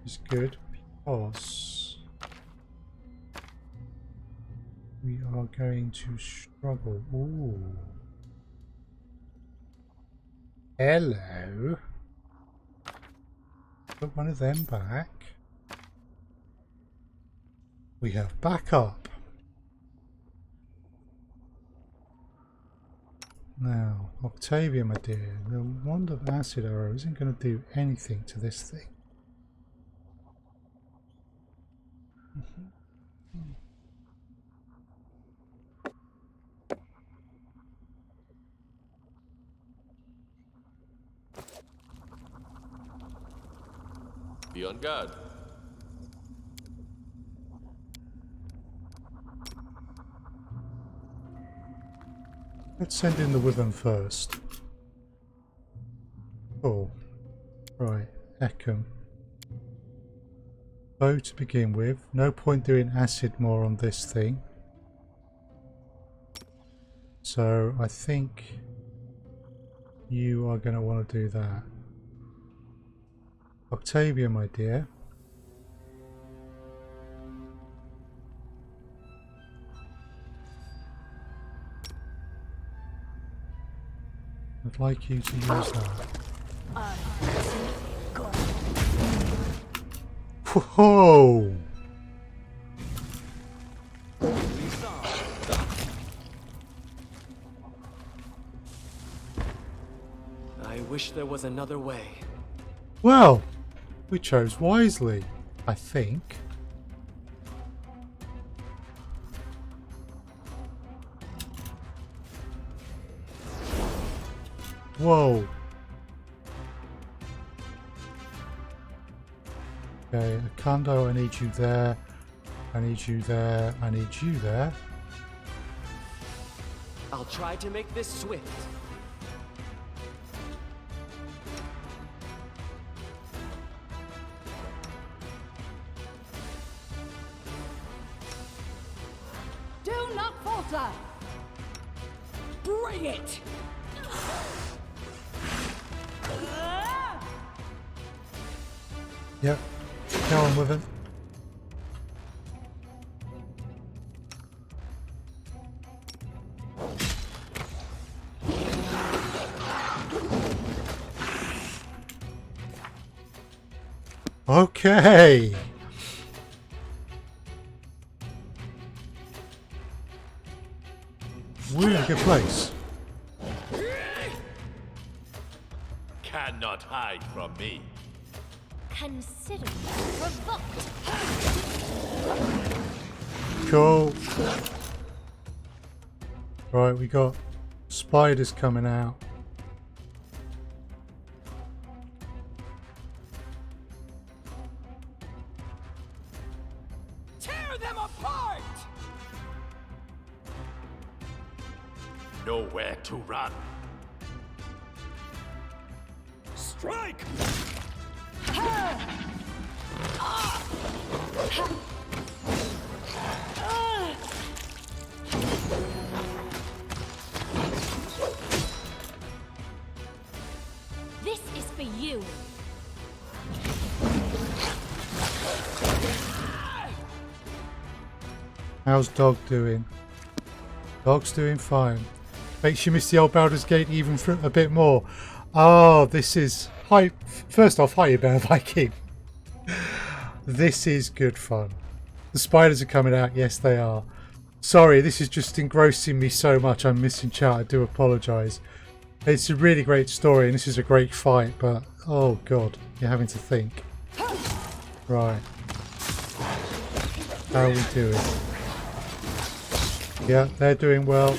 Which is good because we are going to struggle. Ooh. Hello. Put one of them back. We have backup. Now, Octavia, my dear, the wand of acid arrow isn't going to do anything to this thing.
Be on guard.
Let's send in the Wyvern first. Oh, right, Eckham. Bow to begin with. No point doing acid more on this thing. So I think you are going to want to do that. Octavia, my dear. I'd like you to use that. Whoa!
I wish there was another way.
Well, we chose wisely, I think. Whoa. Okay, Akando, I need you there. I need you there. I need you there.
I'll try to make this swift.
Do not falter! Bring it!
Yep, go on with it. Okay. We're in a good place.
Cannot hide from me.
Consider provoked.
Cool. Right, we got spiders coming out.
Tear them apart!
Nowhere to run.
Strike!
This is for you.
How's Dog doing? Dog's doing fine. Makes you miss the old Baldur's Gate even for a bit more. Oh, this is... Hi. First off, hiya, Bear Viking. This is good fun. The spiders are coming out. Yes, they are. Sorry, this is just engrossing me so much. I'm missing chat. I do apologise. It's a really great story and this is a great fight, but... Oh, God. You're having to think. Right. How are we doing? Yeah, they're doing well.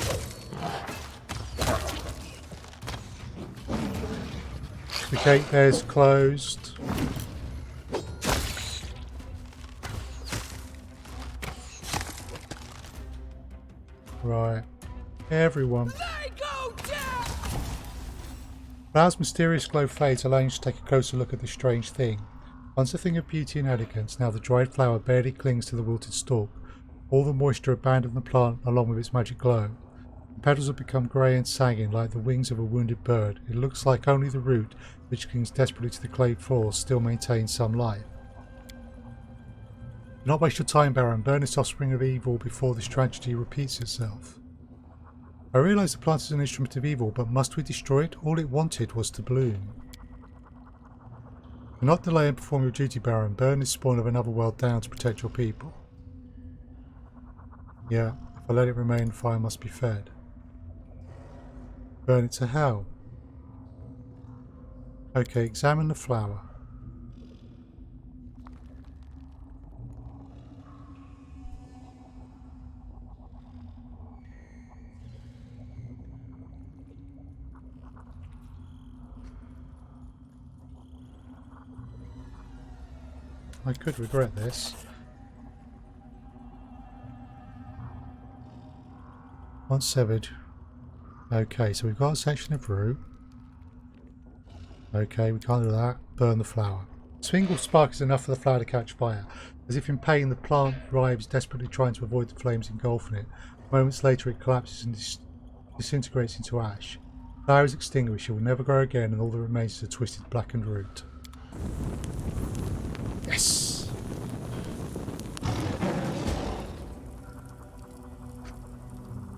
The gate there's closed. Right. Everyone. Flowers' mysterious glow fades, allowing you to take a closer look at this strange thing. Once a thing of beauty and elegance, now the dried flower barely clings to the wilted stalk. All the moisture abandoned the plant along with its magic glow. The petals have become grey and sagging like the wings of a wounded bird. It looks like only the root, which clings desperately to the clay floor, still maintains some life. Do not waste your time, Baron. Burn this offspring of evil before this tragedy repeats itself. I realise the plant is an instrument of evil, but must we destroy it? All it wanted was to bloom. Do not delay and perform your duty, Baron. Burn this spawn of another world down to protect your people. Yeah, if I let it remain, fire must be fed. Burn it to hell. Okay, examine the flower. I could regret this. Once severed. Okay, so we've got a section of root. Okay, we can't do that. Burn the flower. A single spark is enough for the flower to catch fire. As if in pain, the plant writhes, desperately trying to avoid the flames engulfing it. Moments later, it collapses and disintegrates into ash. The flower is extinguished. It will never grow again, and all that remains is a twisted, blackened root. Yes!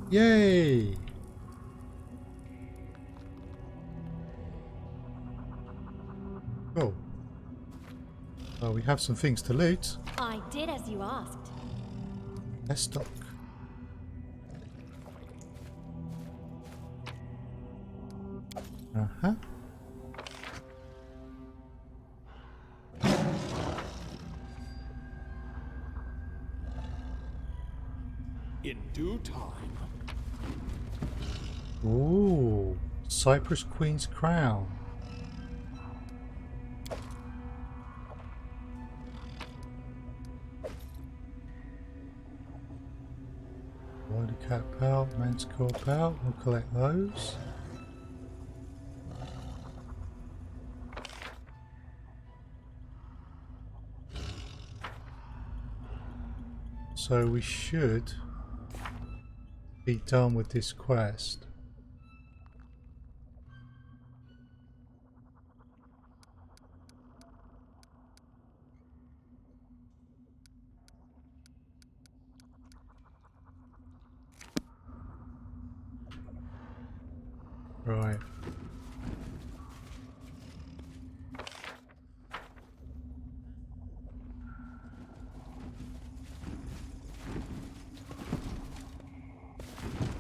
Yay! Cool. Well, we have some things to loot.
I did as you asked.
Let's stock. Uh-huh.
In due time.
Ooh, Cypress Queen's crown. Wonder cat pelt, manticore pelt. We'll collect those. So we should be done with this quest. Right.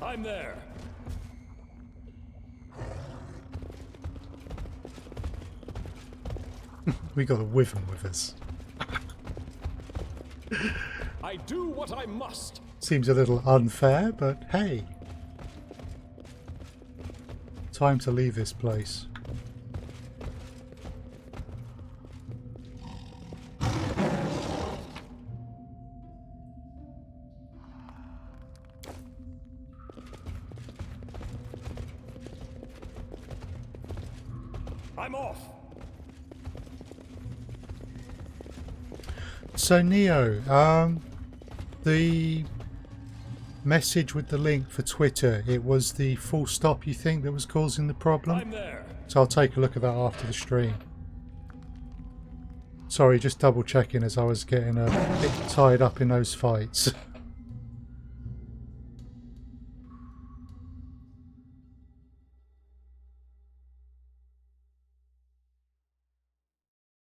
I'm there.
We got a wyvern with us.
I do what I must.
Seems a little unfair, but hey. Time to leave this place.
I'm off.
So Neo, the message with the link for Twitter, it was the full stop you think that was causing the problem?
I'm there.
So I'll take a look at that after the stream. Sorry, just double checking as I was getting a bit tied up in those fights.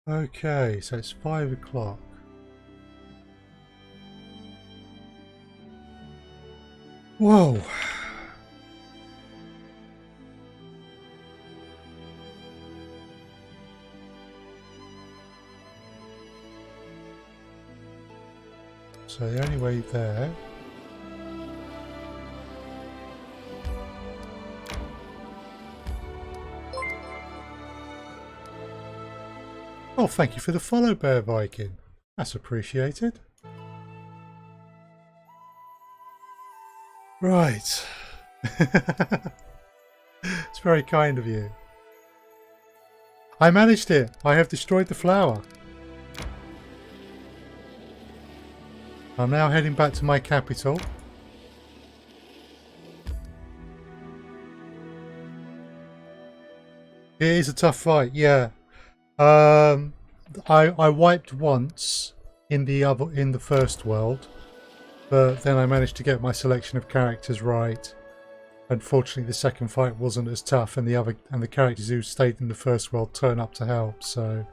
Okay, so it's 5 o'clock. Whoa! So the only way there. Oh, thank you for the follow, Bear Viking. That's appreciated. Right. It's very kind of you. I managed it. I have destroyed the flower. I'm now heading back to my capital. It is a tough fight, yeah. I wiped once in the first world, but then I managed to get my selection of characters right. Unfortunately, the second fight wasn't as tough, and the characters who stayed in the first world turn up to help, so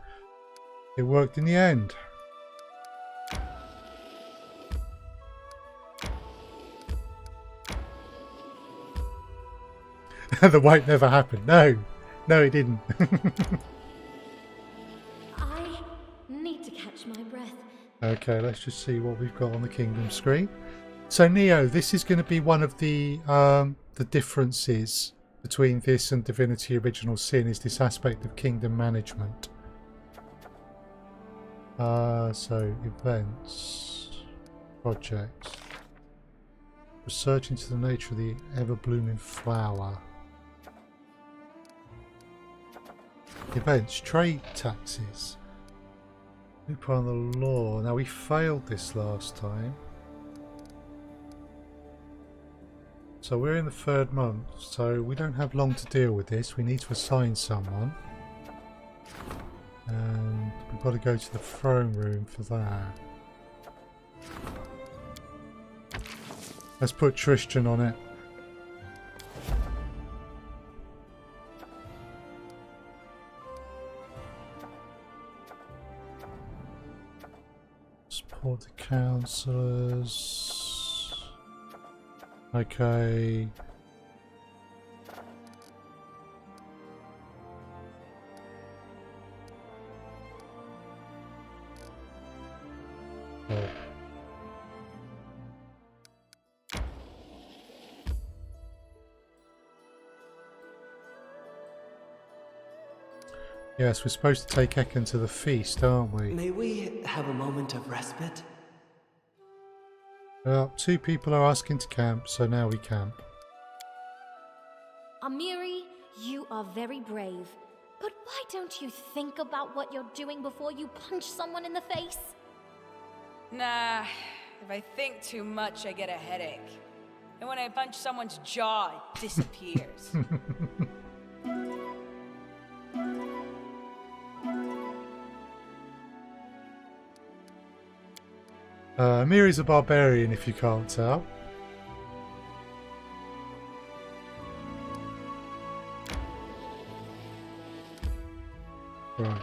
it worked in the end. The wipe never happened. No, it didn't.
I need to catch my breath.
Okay, let's just see what we've got on the kingdom screen. So Neo, this is going to be one of the differences between this and Divinity Original Sin, is this aspect of kingdom management. So events, projects, research into the nature of the ever-blooming flower. Events, trade taxes. Loop on the law. Now we failed this last time. So we're in the 3rd month, so we don't have long to deal with this. We need to assign someone. And we've got to go to the throne room for that. Let's put Tristan on it. Support the councillors. Okay. Oh. Yes, we're supposed to take Ekin to the feast, aren't we?
May we have a moment of respite?
Well, 2 people are asking to camp, so now we camp.
Amiri, you are very brave. But why don't you think about what you're doing before you punch someone in the face?
Nah, if I think too much, I get a headache. And when I punch someone's jaw, it disappears.
Amiri's a barbarian, if you can't tell. Right.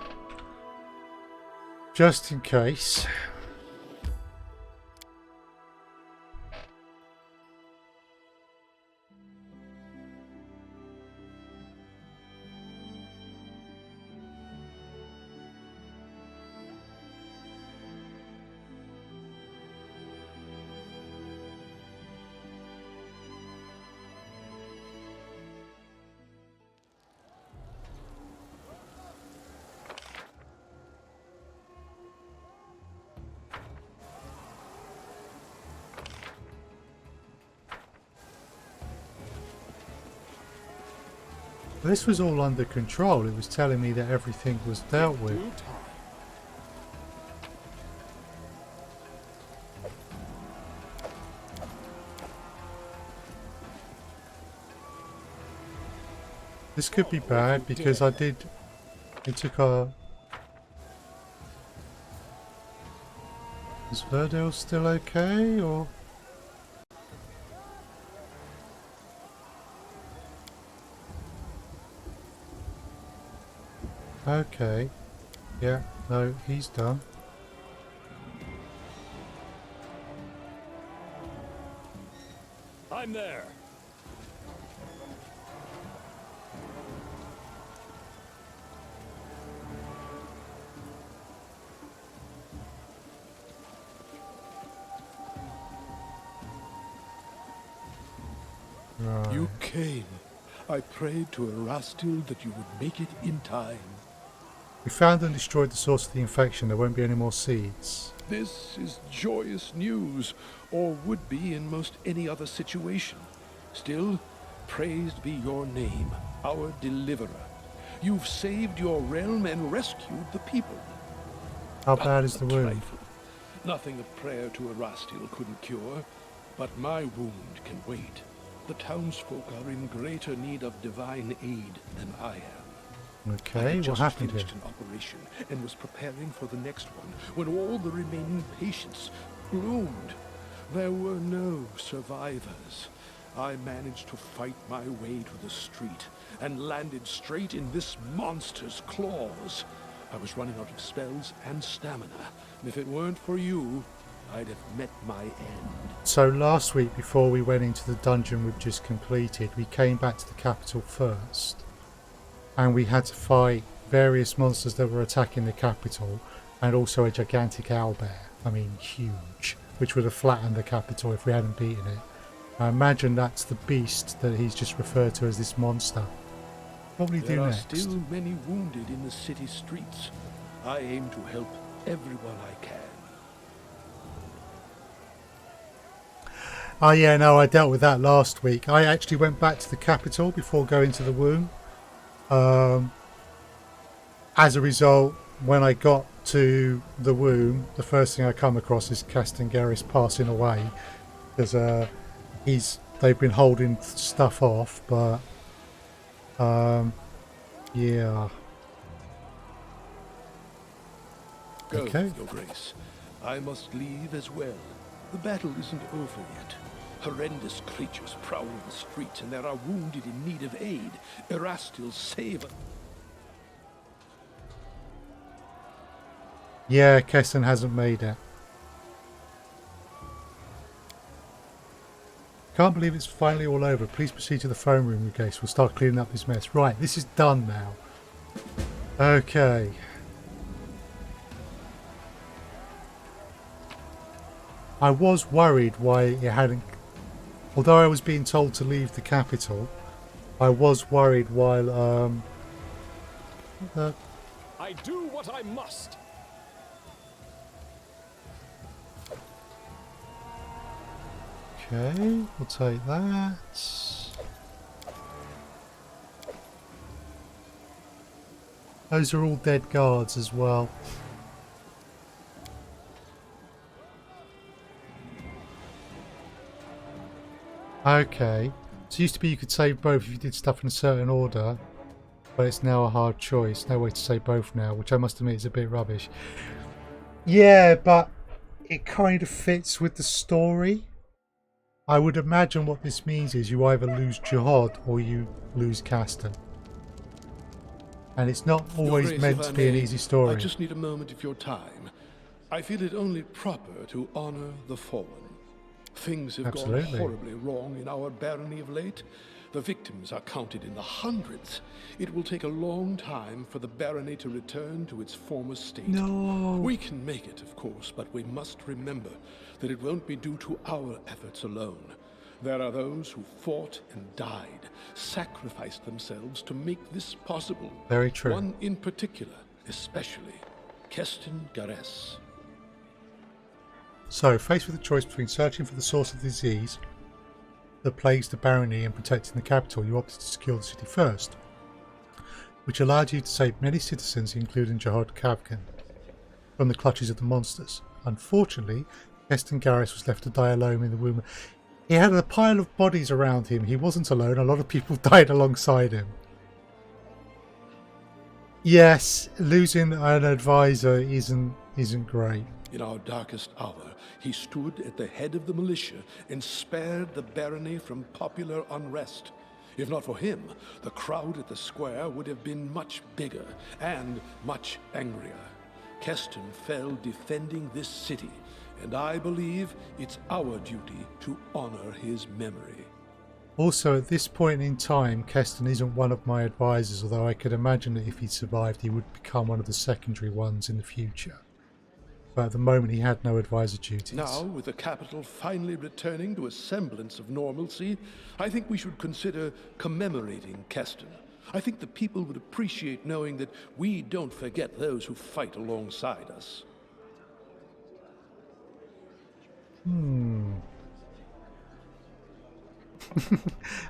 Just in case. This was all under control. It was telling me that everything was dealt with. This could be bad because it took our... Is Verdale still okay, or...? Okay. Yeah, So he's done.
I'm there.
Right.
You came. I prayed to Erastil that you would make it in time.
We found and destroyed the source of the infection. There won't be any more seeds.
This is joyous news, or would be in most any other situation. Still, praised be your name, our deliverer. You've saved your realm and rescued the people.
How bad is the
A
wound?
trifle. Nothing a prayer to Erastil couldn't cure, but my wound can wait. The townsfolk are in greater need of divine aid than I am. I
Okay,
had
what
just
happened here?
finished an operation and was preparing for the next one when all the remaining patients bloomed. There were no survivors. I managed to fight my way to the street and landed straight in this monster's claws. I was running out of spells and stamina. If it weren't for you, I'd have met my end.
So last week, before we went into the dungeon we've just completed, we came back to the capital first. And we had to fight various monsters that were attacking the capital, and also a gigantic owlbear. I mean, huge, which would have flattened the capital if we hadn't beaten it. I imagine that's the beast that he's just referred to as this monster. What will he do
There are
next?
still many wounded in the city streets. I aim to help everyone I can.
Oh yeah, no, I dealt with that last week. I actually went back to the capital before going to the womb. As a result, when I got to the womb, the first thing I come across is Castangaris passing away, because they've been holding stuff off, but yeah.
Go,
Okay.
Your Grace. I must leave as well. The battle isn't over yet. Horrendous creatures prowl the streets, and there are wounded in need of aid. Erastil save.
Yeah, Keston hasn't made it. Can't believe it's finally all over. Please proceed to the phone room, you guys. We'll start cleaning up this mess. Right, this is done now. Okay. I was worried why it hadn't... Although I was being told to leave the capital, I was worried while...
I do what I must.
Okay, we'll take that. Those are all dead guards as well. Okay, so it used to be you could save both if you did stuff in a certain order, but it's now a hard choice. No way to save both now, which I must admit is a bit rubbish. Yeah, but it kind of fits with the story. I would imagine what this means is you either lose Jihad or you lose Castan. And it's not always
Your Grace,
meant
if
to
I
be an
may,
easy story.
I just need a moment of your time. I feel it only proper to honor the fallen. Things have
Absolutely.
gone horribly wrong in our barony of late. The victims are counted in the hundreds. It will take a long time for the barony to return to its former state.
No.
We can make it, of course, but we must remember that it won't be due to our efforts alone. There are those who fought and died, sacrificed themselves to make this possible.
Very true.
One in particular, especially, Keston Gares.
So, faced with the choice between searching for the source of the disease that plagues the barony and protecting the capital, you opted to secure the city first, which allowed you to save many citizens, including Jihad Kavgan, from the clutches of the monsters. Unfortunately, Keston Garis was left to die alone in the womb. He had a pile of bodies around him. He wasn't alone. A lot of people died alongside him. Yes, losing an advisor isn't great.
In our darkest hour, he stood at the head of the militia and spared the barony from popular unrest. If not for him, the crowd at the square would have been much bigger and much angrier. Keston fell defending this city, and I believe it's our duty to honor his memory.
Also, at this point in time, Keston isn't one of my advisors, although I could imagine that if he survived, he would become one of the secondary ones in the future. But at the moment, he had no advisor duties.
Now, with the capital finally returning to a semblance of normalcy, I think we should consider commemorating Keston. I think the people would appreciate knowing that we don't forget those who fight alongside us.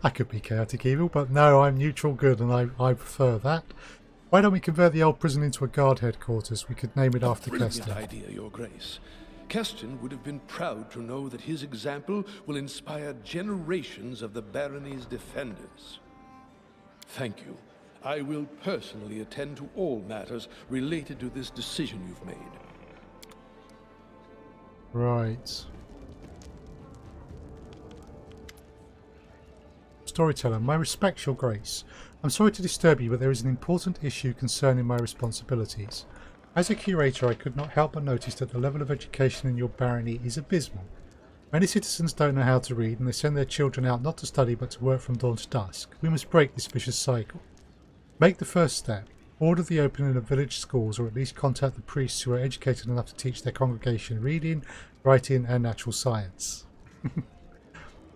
I could be chaotic evil, but no, I'm neutral good, and I prefer that. Why don't we convert the old prison into a guard headquarters? We could name it after Keston.
Brilliant idea, Your Grace. Keston would have been proud to know that his example will inspire generations of the barony's defenders. Thank you. I will personally attend to all matters related to this decision you've made.
Right. Storyteller, my respects, Your Grace. I'm sorry to disturb you, but there is an important issue concerning my responsibilities. As a curator, I could not help but notice that the level of education in your barony is abysmal. Many citizens don't know how to read, and they send their children out not to study but to work from dawn to dusk. We must break this vicious cycle. Make the first step. Order the opening of village schools, or at least contact the priests who are educated enough to teach their congregation reading, writing and natural science.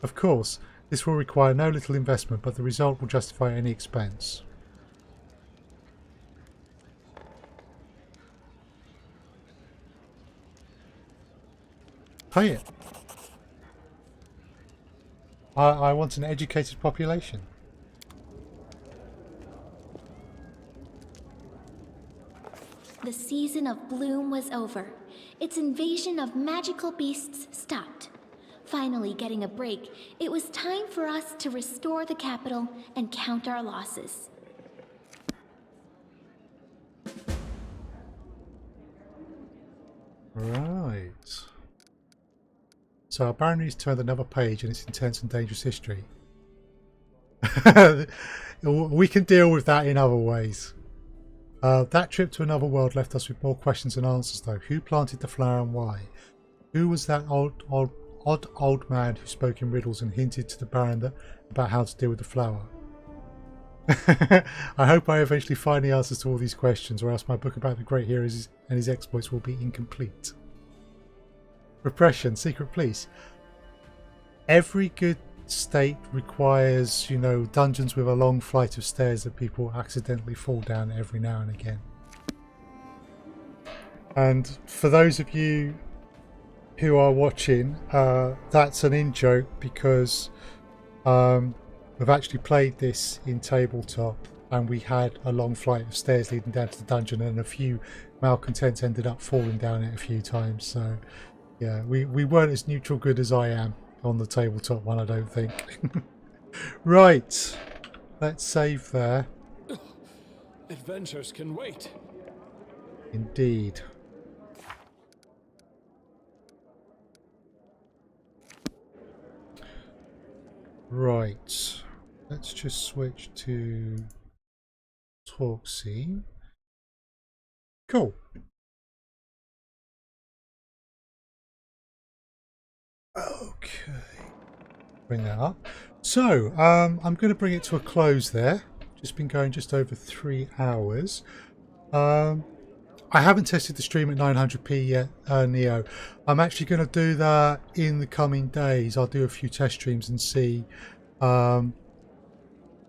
Of course, this will require no little investment, but the result will justify any expense. Pay it. I want an educated population.
The season of bloom was over. Its invasion of magical beasts stopped. Finally getting a break, it was time for us to restore the capital and count our losses.
Right. So our barony's turned another page in its intense and dangerous history. We can deal with that in other ways. That trip to another world left us with more questions than answers, though. Who planted the flower and why? Who was that odd old man who spoke in riddles and hinted to the Baron about how to deal with the flower? I hope I eventually find the answers to all these questions, or else my book about the great heroes and his exploits will be incomplete. Repression, secret police. Every good state requires, you know, dungeons with a long flight of stairs that people accidentally fall down every now and again. And for those of you who are watching, that's an in-joke because we've actually played this in tabletop and we had a long flight of stairs leading down to the dungeon, and a few malcontents ended up falling down it a few times. So yeah, we weren't as neutral good as I am on the tabletop one, I don't think. Right, let's save there.
Adventures can wait.
Indeed. Right, let's just switch to talk scene. Cool. Okay, bring that up. So I'm going to bring it to a close there. Just been going just over 3 hours. I haven't tested the stream at 900p yet, Neo. I'm actually going to do that in the coming days. I'll do a few test streams and see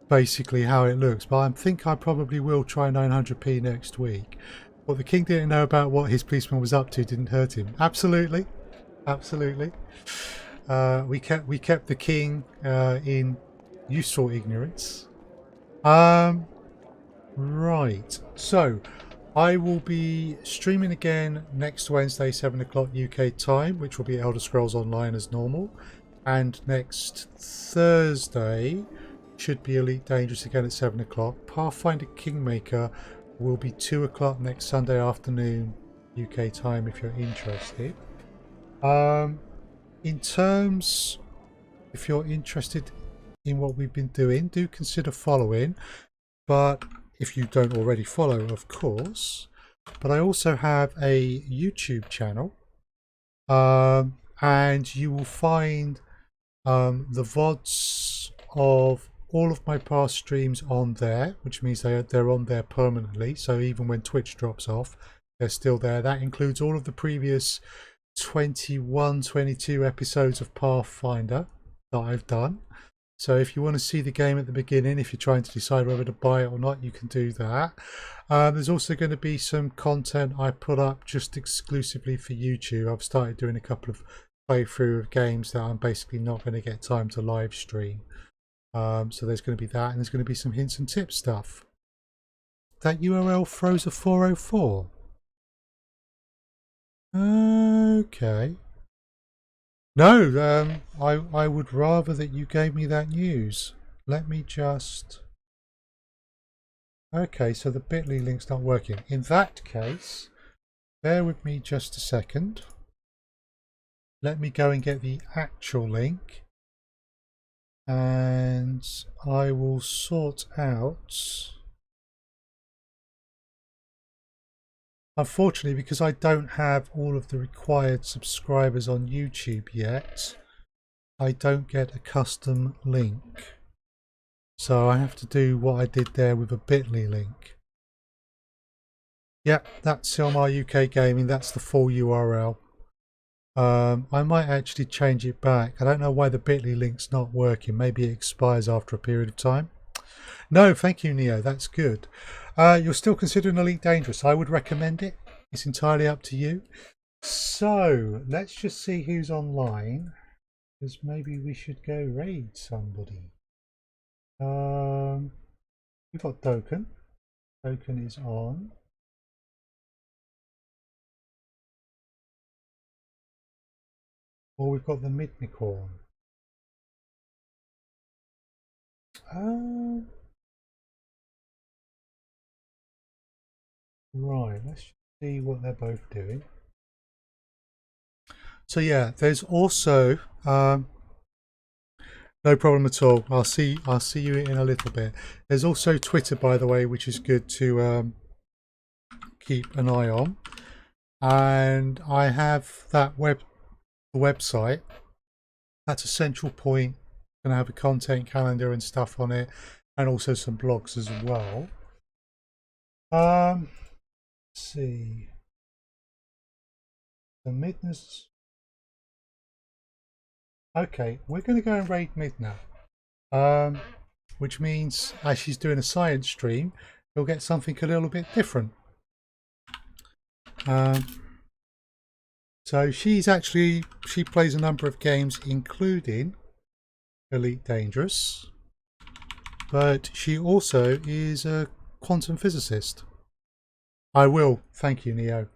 basically how it looks. But I think I probably will try 900p next week. What the king didn't know about what his policeman was up to didn't hurt him. Absolutely. Absolutely. We kept the king in useful ignorance. Right. So I will be streaming again next Wednesday, 7 o'clock UK time, which will be Elder Scrolls Online as normal. And next Thursday should be Elite Dangerous again at 7 o'clock. Pathfinder Kingmaker will be 2 o'clock next Sunday afternoon UK time if you're interested. In terms, if you're interested in what we've been doing, do consider following. But if you don't already follow, of course, but I also have a YouTube channel, and you will find the VODs of all of my past streams on there, which means they're on there permanently. So even when Twitch drops off, they're still there. That includes all of the previous 22 episodes of Pathfinder that I've done. So if you want to see the game at the beginning, if you're trying to decide whether to buy it or not, you can do that. There's also going to be some content I put up just exclusively for YouTube. I've started doing a couple of playthrough of games that I'm basically not going to get time to live stream. So there's going to be that, and there's going to be some hints and tips stuff. That URL throws a 404. Okay. No, I would rather that you gave me that news. Let me just... Okay, so the bit.ly link's not working. In that case, bear with me just a second. Let me go and get the actual link. And I will sort out... Unfortunately, because I don't have all of the required subscribers on YouTube yet, I don't get a custom link. So I have to do what I did there with a bit.ly link. Yep, that's SilmarUK Gaming, that's the full URL. I might actually change it back. I don't know why the bit.ly link's not working. Maybe it expires after a period of time. No, thank you, Neo. That's good. You're still considering Elite Dangerous. I would recommend it. It's entirely up to you. So let's just see who's online, because maybe we should go raid somebody. We've got Dokkan. Dokkan is on. Or we've got the Midnicorn. Right, let's see what they're both doing. So yeah, there's also no problem at all. I'll see you in a little bit. There's also Twitter, by the way, which is good to keep an eye on. And I have that website. That's a central point. Going to have a content calendar and stuff on it, and also some blogs as well. Let's see. The Midna's. Okay, we're going to go and raid Midna. Which means as she's doing a science stream, you'll get something a little bit different. So she plays a number of games, including Elite Dangerous, but she also is a quantum physicist. I will, thank you, Neo.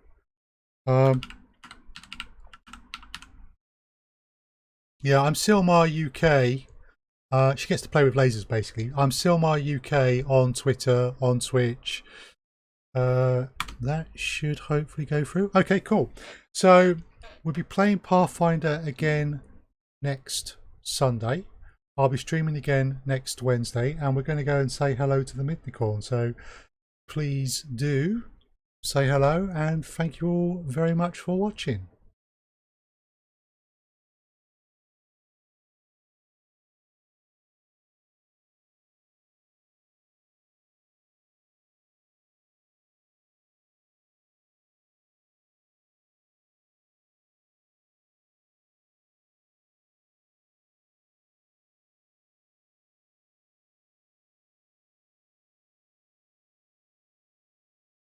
Yeah, I'm SilmarUK. She gets to play with lasers, basically. I'm SilmarUK on Twitter, on Twitch. That should hopefully go through. Okay, cool. So we'll be playing Pathfinder again next Sunday. I'll be streaming again next Wednesday, and we're going to go and say hello to the Midnicorn. So please do say hello, and thank you all very much for watching.